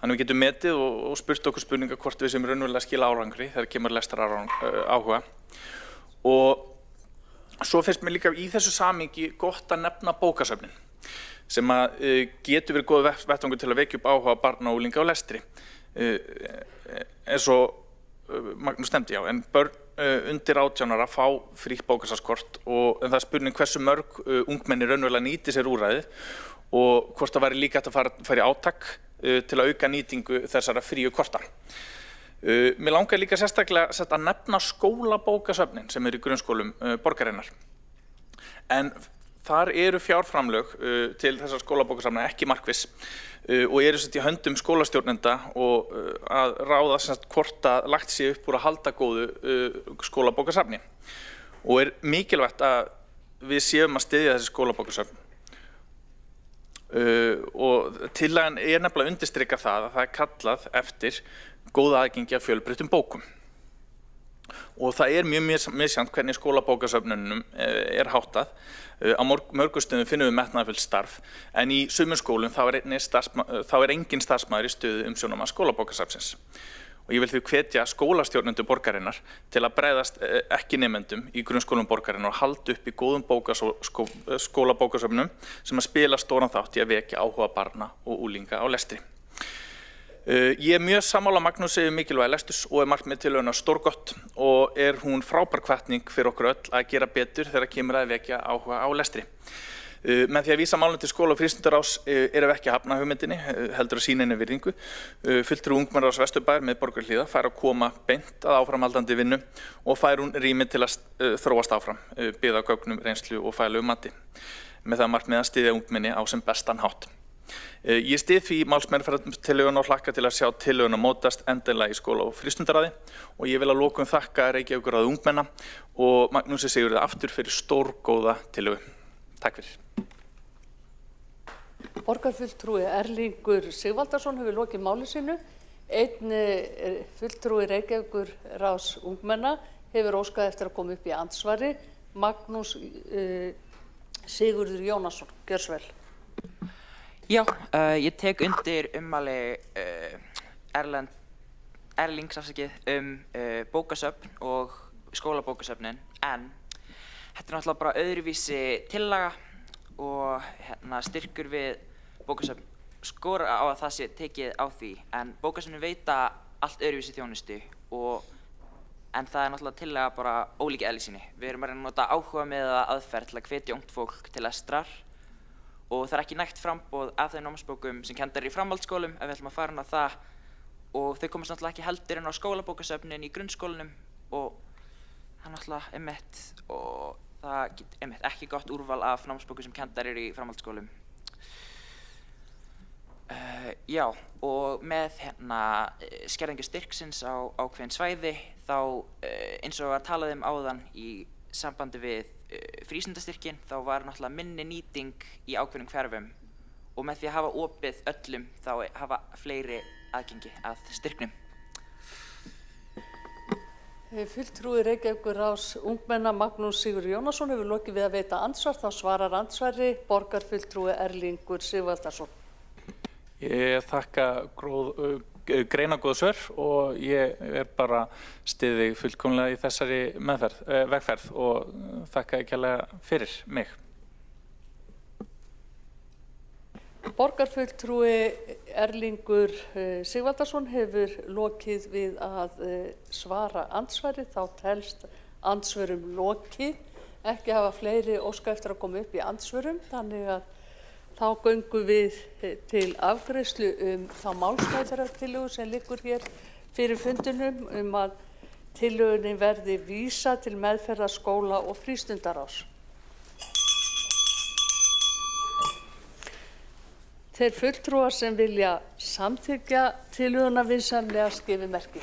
Þannig við getum metið og spurt okkur spurninga hvort við sem raunverulega skila árangri þegar kemur lestraráhuga. Og svo finnst mér líka í þessu samhengi gott að nefna bókasöfnin sem getur verið góð vettvangur til að vekja upp áhuga barna og unglinga á lestri. Eins og Magnús nefndi en börn undir 18 ára fá frítt bókasafnskort en það spurning hversu mörg ungmenni raunverulega nýti sér úrræðið og hvort það væri líka hægt að fara í átak til að auka nýtingu þessara fríu korta. Mér langar líka sérstaklega að nefna skólabókasöfnin sem í grunnskólum borgarinnar. En þar eru fjárframlög til þessar skólabókasafna ekki markviss og eru í höndum skólastjórnenda og að ráða hvort að lagt sé upp úr að halda góðu skólabókasafni. Og mikilvægt að við séum að styðja þessi skólabókasöfn. Og tillagan nefnilega undirstrikar það að það kallað eftir góða aðgengi að fjölbreyttum bókum. Og það mjög misjafnt hvernig skólabókasöfnunum háttað. Á mörgum stöðum finnum við metnaðarfullt starf, en í sumum skólum þá engin starfsmaður í stöðu umsjónarmanns skólabókasafnsins. Og ég vil því hvetja skólastjórnendur borgarinnar til að bregðast ekki nemendum í grunnskólum borgarinnar og halda upp í góðum skólabókasöfnum sem að spila stóran þátt í að vekja áhuga barna og unglinga á lestri. Ég mjög sammála Magnúsi mikilvægi lesturs og markmið tillögunnar stórgott og hún frábær hvatning fyrir okkur öll að gera betur þegar kemur að vekja áhuga á lestri. Með því að vísa málum til skóla- og frístundaráðs erum við ekki að hafna hugmyndinni, heldur að sýna henni virðingu. Fulltrúi Ungmennaráðs Vesturbæjar með Borgarhlíðar fær að koma beint að áframhaldandi vinnu og fær hún rými til að þróast áfram, byggð á gögnum, reynslu og faglegu mati. Með það markmið að styðja ungmenni á sem bestan hátt. Ég styð því málsmeðferðartillöguna og hlakka til að sjá tillöguna mótast endanlega í skóla- og frístundaráði og ég vil að lokum þakka Reykjavíkurráði ungmenna og Magnúsi Sigurði aftur fyrir stórgóða tillögu. Takk fyrir. Borgarfulltrúi Erlingur Sigvaldason hefur lokið máli sínu. Einn fulltrúi Reykjavíkurráðs ungmenna hefur óskað eftir að koma upp í andsvari. Magnús Sigurður Jónasson, gjörðu svo vel. Já, ég tek undir ummæli Erlings bókasöfn og skólabókasöfnin, en þetta náttúrulega bara öðruvísi tillaga og styrkur við bókasöfn skora á að það sé tekið á því, en bókasöfnin veita allt öðruvísi þjónustu en það náttúrulega tillaga bara ólík eðli sínu. Við erum að reyna að nota áhuga með aðferð til að hvetja ungt fólk til lestrar og það ekki nægt framboð af þeim námsbókum sem kenndar í framhaldsskólum ef við ætlum að fara inn á það og þau komast náttúrulega ekki heldur inn á skólabókasöfnin í grunnskólanum og það náttúrulega og það ekki gott úrval af námsbókum sem kenndar í framhaldsskólum. Já, og með skerðingu styrksins á ákveðin svæði þá eins og var talað áðan í sambandi við frístundastyrkin þá var náttúrulega minni nýting í ákveðnum hverfum og með því að hafa opið öllum þá hafa fleiri aðgengi að styrknum. Fulltrúi Reykjavíkurráðs ungmenna Magnús Sigurður Jónasson hefur lokið við að veita andsvar, þá svarar andsvari borgarfulltrúi Erlingur Sigvaldason. Ég þakka greinagóð svör og ég bara styð þig fullkomlega í þessari vegferð og þakka þér kærlega fyrir mig. Borgarfulltrúi Erlingur Sigvaldason hefur lokið við að svara andsvari, þá telst andsvörum lokið. Ekki hafa fleiri óska eftir að koma upp í andsvörum, þannig að þá göngum við til afgreiðslu þá málsmeðferðartillögu sem liggur hér fyrir fundinum að tillögunni verði vísað til meðferðar skóla- og frístundaráðs. Þeir fulltrúar sem vilja samþykkja tillöguna vinsamlega skifi merki.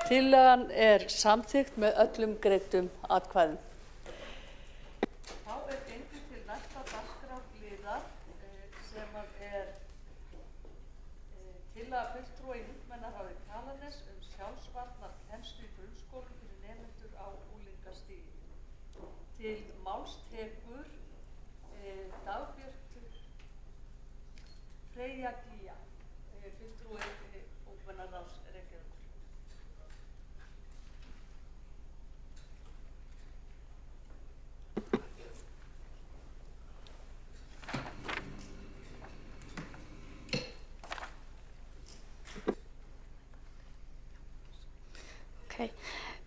Tillagan samþykkt með öllum greiddum atkvæðum. Þá gengið til næsta dagskrárliðar sem tillaga fulltrúa í ungmennaráði Kjalarness sjálfsvarnarkennslu í grunnskólum fyrir nemendur á unglingastigi. Til máls tekur Dagbjört Freyja Gía, fulltrúi ungmennaráðs Reykjavíkur.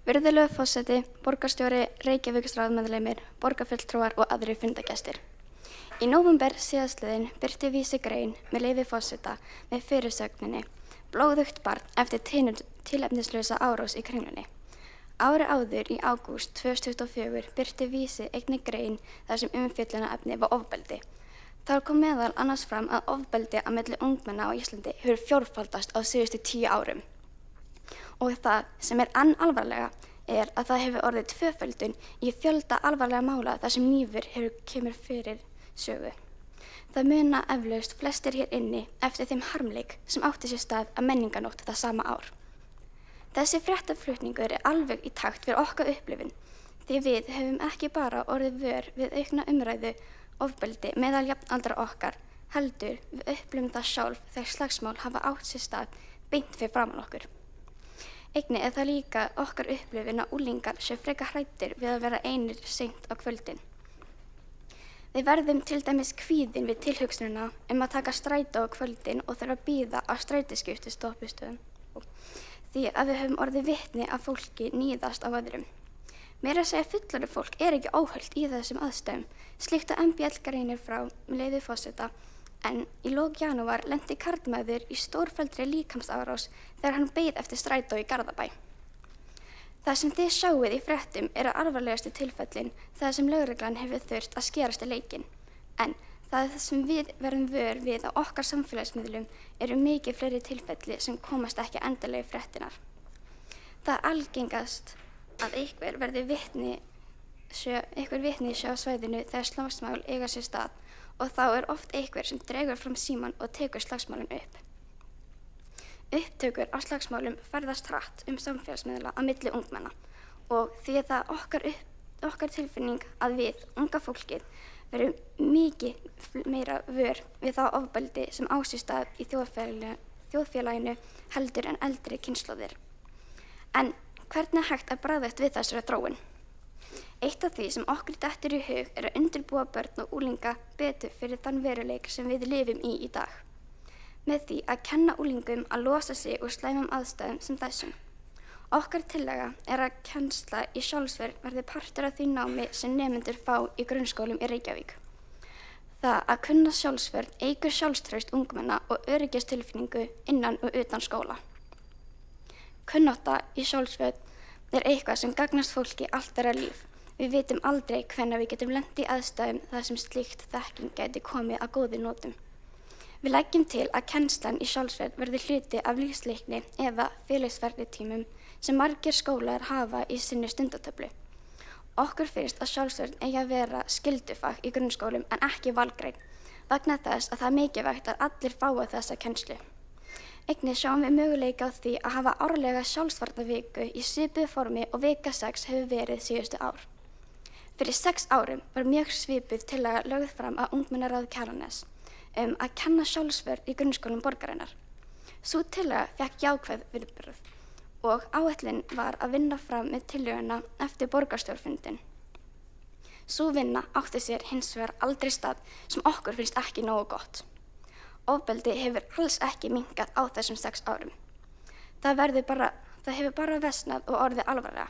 Virðulegur forseti, borgarstjóri, Reykjavíkursráðsmeðlimir, borgarfulltrúar og aðrir fundargestir. Í nóvember síðastliðinn birti Vísi grein með leyfi forseta með fyrirsögninni Blóðugt barn eftir tilefnislausa árás í Kringlunni. Ári áður í ágúst 2024 birti Vísi einnig grein þar sem umfjöllunarefni var ofbeldi. Þar kom meðal annars fram að ofbeldi á milli ungmenna á Íslandi hefur fjórfaldast á síðustu 10 árum. Og það sem enn alvarlega er að það hefur orðið tvöföldun í fjölda alvarlega mála þar sem hnífur kemur fyrir sögu. Það muna eflaust flestir hér inni eftir þeim harmleik sem átti sér stað að menningarnótt það sama ár. Þessi fréttaflutningur alveg í takt fyrir okkar upplifun því við höfum ekki bara orðið vör við aukna umræðu ofbeldi meðal jafnaldra okkar, heldur við upplifum það sjálf þegar slagsmál hafa átt sér stað beint fyrir framan okkur. Einnig það líka okkar upplifun að unglingar séu frekar hræddir við að vera einir seint á kvöldin. Við verðum til dæmis kvíðin við tilhugsunina að taka strætó á kvöldin og þurfa að bíða á strætisskiptu stoppistöðum. Því að við höfum orðið vitni að fólki níðast á öðrum. Meira að segja fullorðið fólk ekki óhult í þessum aðstæðum, slíkt að MBL greinir frá með leyfi forseta, en í lok janúar lenti karlmaður í stórfelldri líkamsárás þegar hann beið eftir strætó í Garðabæ. Það sem þið sjáið í fréttum alvarlegustu tilfellin þar sem lögreglan hefur þurft að skerast í leikinn, en það sem við verðum vör við á okkar samfélagsmiðlum mikið fleiri tilfelli sem komast ekki endanlega í fréttinar. Það algengast að einhver vitni sé á svæðinu þegar slagsmál eiga sér stað og þá oft einhver sem dregur fram símann og tekur slagsmálin upp. Upptökur á slagsmálum ferðast hratt samfélagsmiðla á milli ungmenna og því það okkar tilfinning að við, unga fólkið, verðum mikið meira vör við þá ofbeldi sem á sér stað í þjóðfélaginu heldur en eldri kynslóðir. En hvernig hægt að bregðast við þessari þróun? Eitt af því sem okkur dettur í hug að undirbúa börn og unglinga betur fyrir þann veruleik sem við lifum í dag. Með því að kenna unglingum að losa sig úr slæmum aðstæðum sem þessum. Okkar tillaga að kennsla í sjálfsvörn verði partur af því námi sem nemendur fá í grunnskólum í Reykjavík. Það að kunna sjálfsvörn eykur sjálfstraust ungmenna og öryggistilfinningu innan og utan skóla. Kunnátta í sjálfsvörn eitthvað sem gagnast fólki allt þeirra líf. Við vitum aldrei hvenær við getum lent í aðstæðum þar sem slíkt þekking gæti komið að góðum notum. Við leggjum til að kennslan í sjálfsvörn verði hluti af lífsleikni eða félagsfærnitímum sem margir skólar hafa í sinni stundatöflu. Okkur finnst að sjálfsvörn að vera skyldufag í grunnskólum en ekki valgrein, vegna þess að það mikilvægt að allir fái þessa kennslu. Einnig sjáum við möguleika á því að hafa árlega sjálfsvarnaviku í svipuðu formi og vika 6 hefur verið síðustu ár. Fyrir 6 árum var mjög svipuð tillaga lögð fram af ungmennaráði Kjalarness að kenna sjálfsvörn í grunnskólum borgarinnar. Sú tillaga fékk jákvæð viðbrögð og áætlun var að vinna fram með tillöguna eftir borgarstjórnarfundinn. Sú vinna átti sér hins vegar aldrei stað sem okkur finnst ekki nógu gott. Ofbeldi hefur alls ekki minnkað á þessum 6 árum. Það hefur bara versnað og orðið alvarlega.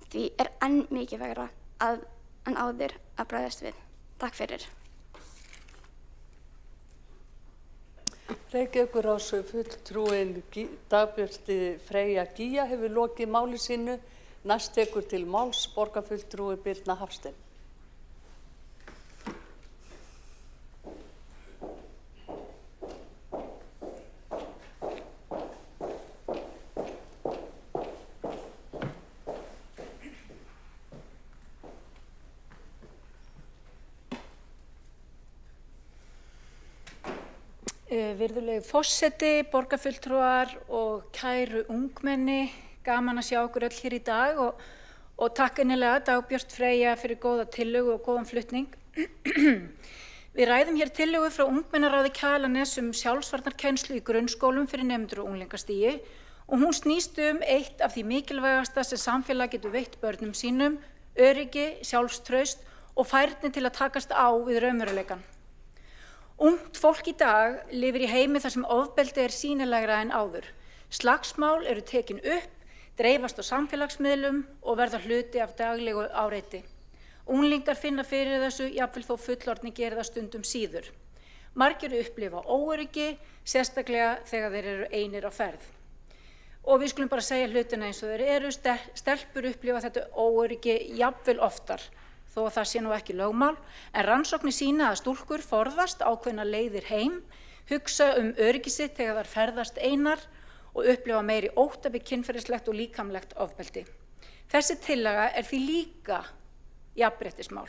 Því enn mikilvægara en áður að bregðast við. Takk fyrir. Reykjavíkurráðs fulltrúinn Dagbjört Freyja Gígja hefur lokið máli sínu. Næst tekur til máls borgarfulltrúi Birna Hafstein. Virðulegi forseti, borgarfulltrúar og kæru ungmenni, gaman að sjá okkur öll hér í dag og takk innilega Dagbjört Freyja fyrir góða tillögu og góðan flutning. Við ræðum hér tillögu frá ungmennaráði Kjalarness sjálfsvarnarkennslu í grunnskólum fyrir nemendur og unglingastigi og hún snýst eitt af því mikilvægasta sem samfélag getur veitt börnum sínum, öryggi, sjálfstraust og færni til að takast á við raunveruleikann. Ungt fólk í dag lifir í heimi þar sem ofbeldi sýnilegra en áður. Slagsmál eru tekin upp, dreifast á samfélagsmiðlum og verða hluti af daglegu áreiti. Unglingar finna fyrir þessu, jafnvel þó fullorðnir gera það stundum síður. Margir upplifa óöryggi, sérstaklega þegar þeir eru einir á ferð. og við skulum bara segja hlutina eins og þeir eru, stelpur upplifa þetta óöryggi jafnvel oftar, þó að það sé nú ekki lögmál, en rannsóknir sýna að stúlkur forðast ákveðna leiðir heim, hugsa öryggi sitt þegar þær ferðast einar og upplifa meiri ótta við kynferðislegt og líkamlegt ofbeldi. Þessi tillaga er því líka jafnréttismál.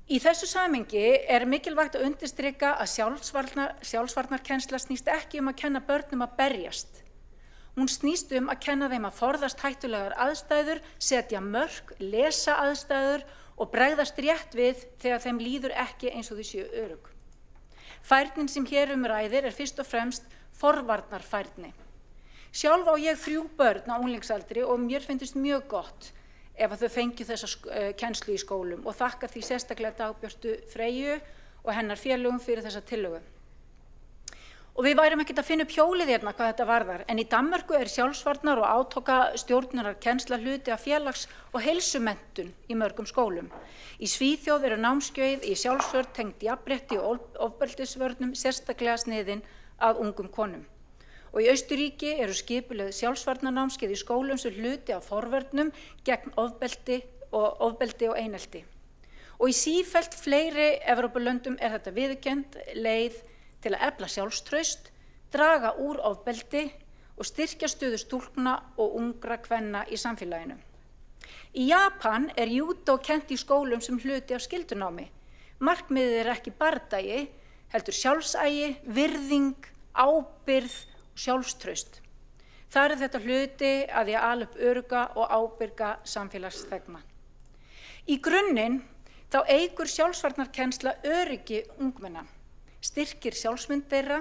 Í þessu samhengi er mikilvægt að undirstrika að sjálfsvarnarkennsla snýst ekki að kenna börnum að berjast. Hún snýst að kenna þeim að forðast hættulegar aðstæður, setja mörk, lesa aðstæður og bregðast rétt við þegar þeim líður ekki eins og þau séu örugg. Færnin sem hér ræðir er fyrst og fremst forvarnarfærni. Sjálf á ég 3 börn á unglingsaldri og mér finnst mjög gott ef að þau fengju þessa kennslu í skólum og þakka því sérstaklega Dagbjörtu Freyju og hennar félögum fyrir þessa tillögu. Og við værum ekkert að finna upp hjólið hérna hvað þetta varðar, en í Danmörku er sjálfsvarnar og átakastjórnunarkennsla hluti af félags- og heilsumenntun í mörgum skólum. Í Svíþjóð eru námskeið í sjálfsvörn tengd jafnrétti og ofbeldisvörnum sérstaklega sniðin að ungum konum. Og í Austurríki eru skipulögð sjálfsvarnarnámskeið í skólum sem hluti af forvörnum gegn ofbeldi og einelti. Og í sífellt fleiri Evrópulöndum er þetta viðurkennd leið til að efla sjálfstraust, draga úr ofbeldi og styrkja stöðu stúlkna og ungra kvenna í samfélaginu. Í Japan er júdó kennt í skólum sem hluti af skyldunámi. Markmiðið er ekki bardagi, heldur sjálfsagi, virðing, ábyrgð og sjálfstraust. Þar er þetta hluti að því að ala upp örugga og ábyrga samfélagsþegna. Í grunninn þá eykur sjálfsvarnarkennsla öryggi ungmenna, styrkir sjálfsmynd þeirra,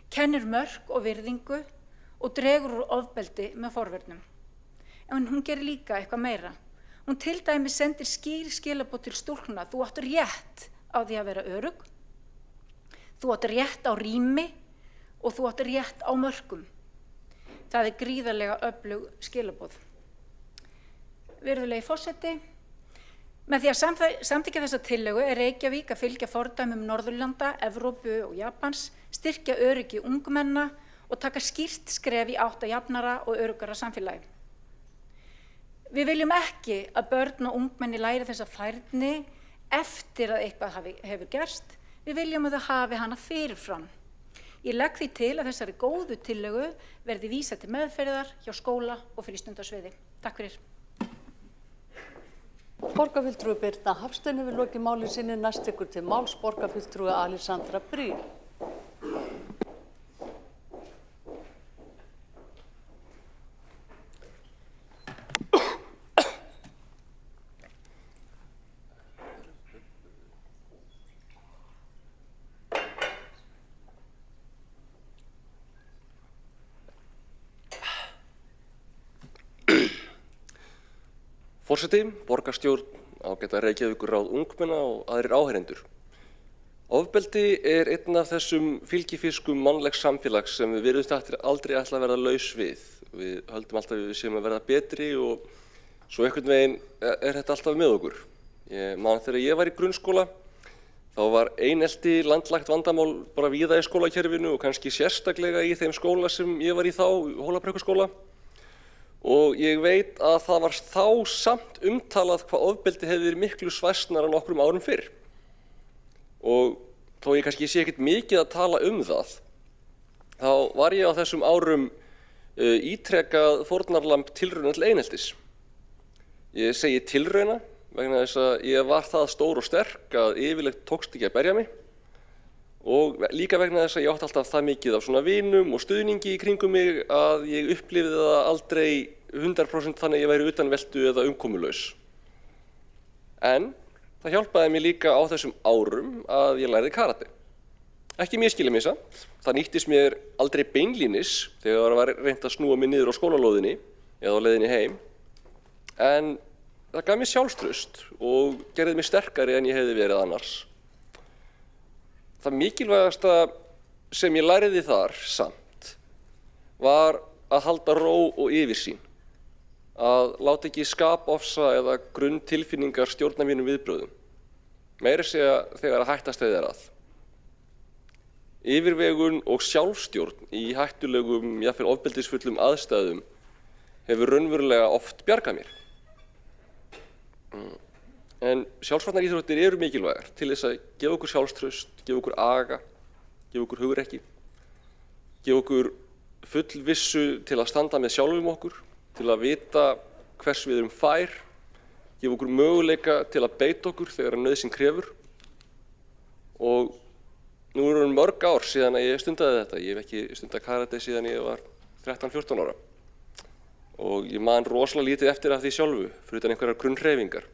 kennir mörk og virðingu og dregur úr ofbeldi með forvörnum. En hún gerir líka eitthvað meira. Hún til dæmis sendir skýr skilaboð til stúlkna: þú átt rétt á því að vera örugg, þú átt rétt á rými og þú átt rétt á mörkum. Það er gríðarlega öflug skilaboð. Virðulegi forseti, með því að samþykkja þessa tillögu er Reykjavík að fylgja fordæmum Norðurlanda, Evrópu og Japans, styrkja öryggi ungmenna og taka skýrt skref í átt að jafnara og öruggara samfélagi. Við viljum ekki að börn og ungmenni læri þessa færni eftir að eitthvað hefur gerst. Við viljum að þau hafi hana fyrirfram. Ég legg því til að þessari góðu tillögu verði vísað til meðferðar hjá skóla- og frístundasviði. Takk fyrir. Borgarfulltrúi Birna Hafstein hefur lokið máli sinni. Næst tekur til máls borgarfulltrúi Alexandra Briem. Forseti, borgarstjórn, ágæta Reykjavíkurráð ungmenna og aðrir áheyrendur. Ofbeldi er einn af þessum fylgifiskum mannlegs samfélags sem við virðumst aldrei ætla að verða laus við. Við höldum alltaf við séum að verða betri og svo einhvern veginn er þetta alltaf með okkur. Ég man þegar ég var í grunnskóla, þá var einelti landlægt vandamál bara víða í skólakerfinu og kannski sérstaklega í þeim skóla sem ég var í þá, Hólabrekkuskóla. Og ég veit að það var þá samt umtalað hvað ofbeldi hefði verið miklu svæsnara nokkrum árum fyrr. Og þó ég kannski sé ekkert mikið að tala það, þá var ég á þessum árum ítrekað fórnarlamb tilrauna til eineltis. Ég segi tilrauna vegna þess að ég var það stór og sterk að yfirleitt tókst ekki að berja mig. Og líka vegna þess að ég átti alltaf það mikið af svona vinum og stuðningi í kringum mig að ég upplifði það aldrei 100% þannig að ég væri utanveltu eða umkomulaus. En það hjálpaði mér líka á þessum árum að ég lærði karate. Ekki misskilja mig samt, það nýttist mér aldrei beinlínis þegar það var reynt að snúa mig niður á skólalóðinni eða á leiðinni heim. En það gaf mér sjálfstraust og gerði mig sterkari en ég hefði verið annars. Það mikilvægasta sem ég læriði þar samt var að halda ró og yfirsýn, að láta ekki skapofsa eða grunntilfinningar stjórna mínum viðbrögðum, meira segja þegar að hættast þeir að. yfirvegun og sjálfstjórn í hættulegum, jafnvel ofbeldisfullum aðstæðum hefur raunverulega oft bjargað mér. En sjálfsvarnaríþróttir eru mikilvægar til þess að gefa okkur sjálfstraust, gefa okkur aga, gefa okkur hugrekki, gefa okkur fullvissu til að standa með sjálfum okkur, til að vita hvers við erum fær, gefa okkur möguleika til að beita okkur þegar nauðsyn krefur. Og nú eru mörg ár síðan að ég stundaði þetta. Ég hef ekki stundað karate síðan ég var 13-14 ára. Og ég man rosalega lítið eftir af því sjálfu, fyrir utan einhverjar grunnhreyfingar.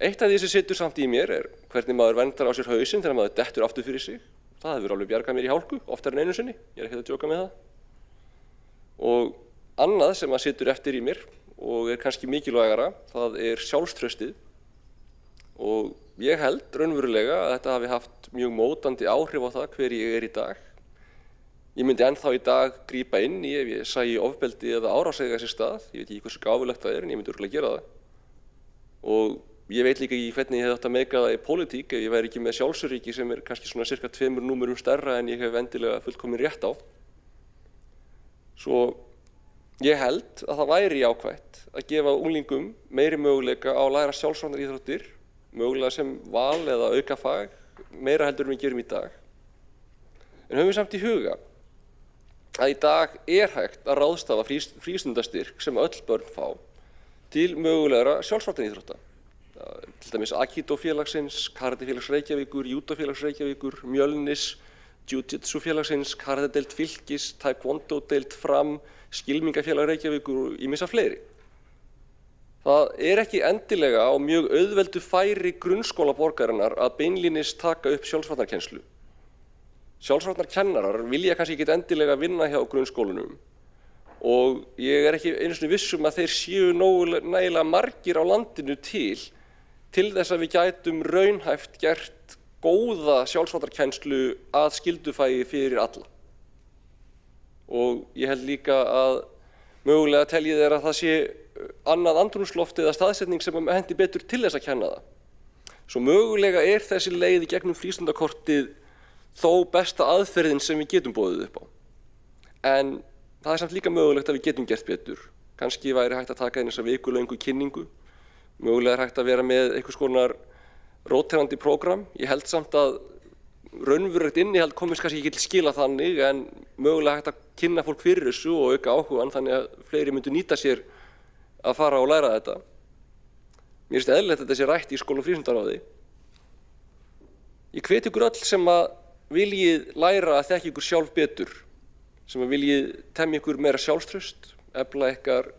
Eitt af því sem situr samt í mér er hvernig maður verndar á sér hausinn þegar maður dettur aftur fyrir sig. Það hefur alveg bjargað mér í hálku, oftar en einu sinni. Ég er ekkert að djóka með það. Og annað sem að situr eftir í mér og er kannski mikilvægara, það er sjálfstraustið. Og ég held raunverulega að þetta hafi haft mjög mótandi áhrif á það hver ég er í dag. Ég myndi ennþá í dag grípa inn í ef ég sæi ofbeldi eða árás eiga sér stað. Ég veit ekki hversu gáfulegt það er, en ég myndi örugglega gera það. Og ég veit líka ekki hvernig ég hefði átt að meika það í pólitík ef ég væri ekki með sjálfsöryggi sem er kannski svona cirka 2 númerum stærra en ég hef endilega fullkomin rétt á. Svo ég held að það væri jákvætt að gefa unglingum meiri möguleika á að læra sjálfsvarnaríþróttir, mögulega sem val eða aukafag, meira heldur en við gerum í dag. En höfum við samt í huga að í dag er hægt að ráðstafa frístundastyrk sem öll börn fá til mögulegra sjálfsvarnaríþrótta. Til dæmis Aikido félagsins, Karate félags Reykjavíkur, Judo félags Reykjavíkur, Mjölnis, Jiu-Jitsu félagsins, Karate-deild Fylkis, Taekwondo-deild Fram, Skylmingafélag Reykjavíkur og ýmissa fleiri. Það er ekki endilega á mjög auðveldu færi grunnskóla borgarinnar að beinlínis taka upp sjálfsvarnarkennslu. Sjálfsvarnarkennarar vilja kannski ekki endilega vinna hjá grunnskólunum og ég er ekki einu sinni viss að þeir séu nægilega margir á landinu til þess að við gætum raunhæft gert góða sjálfsvarnarkennslu að skyldufæi fyrir alla. Og ég held líka að mögulega telji þeir að það sé annað andrúmsloft eða staðsetning sem hendi betur til þess að kenna það. Svo mögulega er þessi leið í gegnum frístundakortið þó besta aðferðin sem við getum boðið upp á. En það er samt líka mögulegt að við getum gert betur. Kannski væri hægt að taka inn þessa vikulöngu kynningu. Mögulega er hægt að vera með einhvers konar róterandi prógram. Ég held samt að raunverulegt innihald komist kannski ekki til skila þannig, en mögulega hægt að kynna fólk fyrir þessu og auka áhugann þannig að fleiri myndu nýta sér að fara og læra þetta. Mér finnst eðlilegt að þetta sé rætt í skóla- og frístundaráði. Ég hvet ykkur öll sem að viljið læra að þekka ykkur sjálf betur, sem að viljið temja ykkur meira sjálfstraust, efla ykkar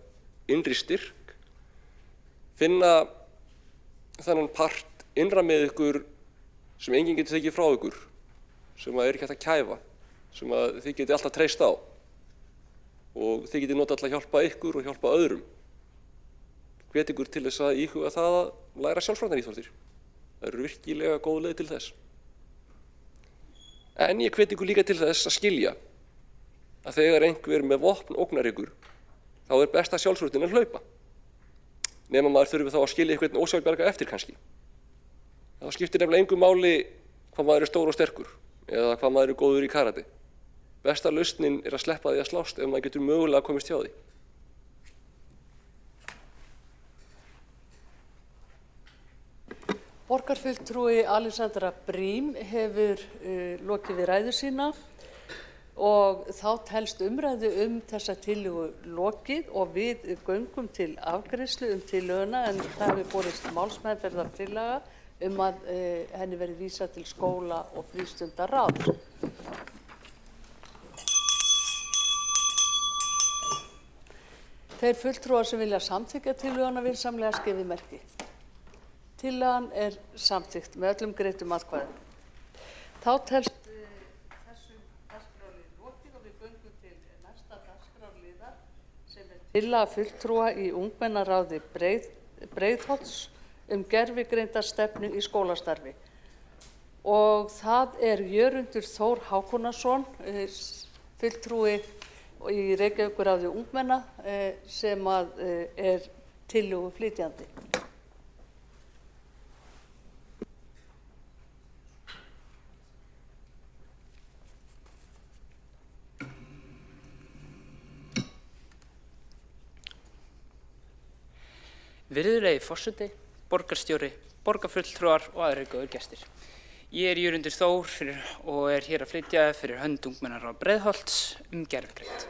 innri styrk, finna þennan part innra með ykkur sem enginn getur tekið frá ykkur, sem að er ekki hægt að kæfa, sem að þið getið alltaf treyst á og þið getið notað til að hjálpa ykkur og hjálpa öðrum. Hvet ykkur til þess að íhuga það að læra sjálfsvarnaríþróttir. Það eru virkilega góð leið til þess. En ég hvet ykkur líka til þess að skilja að þegar einhver með vopn ógnar ykkur, þá er besta sjálfsvörnin að hlaupa. Nema maður þurfi þá að skilja einhvern ósjálfbjarga eftir kannski. Það skiptir nefnilega engu máli hvað maður er stór og sterkur eða hvað maður er góður í karate. Besta lausnin er að sleppa því að slást ef maður getur mögulega komist hjá því. Borgarfulltrúi Alexandra Brím hefur lokið við ræðu sína og þá telst umræðu þessa tillögu lokið og við göngum til afgreiðslu tillöguna, en það hefur borist málsmeðferðartillaga að henni verði vísað til skóla- og frístundaráðs. Þeir fulltrúar sem vilja samþykkja tillöguna vinsamlega skrifið merki. Tillagan er samþykkt með öllum greiddum atkvæðum. Þá telst þessum dagskrárlið lokið og við göngum til næsta dagskrárliðar sem er tillaga fulltrúa í ungmennaráði Breiðholts gervigreindarstefnu í skólastarfi. Og það er Jörundur Þór Hákonarson, fulltrúi í Reykjavíkurráði ungmenna, sem er tillögu flytjandi. Virðulegi forseti, borgarstjóri, borgarfulltrúar og aðrir góðir gestir. Ég er Jörundur Þór og er hér að flytja fyrir hönd ungmennaráðs Breiðholts gervigreind.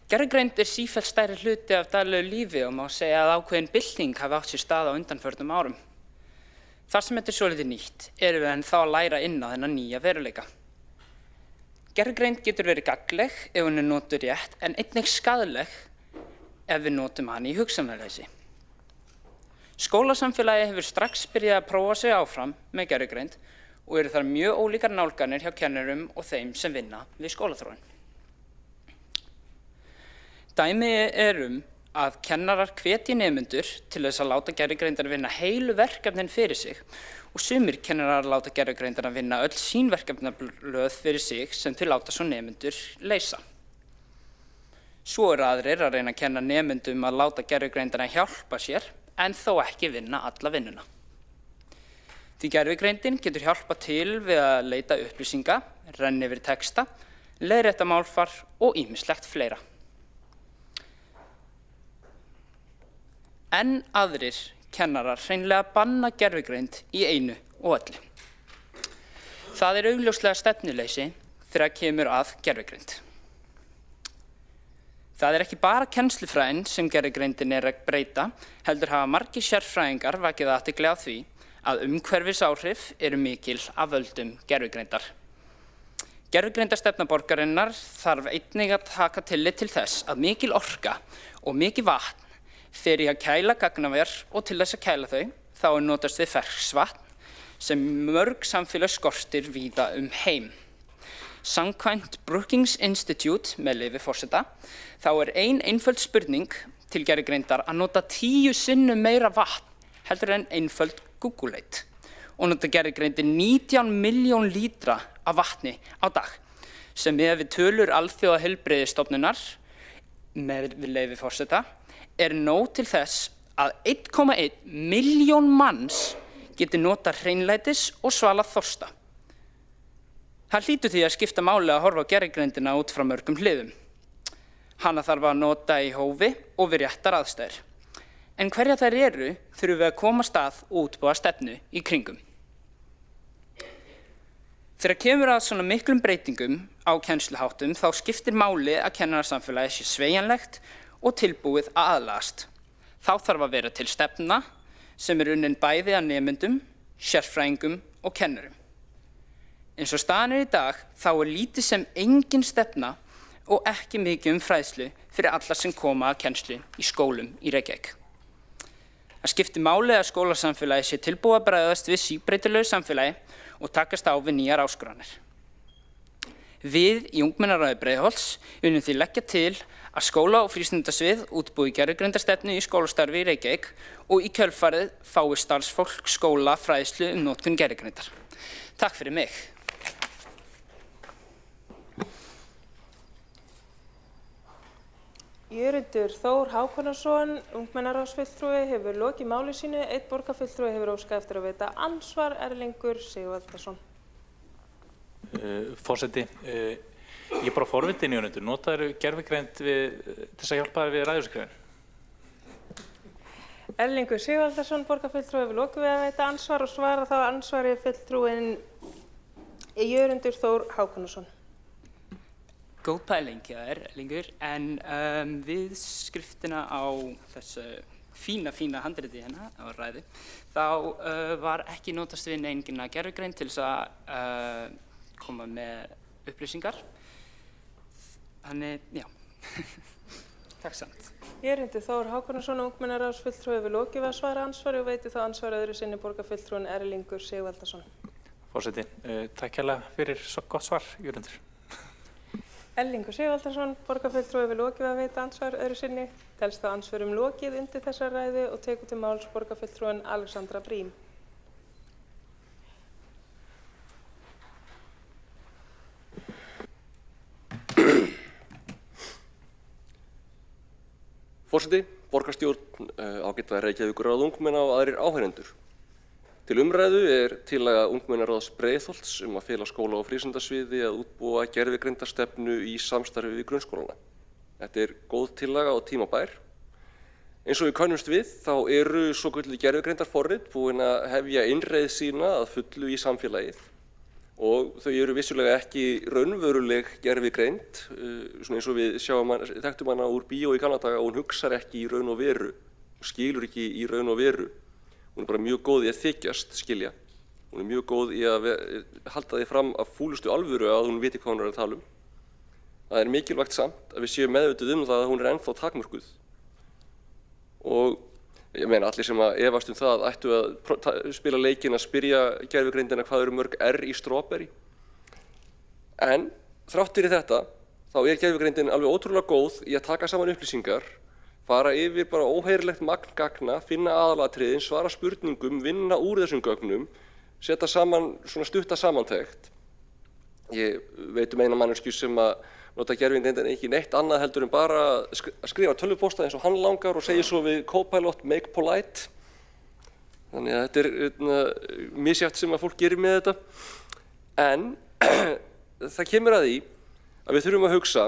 Gervigreind er sífellt stærri hluti af daglegu lífi og má segja að ákveðin bylting hafi átt sér stað á undanförnum árum. Þar sem þetta er svolítið nýtt erum við ennþá að læra inn á þennan nýja veruleika. Gervigreind getur verið gagnleg ef hún er notuð rétt en einnig skaðleg ef við notum hann í hugsanarleysi. Skólasamfélagi hefur strax byrjað að prófa sig áfram með gervigreind og eru þar mjög ólíkar nálganir hjá kennurum og þeim sem vinna við skólaþróun. Dæmi er að kennarar hvetji nemendur til þess að láta gervigreindar vinna heilu verkefnin fyrir sig og sumir kennarar láta gervigreindar að vinna öll sín verkefnablöð fyrir sig sem þau láta svo nemendur leysa. Svo eru aðrir að reyna að kenna nemendum að láta gervigreindana hjálpa sér en þó ekki vinna alla vinnuna. Því gervigreindin getur hjálpa til við að leita upplýsinga, renna yfir texta, leiðrétta málfar og ýmislegt fleira. En aðrir kennarar hreinlega banna gervigreind í einu og öllu. Það er augljóslega stefnuleysi þegar kemur að gervigreind. Það er ekki bara kennslufræðin sem gervigreindin er að breyta, heldur hafa margir sérfræðingar vakið athygli á því að umhverfisáhrif eru mikil af völdum gervigreindar. Gervigreindastefna borgarinnar þarf einnig að taka tillit til þess að mikil orka og mikið vatn fer í að kæla gagnaver og til þess að kæla þau þá er notast við ferskvatn sem mörg samfélag skortir víða heim. Samkvæmt Brookings Institute, með leyfi forseta, þá er einföld spurning til gervigreindar að nota 10 sinnum meira vatn heldur en einföld Google-leit og nota gervigreindin 19 miljón lítra af vatni á dag sem miðað við tölur Alþjóðaheilbrigðisstofnunar, með leyfi forseta, er nóg til þess að 1,1 milljón manns geti nota hreinlætis og svalað þorsta. Það hlýtur því að skipta máli að horfa á gervigreindina út frá mörgum hliðum. Hana þarf að nota í hófi og við réttar aðstæður. En hverjar þær eru þurfum við að komast að og útbúa stefnu í kringum. Þegar kemur að svona miklum breytingum á kennsluháttum þá skiptir máli að kennarasamfélagið sé sveigjanlegt og tilbúið að aðlagast. Þá þarf að vera til stefna sem er unnin bæði að nemendum, sérfræðingum og kennurum. Eins og staðan er í dag þá er lítið sem engin stefna og ekki mikið fræðslu fyrir alla sem koma að kennslu í skólum í Reykjavík. Það skiptir máli að skólasamfélagi sé tilbúið að bregðast við síbreytilegu samfélagi og takast á við nýjar áskoranir. Við í Ungmennaráði Breiðholts viljum því leggja til að skóla- og frístundasvið útbúi gervigreindastefnu í skólastarfi í Reykjavík og í kjölfarið fái starfsfólk skóla fræðslu notkun gervigreindar. Takk fyrir mig. Jörundur Þór Hákonarson, ungmennaráðsfulltrúi, hefur lokið máli sínu. Einn borgarfulltrúi hefur óskað eftir að veita andsvar, Erlingur Sigvaldason. Forseti, ég er bara forvitin Jörundur. Notaðu gervigreind til þess að hjálpa þér við ræðurskrifin? Erlingur Sigvaldason, borgarfulltrúi, hefur lokið við að veita ansvar og svara þá ansvari fulltrúin Jörundur Þór Hákonarson. Góð pæling, já, Erlingur, en við skriftina á þessu fína handriti hérna á ræðu, þá var ekki notast við neina gervigreind til þess að koma með upplýsingar. Þannig, já, takk samt. Jörundur Þór Hákonarson, ungmennaráðsfulltrúi, hefur lokið við að svara ansvari og veitir þá ansvar öðru sinni borgarfulltrúin Erlingur Sigvaldason. Forseti, takk hérlega fyrir svo gott svar, Jörundur. Erlingur Sigvaldason, borgarfulltrúi, hefur lokið við að veita ansvar öðru sinni. Telst þá ansvörum lokið undir þessar ræðu og tekur til máls borgarfulltrúin Alexandra Brím. Forseti, borgarstjórn, ágæta Reykjavíkurráð ungmenna og aðrir áheyrendur. Til umræðu er tillaga Ungmennaráðs Breiðholts að fela skóla- og frístundasviði að útbúa gervigreindastefnu í samstarfi við grunnskólana. Þetta er góð tillaga og tímabær. Eins og við könnumst við þá eru svokölluð gervigreindarforrit búin að hefja innreið sína að fullu í samfélagið og þau eru vissulega ekki raunveruleg gervigreind, svona eins og við þekktum hana úr bíó í gamla daga og hún hugsar ekki í raun og veru, hún skilur ekki í raun og veru. Hún er bara mjög góð í að þykjast skilja. Hún er mjög góð í að halda því fram af fúlustu alvöru að hún viti hvað hún er að tala um. Það er mikilvægt samt að við séum meðvituð það að hún er ennþá takmörkuð. Og ég meina allir sem að efast það ættu að spila leikinn að spyrja gervigreindina hvað eru mörg R í strawberry. En þrátt fyrir þetta þá er gervigreindin alveg ótrúlega góð í að taka saman upplýsingar, fara yfir bara óheyrilegt magn gagna, finna aðalatriðin, svara spurningum, vinna úr þessum gögnum, setja saman svona stutta samantekt. Ég veit eina manneskju sem að nota gervigreindin ekki neitt annað heldur en bara að skrifa tölvupósta eins og hann langar og segja svo við Copilot make polite. Þannig að þetta er misjafnt sem að fólk gerir með þetta. En það kemur að því að við þurfum að hugsa,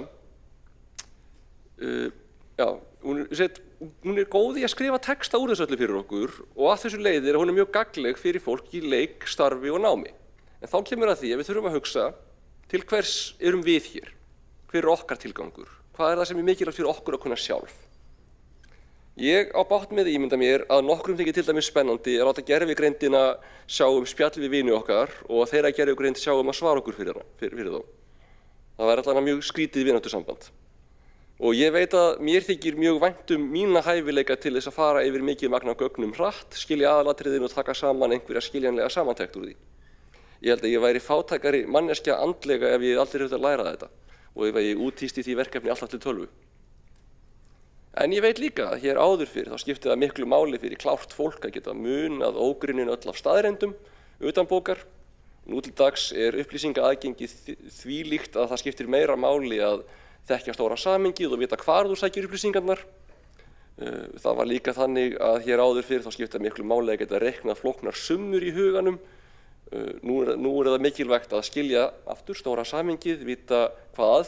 hún er góð í að skrifa texta úr þessu öllu fyrir okkur og að þessu leiðir að hún er mjög gagnleg fyrir fólk í leik, starfi og námi. En þá kemur að því að við þurfum að hugsa til hvers erum við hér? Hver er okkar tilgangur? Hvað er það sem er mikilvægt fyrir okkur að kunna sjálf? Ég á bágt með að ímynda mér að nokkrum þykir til dæmis spennandi að láta gervigreindina sjá spjall við vini okkar og að þeirra gervigreind sjá að svara okkur fyrir þá. Það væri allavega mjög skrítið vináttusamband. Og ég veit að mér þykir mjög vænt mína hæfileika til þess að fara yfir mikið magn af gögnum hratt, skilja aðalatriðin og taka saman einhverja skiljanlega samantekt úr því. Ég held að ég væri fátækari manneskja andlega ef ég aldrei hefði að læra þetta og ef ég útýsti því verkefni alltaf til tölvu. En ég veit líka að hér áður fyrir þá skiptir það miklu máli fyrir klárt fólk að geta munað ógrynnin öll af staðreyndum utan bókar. Nú til dags er upplýsingaaðgengi því líkt að það skiptir meira máli að þekkja stóra samhengið og vita hvar þú sækir upplýsingarnar. Það var líka þannig að hér áður fyrir þá skiptir það miklu máli að geta reiknað flóknar summur í huganum. Nú er það mikilvægt að skilja aftur stóra samhengið, vita hvað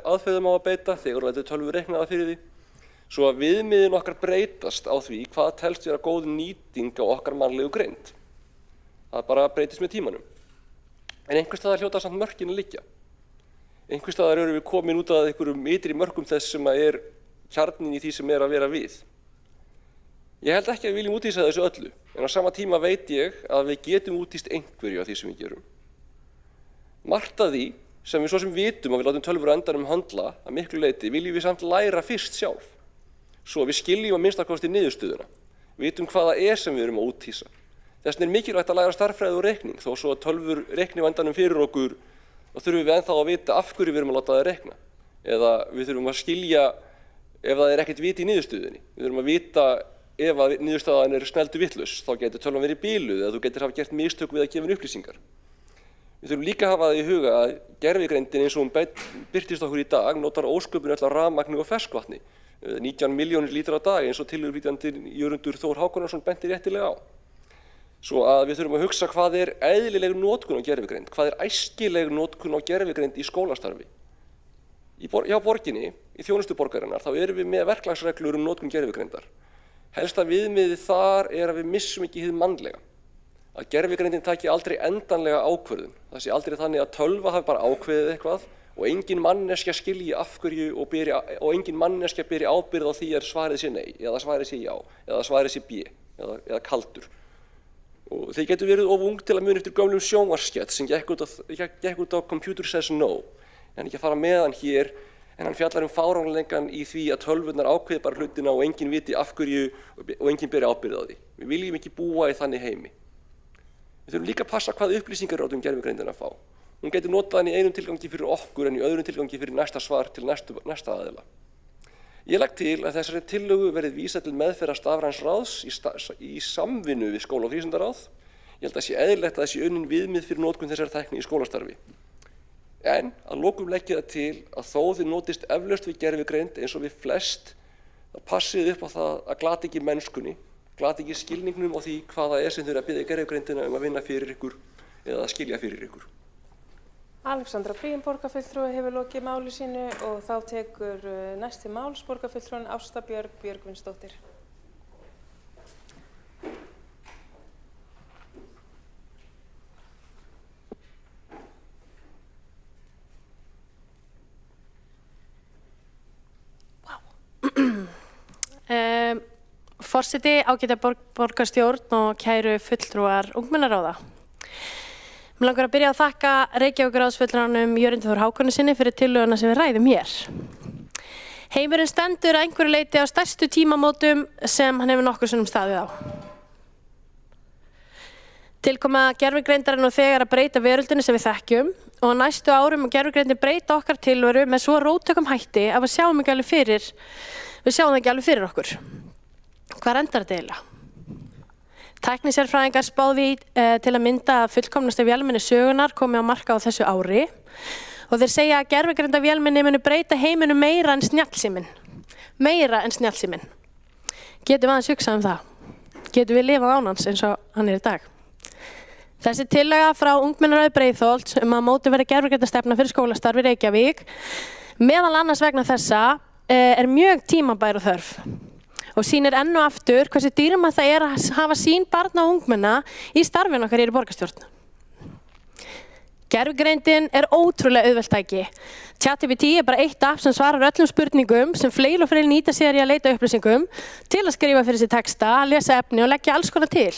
aðferðum á að beita þegar þetta er tölvu reiknaða fyrir því, svo að viðmiðin okkar breytast á því hvað telst vera góð nýting á okkar mannlegu greind. Það bara breytist með tímanum. En einhvers staðar hljóta samt mörkin að liggja. Einhvers staðar erum við komin út af einhverjum ytri mörkum þess sem er kjarnin í því sem er að vera við. Ég held ekki að við viljum útýsa þessu öllu, en á sama tíma veit ég að við getum útýst einhverju af því sem við gerum. Margt af því sem við svo sem vitum að við látum tölvur á endanum höndla að miklu leyti viljum við samt læra fyrst sjálf, svo að við skiljum að minnstakosti niðurstöðuna, vitum hvað það er sem við erum að útýsa. Þess vegna er mikilvægt að læra stærðfræði og reikning, þó svo að tölvur reikni á endanum fyrir okkur og þurfum við ennþá að vita af hverju við erum að láta það reikna. Eða við þurfum að skilja ef það er ekkert vit í niðurstöðunni. Við þurfum að vita ef að niðurstaðan er snelldu vitlaus, þá getur tölvan verið biluð eða þú getur hafa gert mistök við að gefa upplýsingar. Við þurfum líka að hafa það í huga að gervigreindin eins og hún birtist okkur í dag notar ósköpun öll af rafmagni og ferskvatni, 19 milljónir lítra á dag eins og tilurvítandi Jörundur Þór Hákonarsson benti réttilega á. Svo að við þurfum að hugsa hvað er eðlileg notkun á gervigreind, hvað er æskileg notkun á gervigreind í skólastarfi. Hjá borginni, í þjónustu borgarinnar, þá erum við með verklagsreglur notkun gervigreindar. Helsta viðmiðið þar er að við missum ekki hið mannlega. Að gervigreindin taki aldrei endanlega ákvörðun. Það sé aldrei þannig að tölva hafi bara ákveðið eitthvað og engin manneskja skilji af hverju og engin manneskja beri ábyrgð á því að svarið sé nei, eða svarið sé já, eða svarið sé b, eða kaldur. Og þeir getur verið of ung til að muna eftir gömlum sjónvarpsskett sem gekk út á Computer Says No. En ekki að fara með hann hér. En hann fjallar fáránleikann í því að tölvurnar ákveði bara hlutina og enginn viti af hverju og enginn beri ábyrgð á því. Við viljum ekki búa í þannig heimi. Við þurfum líka að passa hvað upplýsingar látum gervigreindina að fá. Hún getur notað hann í einum tilgangi fyrir okkur en í öðrum tilgangi fyrir næsta svar til næsta aðila. Ég legg til að þessari tillögu verið vísað til meðferðar stafræns ráðs í samvinnu við skóla- og frístundaráð. Ég held að það sé eðlilegt að það sé unnin viðmið fyrir notkun þessari tækni í skólastarfi. En að lokum legg ég það til að þó þið notist eflaust við gervigreind eins og við flest, þá passið upp á það að glata ekki mennskunni, glata ekki skilningnum á því hvað það er sem þau eru að biðja gervigreindina að vinna fyrir ykkur eða að skilja fyrir ykkur. Alexandra Briem, borgarfulltrúi, hefur lokið máli sínu og þá tekur næsti máls borgarfulltrúin Ásta Björg Björgvinsdóttir. Forseti, ágæta borgarstjórn og kæru fulltrúar ungmennaráða. Mér langar að byrja að þakka Reykjavíkurráðsfulltrúanum Jörunni Þór Hákonarsyni fyrir tillöguna sem við ræðum hér. Heimurinn stendur að einhverju leyti á stærstu tímamótum sem hann hefur nokkur sinnum staðið á. Tilkoma gervigreindar er nú þegar að breyta veröldinni sem við þekkjum og á næstu árum mun gervigreindin breyta okkar tilveru með svo róttækum hætti að við sjáum það ekki alveg fyrir okkur. Hvað endar þetta eiginlega? Tæknisérfræðingar spáðu til að mynda að fullkomnasta vélmenni sögunar komi á markað á þessu ári og þeir segja að gervigreinda vélmenni muni breyta heiminum meira en snjallsíminn. Meira en snjallsíminn. Getum við aðeins hugsað það? Getum við lifað án hans eins og hann í dag? Þessi tillaga frá ungmennaráði Breiðholts að móti verði gervigreindastefna fyrir skólastarf í Reykjavík, meðal annars vegna þessa, er mjög tímabær og þörf. Og sýnir enn og aftur hversu dýrmætt það að hafa sín barna og ungmenna í starfinu okkar hér í borgarstjórn. Gervigreindin er ótrúlega auðvelt tæki. ChatGPT er bara eitt app sem svarar öllum spurningum sem fleiri og fleiri nýta sér í að leita upplýsingum til að skrifa fyrir sér texta, lesa efni og leggja alls konar til.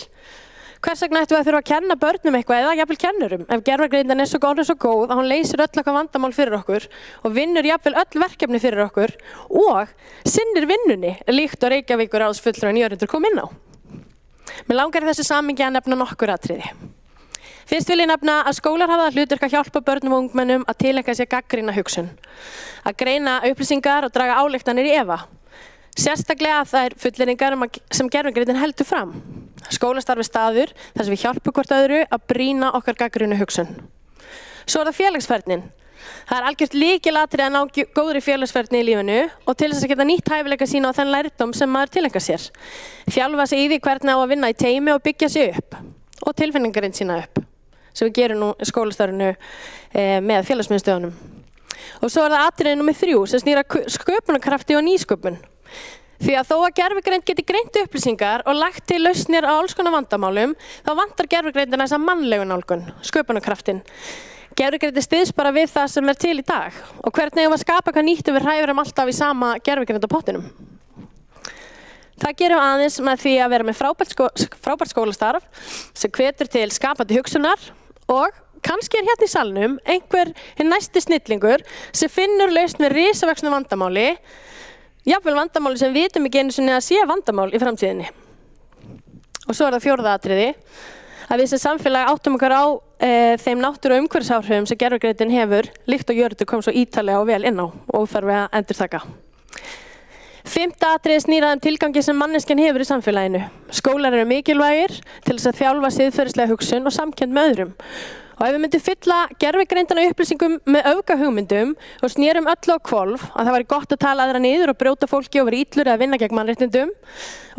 Hvers vegna ættum við að þurfa að kenna börnum eitthvað eða jafnvel kennurum ef gervigreindin er svo góð að hún leysir öll okkar vandamál fyrir okkur og vinnur jafnvel öll verkefni fyrir okkur og sinnir vinnunni líkt og Reykjavíkurráðsfulltrúinn Jörundur kom inn á. Mér langar í þessu samhengi að nefna nokkur atriði. Fyrst vil ég nefna að skólar hafa það hlutverk að hjálpa börnum og ungmennum að tileinka sér gagnrýna hugsun, að greina upplýsingar og draga ályktanir í efa. Sérstaklega þær fullyrðingar sem gervigreindin heldur fram. Skólastarfi staður þar sem við hjálpum hvort öðru að brýna okkar gagnrýnu hugsun. Svo er það félagsfærnin. Það er algjört lykilatriði að ná góðri félagsfærni í lífinu og til þess að geta nýtt hæfileika sína á þenn lærdóm sem maður tileinkar sér. Þjálfa sig í því hvernig á að vinna í teymi og byggja sig upp og tilfinningarinn sína upp sem við gerum nú í skólastarfinu með félagsmiðstöðunum. Og svo er það atriði númer 3 sem snýr að sköpunarkrafti og nýsköpun. Því að þó að gervigreind geti greint upplýsingar og lagt til lausnir á alls konar vandamálum, þá vantar gervigreindina þessa mannlegu nálgun, sköpunarkraftin. Gervigreindin styðst bara við það sem er til í dag og hvernig við að skapa hvað nýtt við hræfurum alltaf í sama gervigreindarpottinum. Það gerum aðeins með því að vera með frábært skólastarf sem hvetur til skapandi hugsunar og kannski er hérna í salnum einhver hinn næsti snillingur sem finnur lausn við risavöxnu vandamáli, jafnvel vandamáli sem við vitum ekki einu sinni að sé vandamál í framtíðinni. Og svo er það 4. atriði, að við sem samfélag áttum okkar á þeim náttúru og umhverfisáhrifum sem gervigreindin hefur, líkt og Jörundur kom svo ítarlega og vel inn á og óþarfi að endurtaka. 5. atriði snýr að þeim tilgangi sem manneskjan hefur í samfélaginu. Skólar eru mikilvægir til þess að þjálfa siðferðislega hugsun og samkennd með öðrum. Og ef við myndum fylla gervigreindina upplýsingum með öfgahugmyndum og snérum öllu á hvolf að það væri gott að tala aðra niður og brjóta fólki og vera illur eða vinna gegn mannréttindum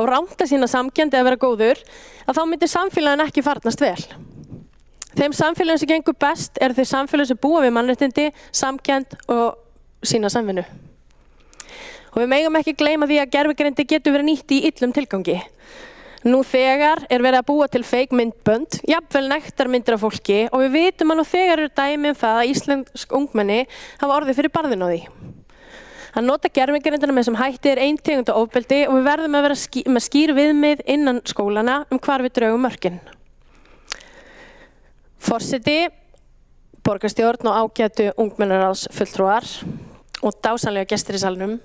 og ránta sína samkennd eða vera góður, að þá myndir samfélagin ekki farnast vel. Þeim samfélagin sem gengur best eru þau samfélagin sem búa við mannréttindi, samkennd og sína samvinnu. Og við megum ekki gleyma því að gervigreindi getur verið nýtt í illum tilgangi. Nú þegar er verið að búa til fake myndbönd, jafnvel nektarmyndir af fólki og við vitum að nú þegar eru dæmi það að íslensk ungmenni hafa orðið fyrir barðinu á því. Að nota gervigreindina með sem hætti er ein tegund af ofbeldi og við verðum að vera með skýr viðmið innan skólana hvar við draugum mörkin. Forseti, borgarstjórn og ágætu ungmennaráðsfulltrúar og dásamlega gestir í salnum.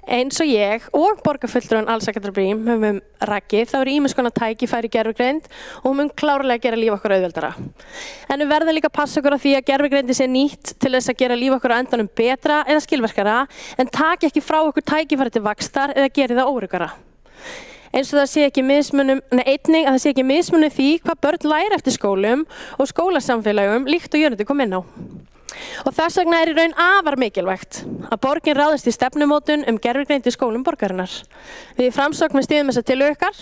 Eins og ég og borgarfulltrúinn Alsa-Katrín Briem höfum rakið, þá eru ýmiss konar tækifæri í gervigreind og hún mun klárlega gera líf okkar auðveldara. En við verðum líka að passa okkur á því að gervigreindi sé nýtt til þess að gera líf okkar á endanum betra eða skilvirkara, en taki ekki frá okkur tækifæri til vaxtar eða geri það óryggara. Eins og það sé ekki einnig að það sé ekki mismunum því hvað börn læra eftir skólum og skólasamfélagum líkt og Jörundur kom inn á. Og þess vegna er í raun afar mikilvægt að borgin ráðist í stefnumótun gervigreind í skólum borgarinnar. Við í Framsókn styðjum þessa tillögu ykkar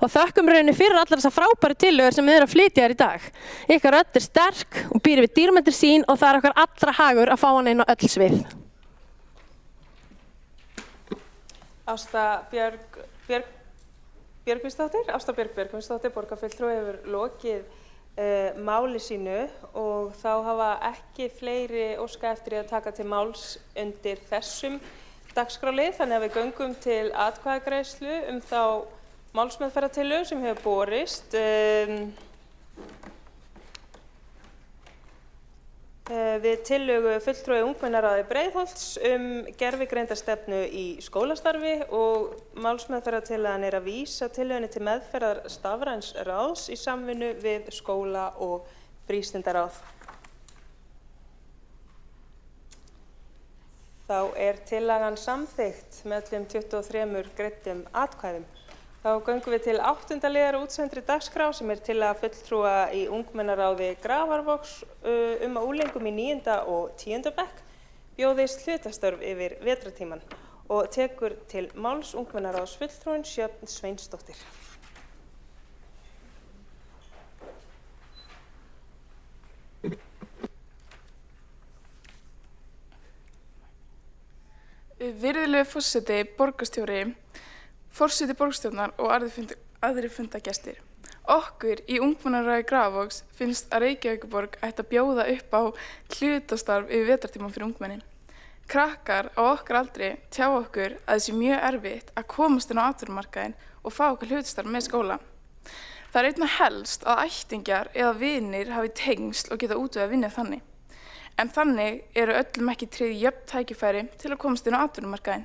og þökkum rauninni fyrir allar þessar frábæru tillögur sem við erum að flytja þér í dag. Ykkar rödd er sterk og býr við dýrmættir sín og það er okkar allra hagur að fá hana inn á öll svið. Ásta Björg Björgvinsdóttir, borgarfulltrúi, hefur lokið máli sínu og þá hafa ekki fleiri óskað eftir að taka til máls undir þessum dagskrárlið, þannig að við göngum til atkvæðagreiðslu þá málsmeðferðartillögu sem hefur borist við tillögu fulltrúa ungmennaráði Breiðholts gervigreindastefnu í skólastarfi og málsmeðferðartillagan að vísa tillögunni til meðferðar stafræns ráðs í samvinnu við skóla- og frístundaráð. Þá tillagan samþykkt með öllum 23 greiddum atkvæðum. Þá göngum við til 8. liðar útsendri dagskrá sem tillaga fulltrúa í ungmennaráði Grafarvogs að unglingum í 9. og 10. bekk bjóðist hlutastörf yfir vetrartímann og tekur til máls ungmennaráðs fulltrúin Sjöfn Sveinsdóttir. Virðulegi forseti, borgarstjóri, forseti borgarstjórnar og aðrir fundagestir. Okkur í ungmennaráði Grafarvogs finnst að Reykjavíkurborg ætti að bjóða upp á hlutastarf yfir vetrartímann fyrir ungmenni. Krakkar á okkar aldri tjá okkur að það sé mjög erfitt að komast inn á atvinnumarkaðinn og fá okkur hlutastarf með skóla. Það einna helst að ættingjar eða vinir hafi tengsl og geta útvegað vinnu þannig. En þannig eru öllum ekki tryggð jöfn tækifæri til að komast inn á atvinnumarkaðinn.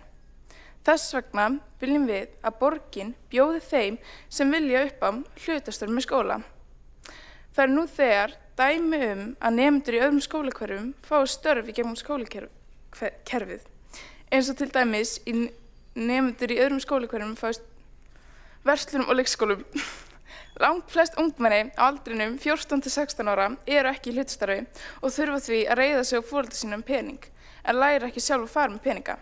Þess vegna viljum við að borgin bjóði þeim sem vilja upp á hlutastarf með skóla. Það nú þegar dæmi að nemendur í öðrum skólahverfum fái störf í gegnum skólakerfið. Eins og til dæmis nemendur í öðrum skólahverfum fái verslunum og leikskólum. Langt flest ungmenni á aldrinum 14 til 16 ára eru ekki í hlutastarfi og þurfa því að reiða sig á foreldra sína pening, en læra ekki sjálf að fara með peninga.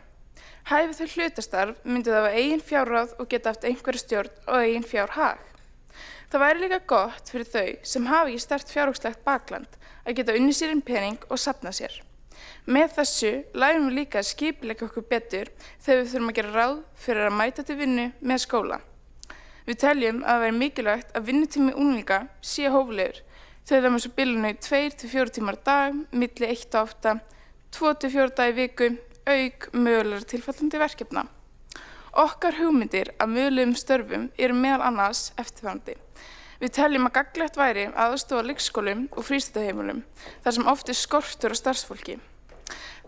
Hæfi þau hlutastarf myndu það hafa eigin fjárráð og geta haft einhverja stjórn og eigin fjárhag. Það væri líka gott fyrir þau sem hafa ekki sterkt fjárhagslegt bakland að geta unnið sér inn pening og safna sér. Með þessu lærum við líka að skipuleggja okkur betur þegar við þurfum að gera ráð fyrir að mæta til vinnu með skóla. Við teljum að það væri mikilvægt að vinnutími unglinga sé hóflegur, þegar það með svo bilinu 2 til 4 tímar á dag, milli 1 til 8, 2 til 4 daga í viku, auk mögulegra tilfallandi verkefna. Okkar hugmyndir að mögulegum störfum eru meðal annars eftirfarandi. Við teljum að gagnlegt væri að aðstoða leikskólum og frístundaheimilum, þar sem oft skortur á starfsfólki.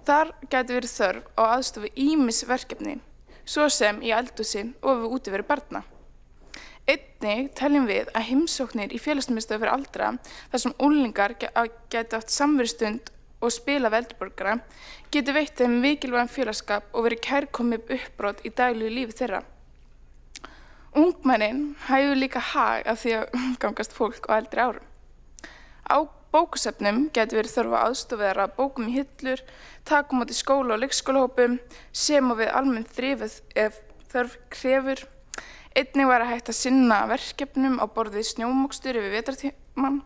Þar gæti verið þörf á aðstoð við ýmis verkefni, svo sem í eldhúsi og við útiveru barna. Einnig teljum við að heimsóknir í félagsmiðstöð fyrir aldra, þar sem unglingar gætu átt samverustund og spila við eldri borgara, geti veitt þeim mikilvægan félagsskap og verið kærkomið uppbrot í daglegu lífi þeirra. Ungmennin hafa líka hag af því að umgangast fólk á eldri árum. Á bókasöfnum gæti verið þörf á aðstoð við bókum í hillur, taka á móti skóla- og leikskólahópum, sem og við almennt þrifið ef þörf krefur. Einnig væri hægt að sinna verkefnum á borð við snjómokstur yfir vetrartímann,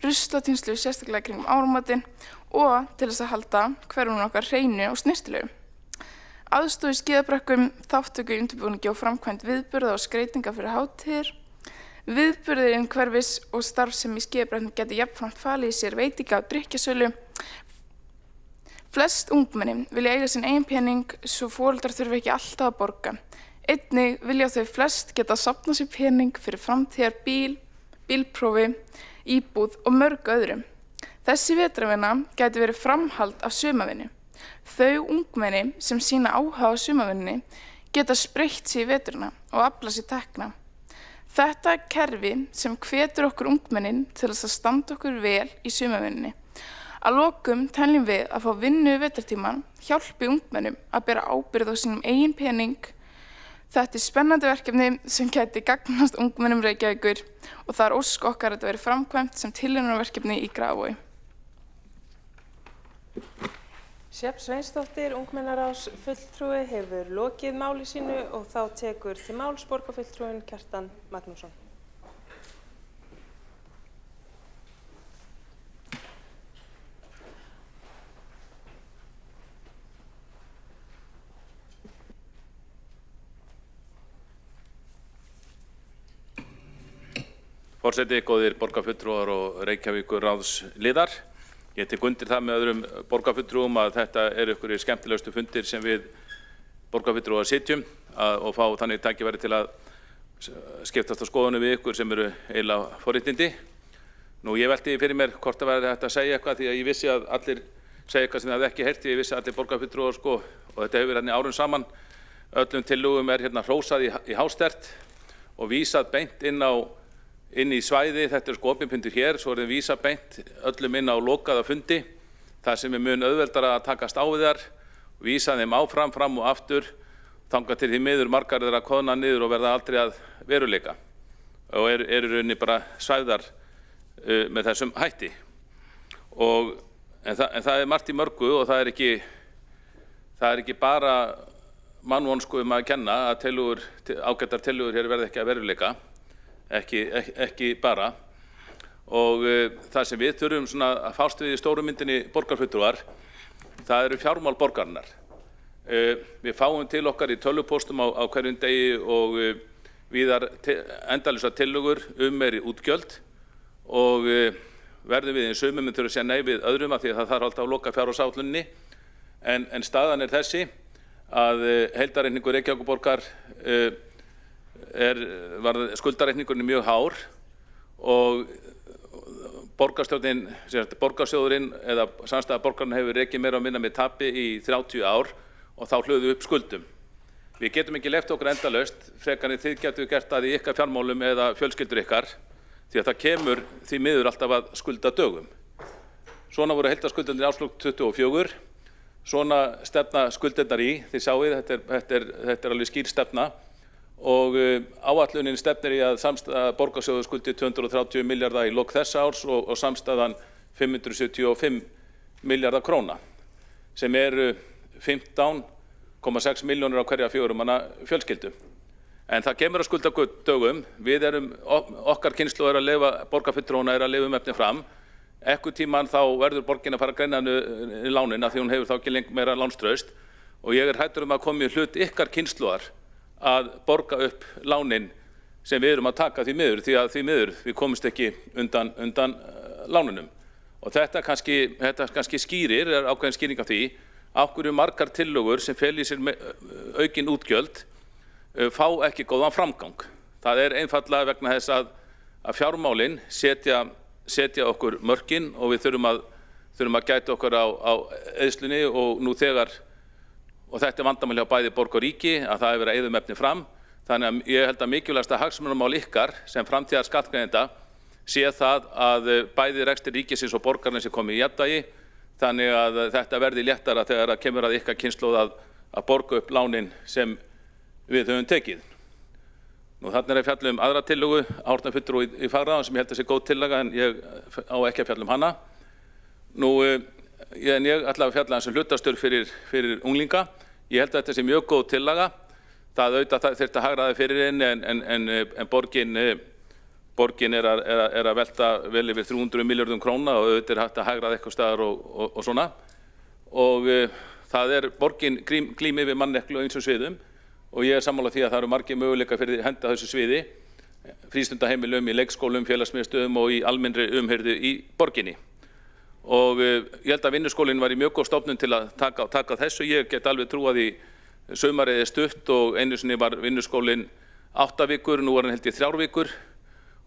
ruslatínslu sérstaklega kringum áramótin og til þess að halda hverfum okkar hreinu og snyrtilegu. Aðstoð í skíðabrekkum, þáttöku í undirbúningi og framkvæmd viðburða og skreytinga fyrir hátíðir. Viðburðir innan hverfis og starfsemi í skíðabrekkum geti jafnframt falið í sér veitinga- og drykkjasölu. Flest ungmenni vilja eiga sinn eigin pening svo foreldrar þurfi ekki alltaf að borga. Einnig vilja þau flest geta safnað sér pening fyrir framtíðar bílprófi, íbúð og mörgu öðrum. Þessi vetrarvinna gæti verið framhald af sumarvinnu. Þau ungmenni sem sýna áhuga á sumarvinnunni geta spreytt sig í veturna og aflað sér tekna. Þetta kerfi sem hvetur okkur ungmennin til þess að standa okkur vel í sumarvinnunni. Að lokum teljum við að fá vinnu í vetrartímann hjálpi ungmennum að bera ábyrgð á sínum eigin pening. Þetta spennandi verkefni sem gæti gagnast ungmennum Reykjavíkur og það ósk okkar að þetta veri framkvæmt sem tilraunarverkefni í Grafarvogi. Sjöfn Sveinsdóttir, ungmennaráðs fulltrúi, hefur lokið máli sínu og þá tekur til máls borgarfulltrúinn Kjartan Magnússon. Forseti, góðir borgarfulltrúar og Reykjavíkurráðsliðar. Ég tek undir það með öðrum borgarfulltrúum að þetta eru ykkur skemmtilegustu fundir sem við borgarfulltrúar sitjum og fá þannig tækifæri til að skiptast á skoðunum við ykkur sem eru eiginlega forréttindi. Nú, ég velti fyrir mér hvort það væri hægt að segja eitthvað því að ég vissi að allir segja eitthvað sem ég hafði ekki heyrt. Ég vissi að allir borgarfulltrúar sko, og þetta hefur verið árum saman, öllum tillögum hérna hrósað í hástert og vísað beint inn í svæði. Þetta sko opinfundir hér, svo þeim vísað beint öllum inn á lokaða fundi, þar sem mun auðveldara að takast á við þar, vísa þeim áfram, fram og aftur, þangað til því miður margar þeirra koðna niður og verða aldrei að veruleika og eru rauninni bara svæðar með þessum hætti. En það margt í mörgu og það er ekki bara mannvonsku að kenna að ágættar tillögur hér verða ekki að veruleika, ekki bara. Og það sem við þurfum svona að fást við í stóru myndinni borgarfulltrúar, það eru fjármál borgarinnar. Við fáum til okkar í tölvupóstum á hverjum degi og víðar endalausar tillögur meiri útgjöld og verðum við í sumum þurfum að segja nei við öðrum af því að það þarf alltaf að loka fjárhagsáætluninni. En staðan er þessi að heildarreikningur Reykjavíkurborgar var skuldareikningurinn mjög hár og borgarsjóðurinn eða samstæða borgarinn hefur rekið meira og minna með tapi í 30 ár og þá hlöðu upp skuldum. Við getum ekki leyft okkur endalaust frekar en þið getum gert það í ykkar fjármálum eða fjölskyldur ykkar því að það kemur því miður alltaf að skulda dögum. Svona voru heildarskuldirnir í árslok 24, svona stefna skuldirnar í, þið sjáið, þetta er alveg skýr stefna og áætlunin stefnir í að borgarsjóður skuldi 230 milljarða í lok þessa árs og samstæðan 575 milljarða króna sem eru 15,6 milljónir á hverja 4 manna fjölskyldu. En það kemur að skulda dögum, okkar kynslóð að lifa, borgarfulltrúana að lifa efni fram. Ekkur tíman þá verður borgin að fara að greina í lánin af því hún hefur þá ekki lengur meira lánstraust og ég hræddur að koma í hlut ykkar kynslóðar að borga upp lánin sem við erum að taka því miður við komumst ekki undan lánunum. Og þetta kannski skýrir, ákveðin skýring af því, af hverju margar tillögur sem fel í sér aukin útgjöld fá ekki góðan framgang. Það er einfaldlega vegna þess að fjármálin setja okkur mörkin og við þurfum að gæta okkur á eyðslunni og nú þegar, og þetta er vandamál hjá bæði borg og ríki, að það hefur verið að eyða efni fram. Þannig að ég held að mikilvægasta hagsmunamál ykkar sem framtíðar skattgreiðenda sé það að bæði rekstri ríkisins og borgarins er komið í jafnvægi, þannig að þetta verði léttara þegar það kemur að ykkar kynslóð að borga upp lánin sem við höfum tekið. Nú þarna er að fjalla aðra tillögu, árnafulltrúi í fagráðum sem ég held að sé góð tillaga en ég á ekki að fjalla hana. Nú, ég ætla að fjalla um hlutastörf fyrir unglinga. Ég held að þetta sé mjög góð tillaga. Það auðvitað þyrfti að hagræða fyrir henni en borgin er að velta vel yfir 300 milljörðum króna og auðvitað hægt að hagræða eitthvað staðar og svona. Og það borgin glímir við manneklu á ýmsum sviðum og ég sammála því að það eru margir möguleika fyrir henda þessu sviði, frístundaheimilum, í leikskólum, félagsmiðstöðum og í almennri umhirðu í borginni. Og ég held að vinnuskólinn var í mjög góð stofnun til að taka þessu. Ég get alveg trúað í sumarið stutt og einu sinni var vinnuskólinn 8 vikur, nú var hann held ég 3 vikur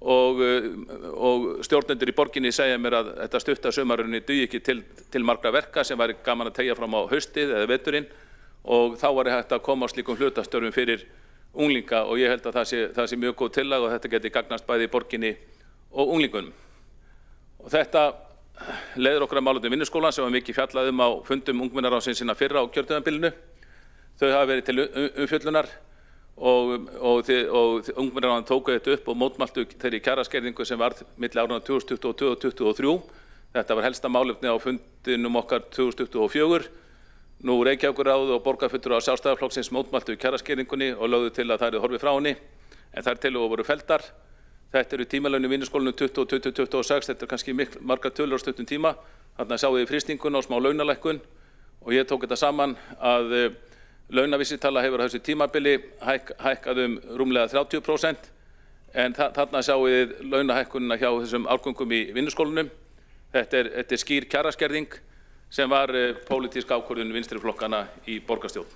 og stjórnendur í borginni segja mér að þetta stutta sumarunni dugi ekki til margra verka sem væri gaman að tegja fram á haustið eða veturinn og þá var hægt að koma á slíkum hlutastörfum fyrir unglinga og ég held að það sé mjög góð tillaga og þetta geti gagnast bæði í borginni og unglingunum. Og þetta leiðir okkur að málefni vinnuskólan sem var mikið fjallað á fundum ungmennaráðsins sinna fyrra á kjörtímabilinu. Þau hafa verið til umfjöllunar og ungmennaráðin tóku þetta upp og mótmæltu þeirri kjaraskerðingu sem var milli áranna 2022 og 2023. Þetta var helsta málefni á fundinum okkar 2024. Nú Reykjavíkurráð og borgarfulltrúar Sjálfstæðisflokksins mótmæltu kjaraskerðingunni og lögðu til að þær horfið frá henni, en þær tillögur voru felldar. Þetta eru tímalaunin í vinnuskólanum 2026, þetta er kannski margar tölur á stuttum tíma. Þarna sáum við frystinguna og smá launalækkun og ég tók þetta saman að launavísitala hefur á þessu tímabili hækkað rúmlega 30%, en þarna sjáum við launahækkunina hjá þessum árgöngum í vinnuskólanum. Þetta er skýr kjaraskerðing sem var pólitísk ákvörðun vinstri flokkana í borgarstjórn.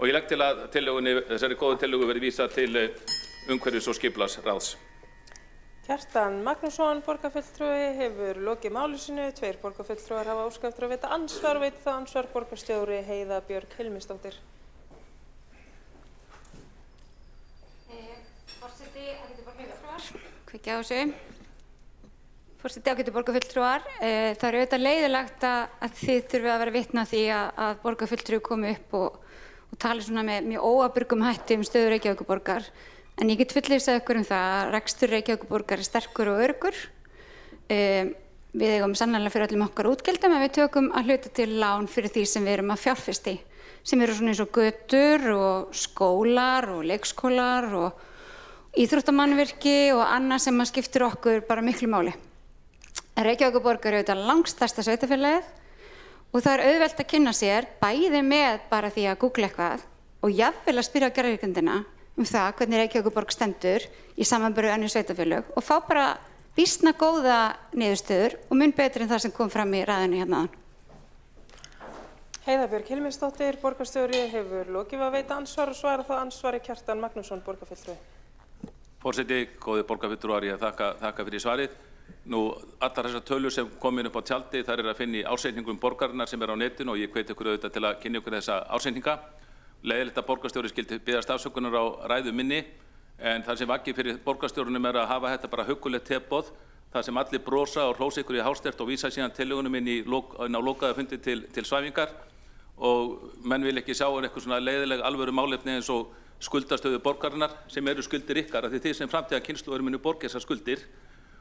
Og ég legg til að þessari góðu tillögu verði vísað til umhverfis- og skipulagsráðs. Kjartan Magnússon, borgarfulltrúi, hefur lokið máli sínu. 2 borgarfulltrúar hafa óskað eftir að veita andsvar og veitir það andsvar borgarstjóri Heiða Björk Hilmisdóttir. Forseti, ágætu borgarfulltrúar, kveikja á þessu. Forseti, ágætu borgarfulltrúar, það er auðvitað leiðilegt að þið þurfið að vera vitni að því að borgarfulltrúi komi upp og tali svona með mjög óábyrgum hætti stöðu Reykjavíkurborgar. En ég get fullvissað ykkur það að rekstur Reykjavíkurborgar er sterkur og öruggur. Við eigum sannarlega fyrir öllum okkar útgjöldum en við tökum að hluta til lán fyrir því sem við erum að fjárfesta í, sem eru svona eins og götur og skólar og leikskólar og íþróttamannvirki og annað sem skiptir okkur bara miklu máli. Reykjavíkurborgar er auðvitað langstærsta sveitarfélagið og það er auðvelt að kynna sér bæði með bara því að googla eitthvað og jafnvel að spyrja gerðarvíkundina það hvernig Reykjavíkurborg stendur í samanburði önnur sveitarfélög og fá bara býsna góða niðurstöður og mun betri en það sem kom fram í ræðinu hérna áðan. Heiða Björk Hilmisdóttir, borgarstjóri, hefur lokið að veita ansvar og svara það ansvari Kjartan Magnússon, borgarfulltrúi. Forseti, góðir borgarfulltrúar, ég þakka fyrir svarið. Nú, allar þessar tölur sem komin upp á tjaldi, þar að finna í ársreikningum borgarinnar sem er á netinu og ég hvet ykkur auðvitað til að kynna ykkur þessa ársreikninga. Leiðilegt að borgarstjóri skildi biðjast afsökunar á ræðu minni, en það sem vakir fyrir borgarstjórunum að hafa þetta bara huggulegt teboð, þar sem allir brosa og hrósa ykkur í hástert og vísa síðan tillögunum inn á lokaða fundi til svæfingar og menn vil ekki sjá eitthvað svona leiðileg alvöru málefni eins og skuldastöðu borgarinnar sem eru skuldir ykkar, af því þið sem framtíða kynslóðir munu borga þessar skuldir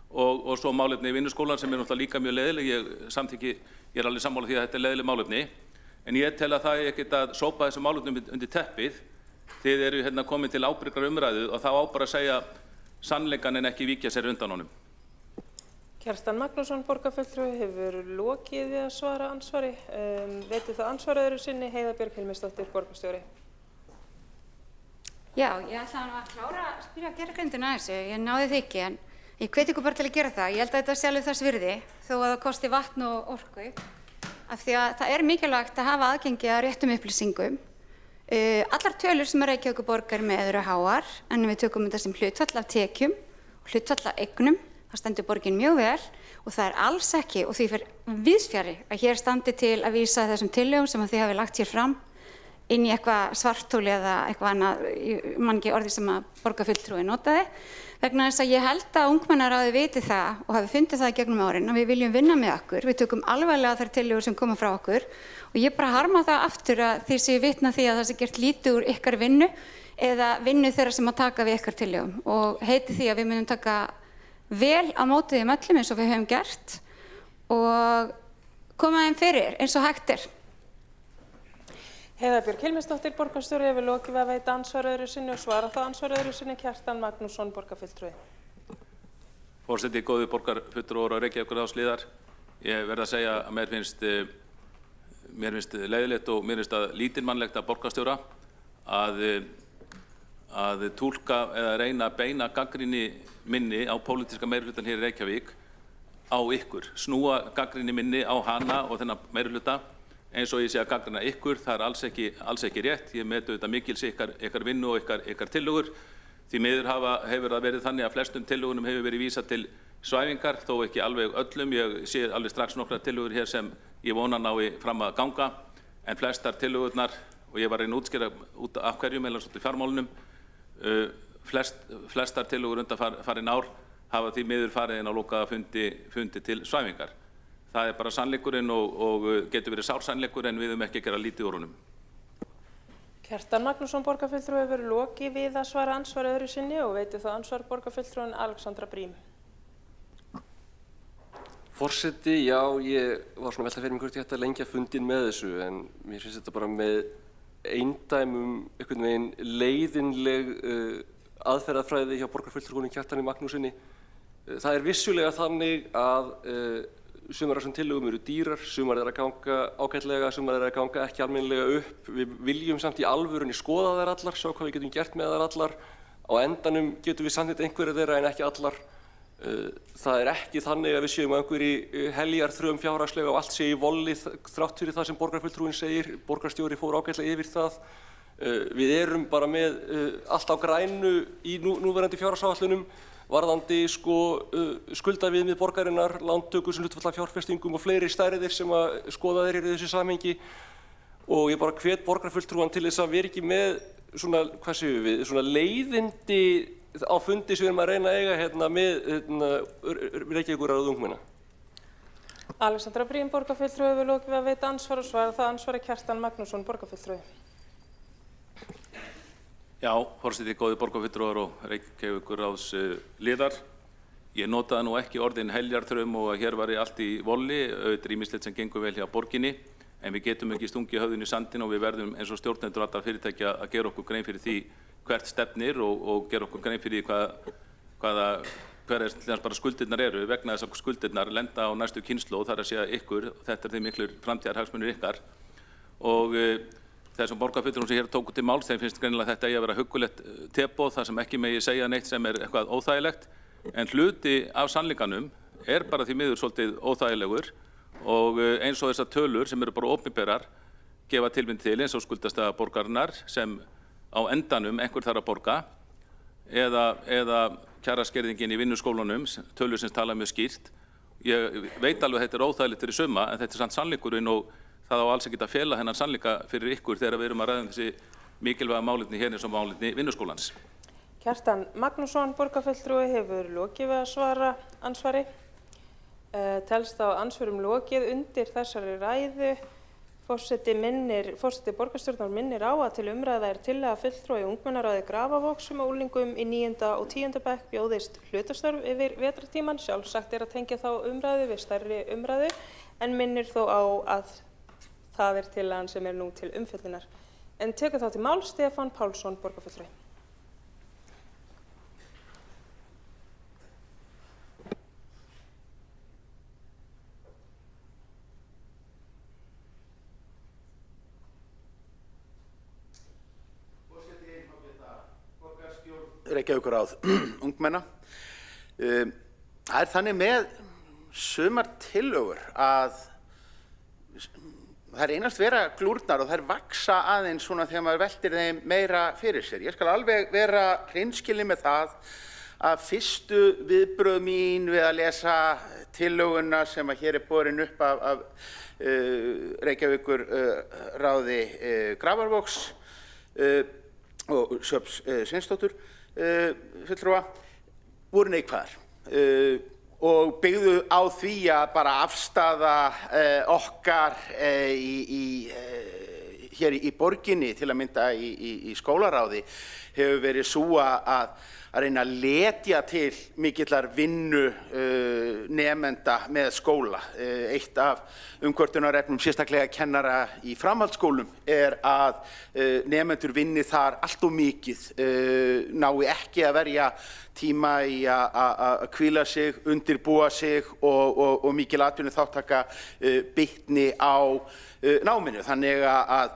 og svo málefni í vinnuskólan sem er náttúrulega líka mjög leiðileg, ég er alveg sammála því að þetta er leiðileg málefni, en ég tel að það er ekkert að sópa þessu málefnum undir teppið, þið eru hérna komin til ábyrgrar umræðu og þá á bara að segja sannleikann en ekki víkja sér undan honum. Kjartan Magnússon, borgarfulltrúi, hefur lokið við að svara ansvari. Veitir það ansvar öðru sinni Heiða Björk Hilmisdóttir, borgarstjóri. Já, ég ætla að klára að spyrja gerðargreindina þessu, ég náði því ekki en ég hvet ykkur bara til að gera það. Ég held að þetta sé alveg þess virði þó að það kosti vatn og orku af því að það er mikilvægt að hafa aðgengi að réttum upplýsingum. Allar tölur sem Reykjavíkurborg er með eru háar en við tökum þetta sem hlutfall af tekjum og hlutfall af eignum. Það stendur borgin mjög vel og það er alls ekki og því fyrir víðsfjarri að hér standi til að vísa þessum tillögum sem þið hafi lagt hér fram inn í eitthvað svartóli eða eitthvað annað, ég man ekki orði sem að borgarfulltrúi notaði, vegna þess að ég held að ungmennaráðið viti það og hafi fundið það gegnum árin að við viljum vinna með okkur, við tökum alvarlega þær tillögur sem koma frá okkur og ég bara harma það aftur að þið séu vitna því að það sé gert lítið úr ykkar vinnu eða vinnu þeirra sem að taka við ykkar tillögum og heiti því að við munum taka vel á móti þeim öllum eins og við höfum gert og koma þeim fyrir eins og hægt er. Heiða Björk Hilmisdóttir, borgarstjóri, hefur lokið við að veita ansvar öðru sinni og svara það ansvar öðru sinni Kjartan Magnússon, borgarfulltrúi. Forseti, góðir borgarfulltrúar og Reykjavíkurráðsliðar, ég verð að segja að mér finnst leiðilegt og mér finnst að lítilmannlegt að borgarstjóra að túlka eða reyna að beina gagnrýni minni á pólitíska meirihlutann hér í Reykjavík á ykkur, snúa gagnrýni minni á hana og þennan meirihluta eins og ég sé að gagnrýna ykkur, það er alls ekki rétt, ég meti auðvitað mikils ykkar vinnu og ykkar tillögur, því miður hefur það verið þannig að flestum tillögunum hefur verið vísað til svæfingar, þó ekki alveg öllum, ég sé alveg strax nokkra tillögur hér sem ég vona nái fram að ganga, en flestar tillögurnar, og ég var að reyna að útskýra út af hverjum eða svolítið fjármálunum, flestar tillögur undanfarin ár hafa því miður farið inn á lokaða fundi til svæfingar. Það er bara sannleikurinn og getur verið sár sannleikur en við höfum ekki að gera lítið úr honum. Kjartan Magnússon, borgarfulltrúi, hefur lokið við að svara ansvar öðru sinni og veitir það ansvar borgarfulltrúin Alexandra Brím. Forseti, já, ég var svona velta fyrir mig hvort ég ætti að lengja fundinn með þessu en mér finnst þetta bara með eindæmum einhvern veginn leiðinleg aðferðafræði hjá borgarfulltrúinni Kjartani Magnúsinni. Það er vissulega þannig að sumar af þessum tillögum eru dýrar, sumar að ganga ágætlega, sumar að ganga ekki almennilega upp. Við viljum samt í alvörunni skoða þær allar, sjá hvað við getum gert með þær allar. Á endanum getum við samþykkt einhverja þeirra en ekki allar. Það er ekki þannig að við séum að einhverji heljarþröm fjárhagslega og allt sé í volli þrátt fyrir það sem borgarfulltrúin segir. Borgarstjóri fór ágætlega yfir það. Við erum bara með allt á grænu í núverandi fjárhagsáætlunum varðandi skuldaviðmið borgarinnar, lántöku sem hlutfall af fjárfestingum og fleiri stærðir sem að skoðaðir eru í þessu samhengi. Og ég bara hvet borgarfulltrúan til þess að vera ekki með svona, hvað segjum við, svona leiðindi á fundi sem við erum að reyna að eiga hérna með Reykjavíkurráð ungmenna. Alexandra Brím, borgarfulltrúi, hefur lokið við að veita ansvar og svar. Það ansvari Kjartan Magnússon, borgarfulltrúi. Já, forseti, góði borgarfulltrúar og Reykjavíkurráðs liðar. Ég notaði nú ekki orðin heljarþröm og að hér var allt í volli, auðvitað ýmislegt sem gengur vel hjá borginni, en við getum ekki stungið höfðinu í sandinn og við verðum eins og stjórnendur allra fyrirtækja að gera okkur grein fyrir því hvert stefnir og gera okkur grein fyrir því hver bara skuldirnar eru, vegna þess að skuldirnar lenda á næstu kynslóð, þar að segja ykkur, og þetta er þeim miklur framtíðarhagsmunir ykkar. Og þessum borgarfulltrúum sem hér tóku til máls, þeim finnst greinilega þetta eigi að vera huggulegt teboð, þar sem ekki megi segja neitt sem er eitthvað óþægilegt, en hluti af sannleikanum er bara því miður svolítið óþægilegur og eins og þessar tölur sem eru bara opinberar gefa tilmynd til eins og skuldastaða borgarinnar sem á endanum einhver þarf að borga eða kjaraskerðingin í vinnuskólunum, tölur sem tala mjög skýrt. Ég veit alveg að þetta er óþægilegt fyrir suma, en þetta er samt sannleikurinn og það á alls ekki að fela þennan sannleika fyrir ykkur þegar við erum að ræða þessi mikilvæga málefni hér eins og málefni vinnuskólans. Kjartan Magnússon, borgarfulltrúi, hefur lokið við að svara ansvari. Telst á ansvörum lokið undir þessari ræðu. Forseti borgarstjórnar minnir á að til umræða er tillaga fulltrúa í ungmennaráði Grafarvogs um unglingum í 9. og 10. bekk bjóðist hlutastörf yfir vetrartímann. Sjálfsagt er að tengja þá umræðu við stærri umræðu, en minnir þó á að það er tillagan sem er nú til umfjöllunar. En tekur þá til máls Stefán Pálsson, borgarfulltrúi. Reykjavíkurráð ungmenna. Það er þannig með sumar tillögur að það er einast vera glúrnar og það er vaksa aðeins svona þegar maður veltir þeim meira fyrir sér. Ég skal alveg vera hreinskilinn með það að fyrstu viðbrögð mín við að lesa tillöguna sem að hér er borin upp af Reykjavíkurráði Grafarvogs og Sjöfns Sveinsdóttur fulltrúa voru neikvæðar og byggðu á því að bara afstaða okkar hér í borginni til að mynda í skólaráði hefur verið svo að reyna að letja til mikillar vinnu nemenda með skóla. Eitt af umkvörtunarefnum sérstaklega kennara í framhaldsskólum er að nemendur vinni þar allt of mikið, nái ekki að verja tíma í að hvíla sig, undirbúa sig og mikil atvinnuþátttaka bitni á náminu. Þannig að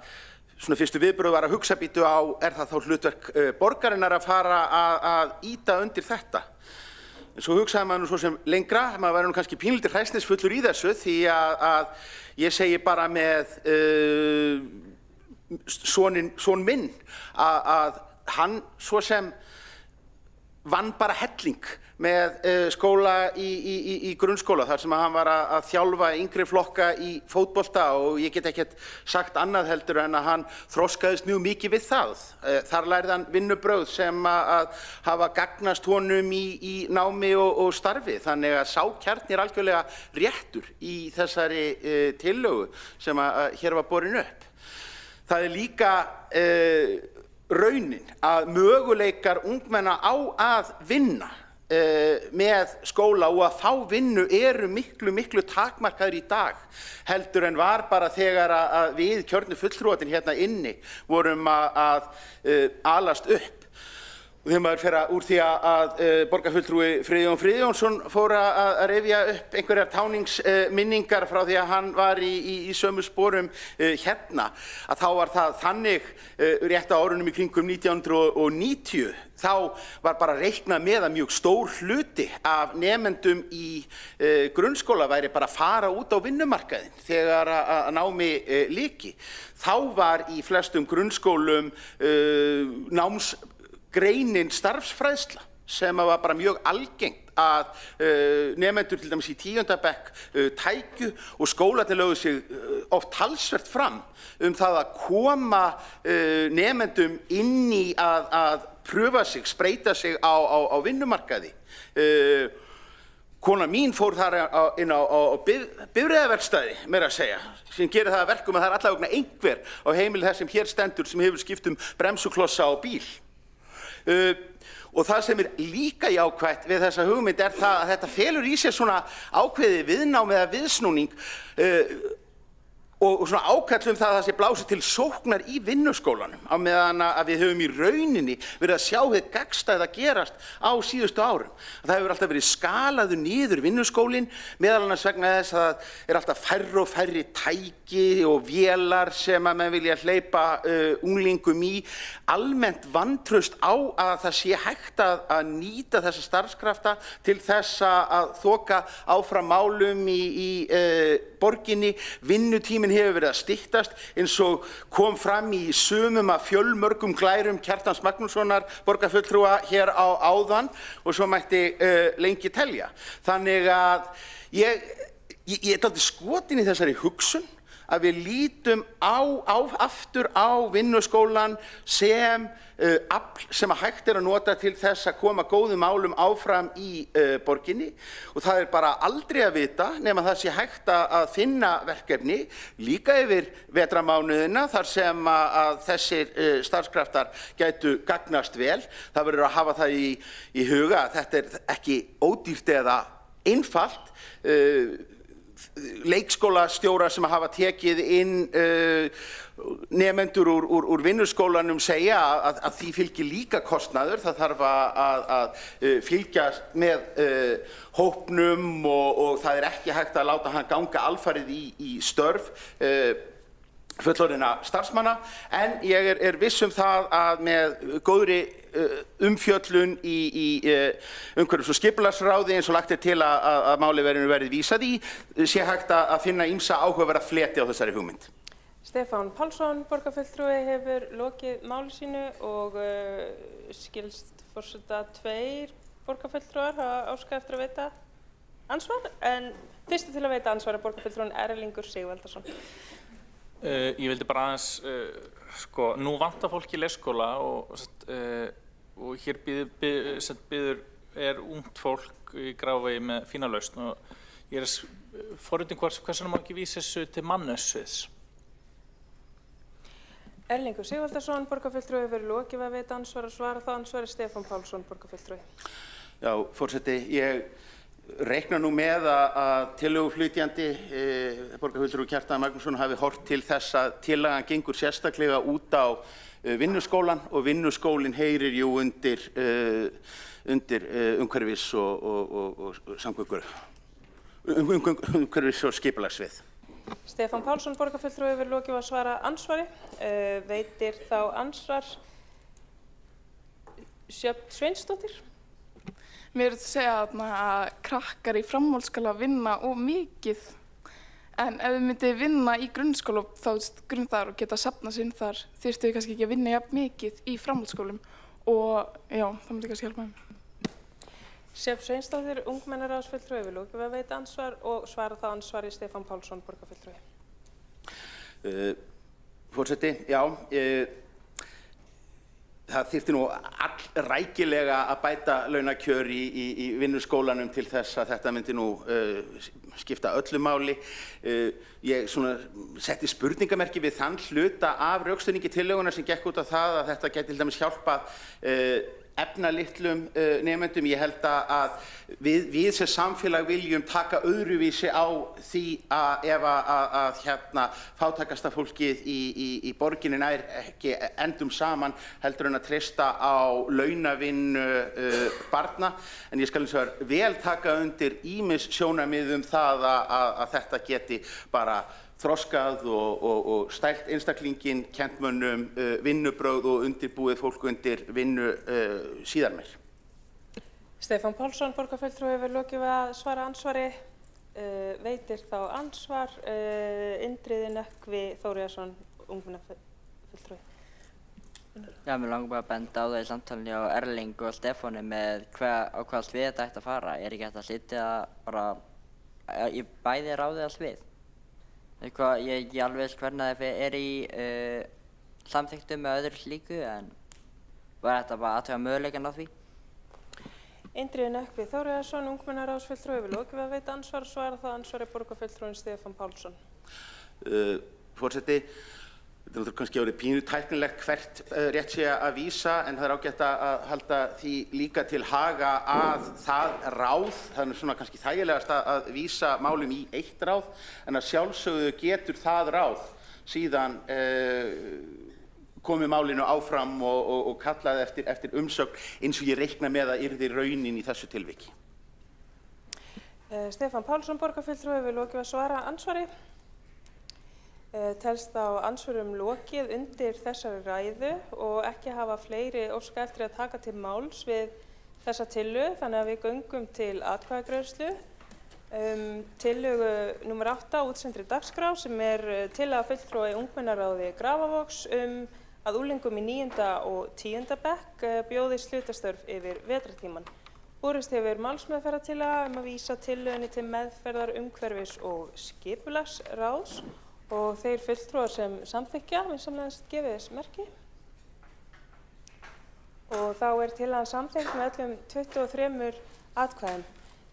svona fyrstu viðbrögð var að hugsa býtu á, er það þá hlutverk borgarinnar að fara að ýta undir þetta? En svo hugsaði maður nú svo sem lengra, maður væri nú kannski pínlítið hræsnisfullur í þessu því að ég segi bara með son minn að hann svo sem vann bara helling með skóla í grunnskóla þar sem hann var að þjálfa yngri flokka í fótbolta og ég get ekkert sagt annað heldur en að hann þroskaðist mjög mikið við það. Þar lærði hann vinnubrögð sem að hafa gagnast honum í námi og starfi, þannig að sá kjarni er algjörlega réttur í þessari tillögu sem að hér var borin upp. Það er líka raunin að möguleikar ungmenna á að vinna með skóla og að fá vinnu eru miklu takmarkaður í dag heldur en var bara þegar að við kjörnu fulltrúarnir hérna inni vorum að alast upp. Þegar maður fer úr því að borgarfulltrúi Friðjón Friðjónsson fór að rifja upp einhverjar táningsminningar frá því að hann var í sömu sporum hérna, að þá var það þannig rétt á árunum í kringum 1990, þá var bara reiknað með að mjög stór hluti af nemendum í grunnskóla væri bara að fara út á vinnumarkaðinn þegar að námi lyki. Þá var í flestum grunnskólum námsgreinin starfsfræðsla sem var bara mjög algengt að nemendur til dæmis í 10. bekk tækju og skólarnir lögðu sig oft talsvert fram það að koma nemendum inn í að pröfa sig, spreita sig á vinnumarkaði. Kona mín fór þar inn á bifreiðaverkstæði, meira að segja, sem gerir það að verkum að það allavega einhver á heimili þess sem hér stendur sem hefur skipt bremsuklossa á bíl. Og það sem líka jákvætt við þessa hugmynd það að þetta felur í sér svona ákveðið viðnám eða viðsnúning og svona ákall það að það sé blásið til sóknar í vinnuskólanum á meðan að við höfum í rauninni verið að sjá hið gagnstæða gerast á síðustu árum. Það hefur alltaf verið skalaður niður vinnuskólinn, meðal annars vegna þess að það alltaf færri og færri tæki og vélar sem að menn vilja hleypa unglingum í. Almennt vantraust á að það sé hægt að nýta þessa starfskrafta til þess að þoka áfram málum í borginni. Vinnutíminn hefur verið að styttast eins og kom fram í sumum af fjölmörgum glærum Kjartans Magnússonar borgarfulltrúa hér á áðan og svo mætti lengi telja. Þannig að ég er dálítið skotin í þessari hugsun að við lítum aftur á vinnuskólan sem afl sem að hægt að nota til þess að koma góðum málum áfram í borginni og það bara aldrei að vita nema það sé hægt að finna verkefni líka yfir vetramánuðina þar sem að þessir starfskraftar gætu gagnast vel. Það verður að hafa það í huga að þetta ekki ódýrt eða einfalt. Leikskólastjórar sem hafa tekið inn nemendur úr vinnuskólanum segja að því fylgir líka kostnaður. Það þarf að fylgjast með hópnum og það ekki hægt að láta hann ganga alfarið í störf fullorðinna starfsmanna, en ég er viss það að með góðri umfjöllun í umhverfis- og skipulagsráði eins og lagt til að máli verði vísað í, sé hægt að finna ýmsa áhugaverða fleti á þessari hugmynd. Stefán Pálsson, borgarfulltrúi, hefur lokið máli sínu og skilst forseta 2 borgarfulltrúar hafa óskað eftir að veita ansvar, en fyrstu til að veita ansvar er borgarfulltrúin Erlingur Sigvaldason. Ég vildi bara aðeins, nú vantar fólk í leikskóla og hér er ungt fólk í Grafavogi með fína lausn og ég forvitin hversu má ekki vísa þessu til mannauðssviðs. Erlingur Sigvaldason, borgarfulltrúi, hefur lokið að veita ansvar og svara það ansvari. Stefán Pálsson, borgarfulltrúi. Já, forseti, ég reikna nú með að tillöguflytjandi borgarfulltrúi Kjartan Magnússon hafi horft til þess að tillagan gengur sérstaklega út á vinnuskólan og vinnuskólinn heyrir jú undir umhverfis og samgöngur, umhverfis og skipulagssvið. Stefán Pálsson, borgarfulltrúi, hefur lokið að svara ansvari. Veitir þá ansvar Sjöfn Sveinsdóttir. Mér er að segja að krakkar í framhaldsskóla vinna of mikið, en ef við myndum vinna í grunnskóla grunn þar og geta safnað sig inn þar, þyrftum við kannski ekki að vinna jafn mikið í framhaldsskólum og já, það myndi kannski hjálpa þeim. Sjöfn Sveinsdóttir, ungmennaráðsfulltrúi, hefur lokið að veita ansvar og svara þá ansvari. Stefán Pálsson, borgarfulltrúi. Forseti, já. Það þyrfti nú allrækilega að bæta launakjör í vinnuskólanum til þess að þetta myndi nú skipta öllu máli. Ég setti spurningamerki við þann hluta af rökstuðningi tillögunnar sem gekk út á það að þetta gæti til dæmis hjálpað efnalitlum nemendum. Ég held að við sem samfélag viljum taka öðruvísi á því að ef að fátækasta fólkið í borginni nær ekki endum saman heldur en að treysta á launavinnu barna. En ég skal hins vegar vel taka undir ýmis sjónarmið það að þetta geti bara þroskað og stælt einstaklinginn, kennt mönnum vinnubrögð og undirbúið fólk undir vinnu síðar meir. Stefán Pálsson, borgarfulltrúi, hefur lokið við að svara ansvari. Veitir þá ansvar Indriði Nökkvi Þóríðarson, ungmennafulltrúi. Já, mér langar bara að benda á það í samtalinu á Erling og Stefáni með á hvaða svið þetta ætti að fara. Er ekki hægt að sitja bara í bæði ráðið að svið? Ég er ekki alveg viss hvernig það í samþykktum með öðru slíku, en var þetta bara aðtöga möguleikann á því? Indriði Nökkvi Þóríðarson, ungmennaráðsfulltrúi, hefur lokið við að veita ansvar og svara það ansvari borgarfulltrúin Stefán Pálsson. Forseti, þetta er kannski orðið pínu tæknilegt hvert rétt sé að vísa, en það er ágætt að halda því líka til haga að það ráð, það er svona kannski þægilegast að vísa málum í eitt ráð, en að sjálfsögðu getur það ráð síðan komið málinu áfram og kallaði eftir umsögn eins og ég reikna með að yrði raunin í þessu tilviki. Stefán Pálsson, borgarfulltrúi, hefur lokið við að svara ansvari. Telst á ansvörum lokið undir þessari ræðu og ekki hafa fleiri óska eftir að taka til máls við þessa tillögu, þannig að við göngum til atkvæðagreiðslu. Tillögu nr. 8 útsendri dagskrá sem tillaga fulltrúa í ungmennaráði Grafarvogs að unglingum í 9. og 10. bekk bjóðist hlutastörf yfir vetrartímann. Borist hefur málsmeðferðartillaga að vísa tillögunni til meðferðar umhverfis- og skipulagsráðs og þeir fulltrúar sem samþykkja vinsamlegast gefið þess merki. Og þá tillagan samþykkt með öllum 23 atkvæðum.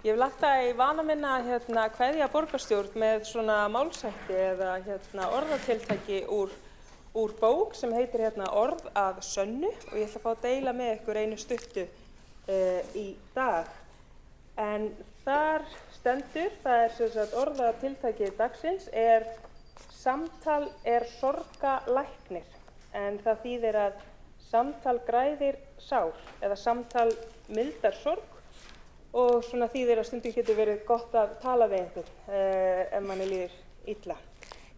Ég hef lagt það í vana minna að kveðja borgarstjórn með svona málshætti eða orðatiltæki úr bók sem heitir Orð að sönnu og ég ætla að fá að deila með ykkur einu stuttu í dag. En þar stendur, það sem sagt orðatiltæki dagsins samtal sorgalæknir, en það þýðir að samtal græðir sár eða samtal mildar sorg og svona þýðir að stundum getur verið gott að tala við einhvern ef manni líður illa.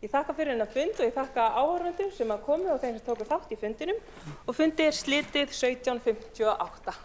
Ég þakka fyrir þennan fund og ég þakka áhorfendum sem komu og þeim sem tóku þátt í fundinum og fundi slitið 17:58.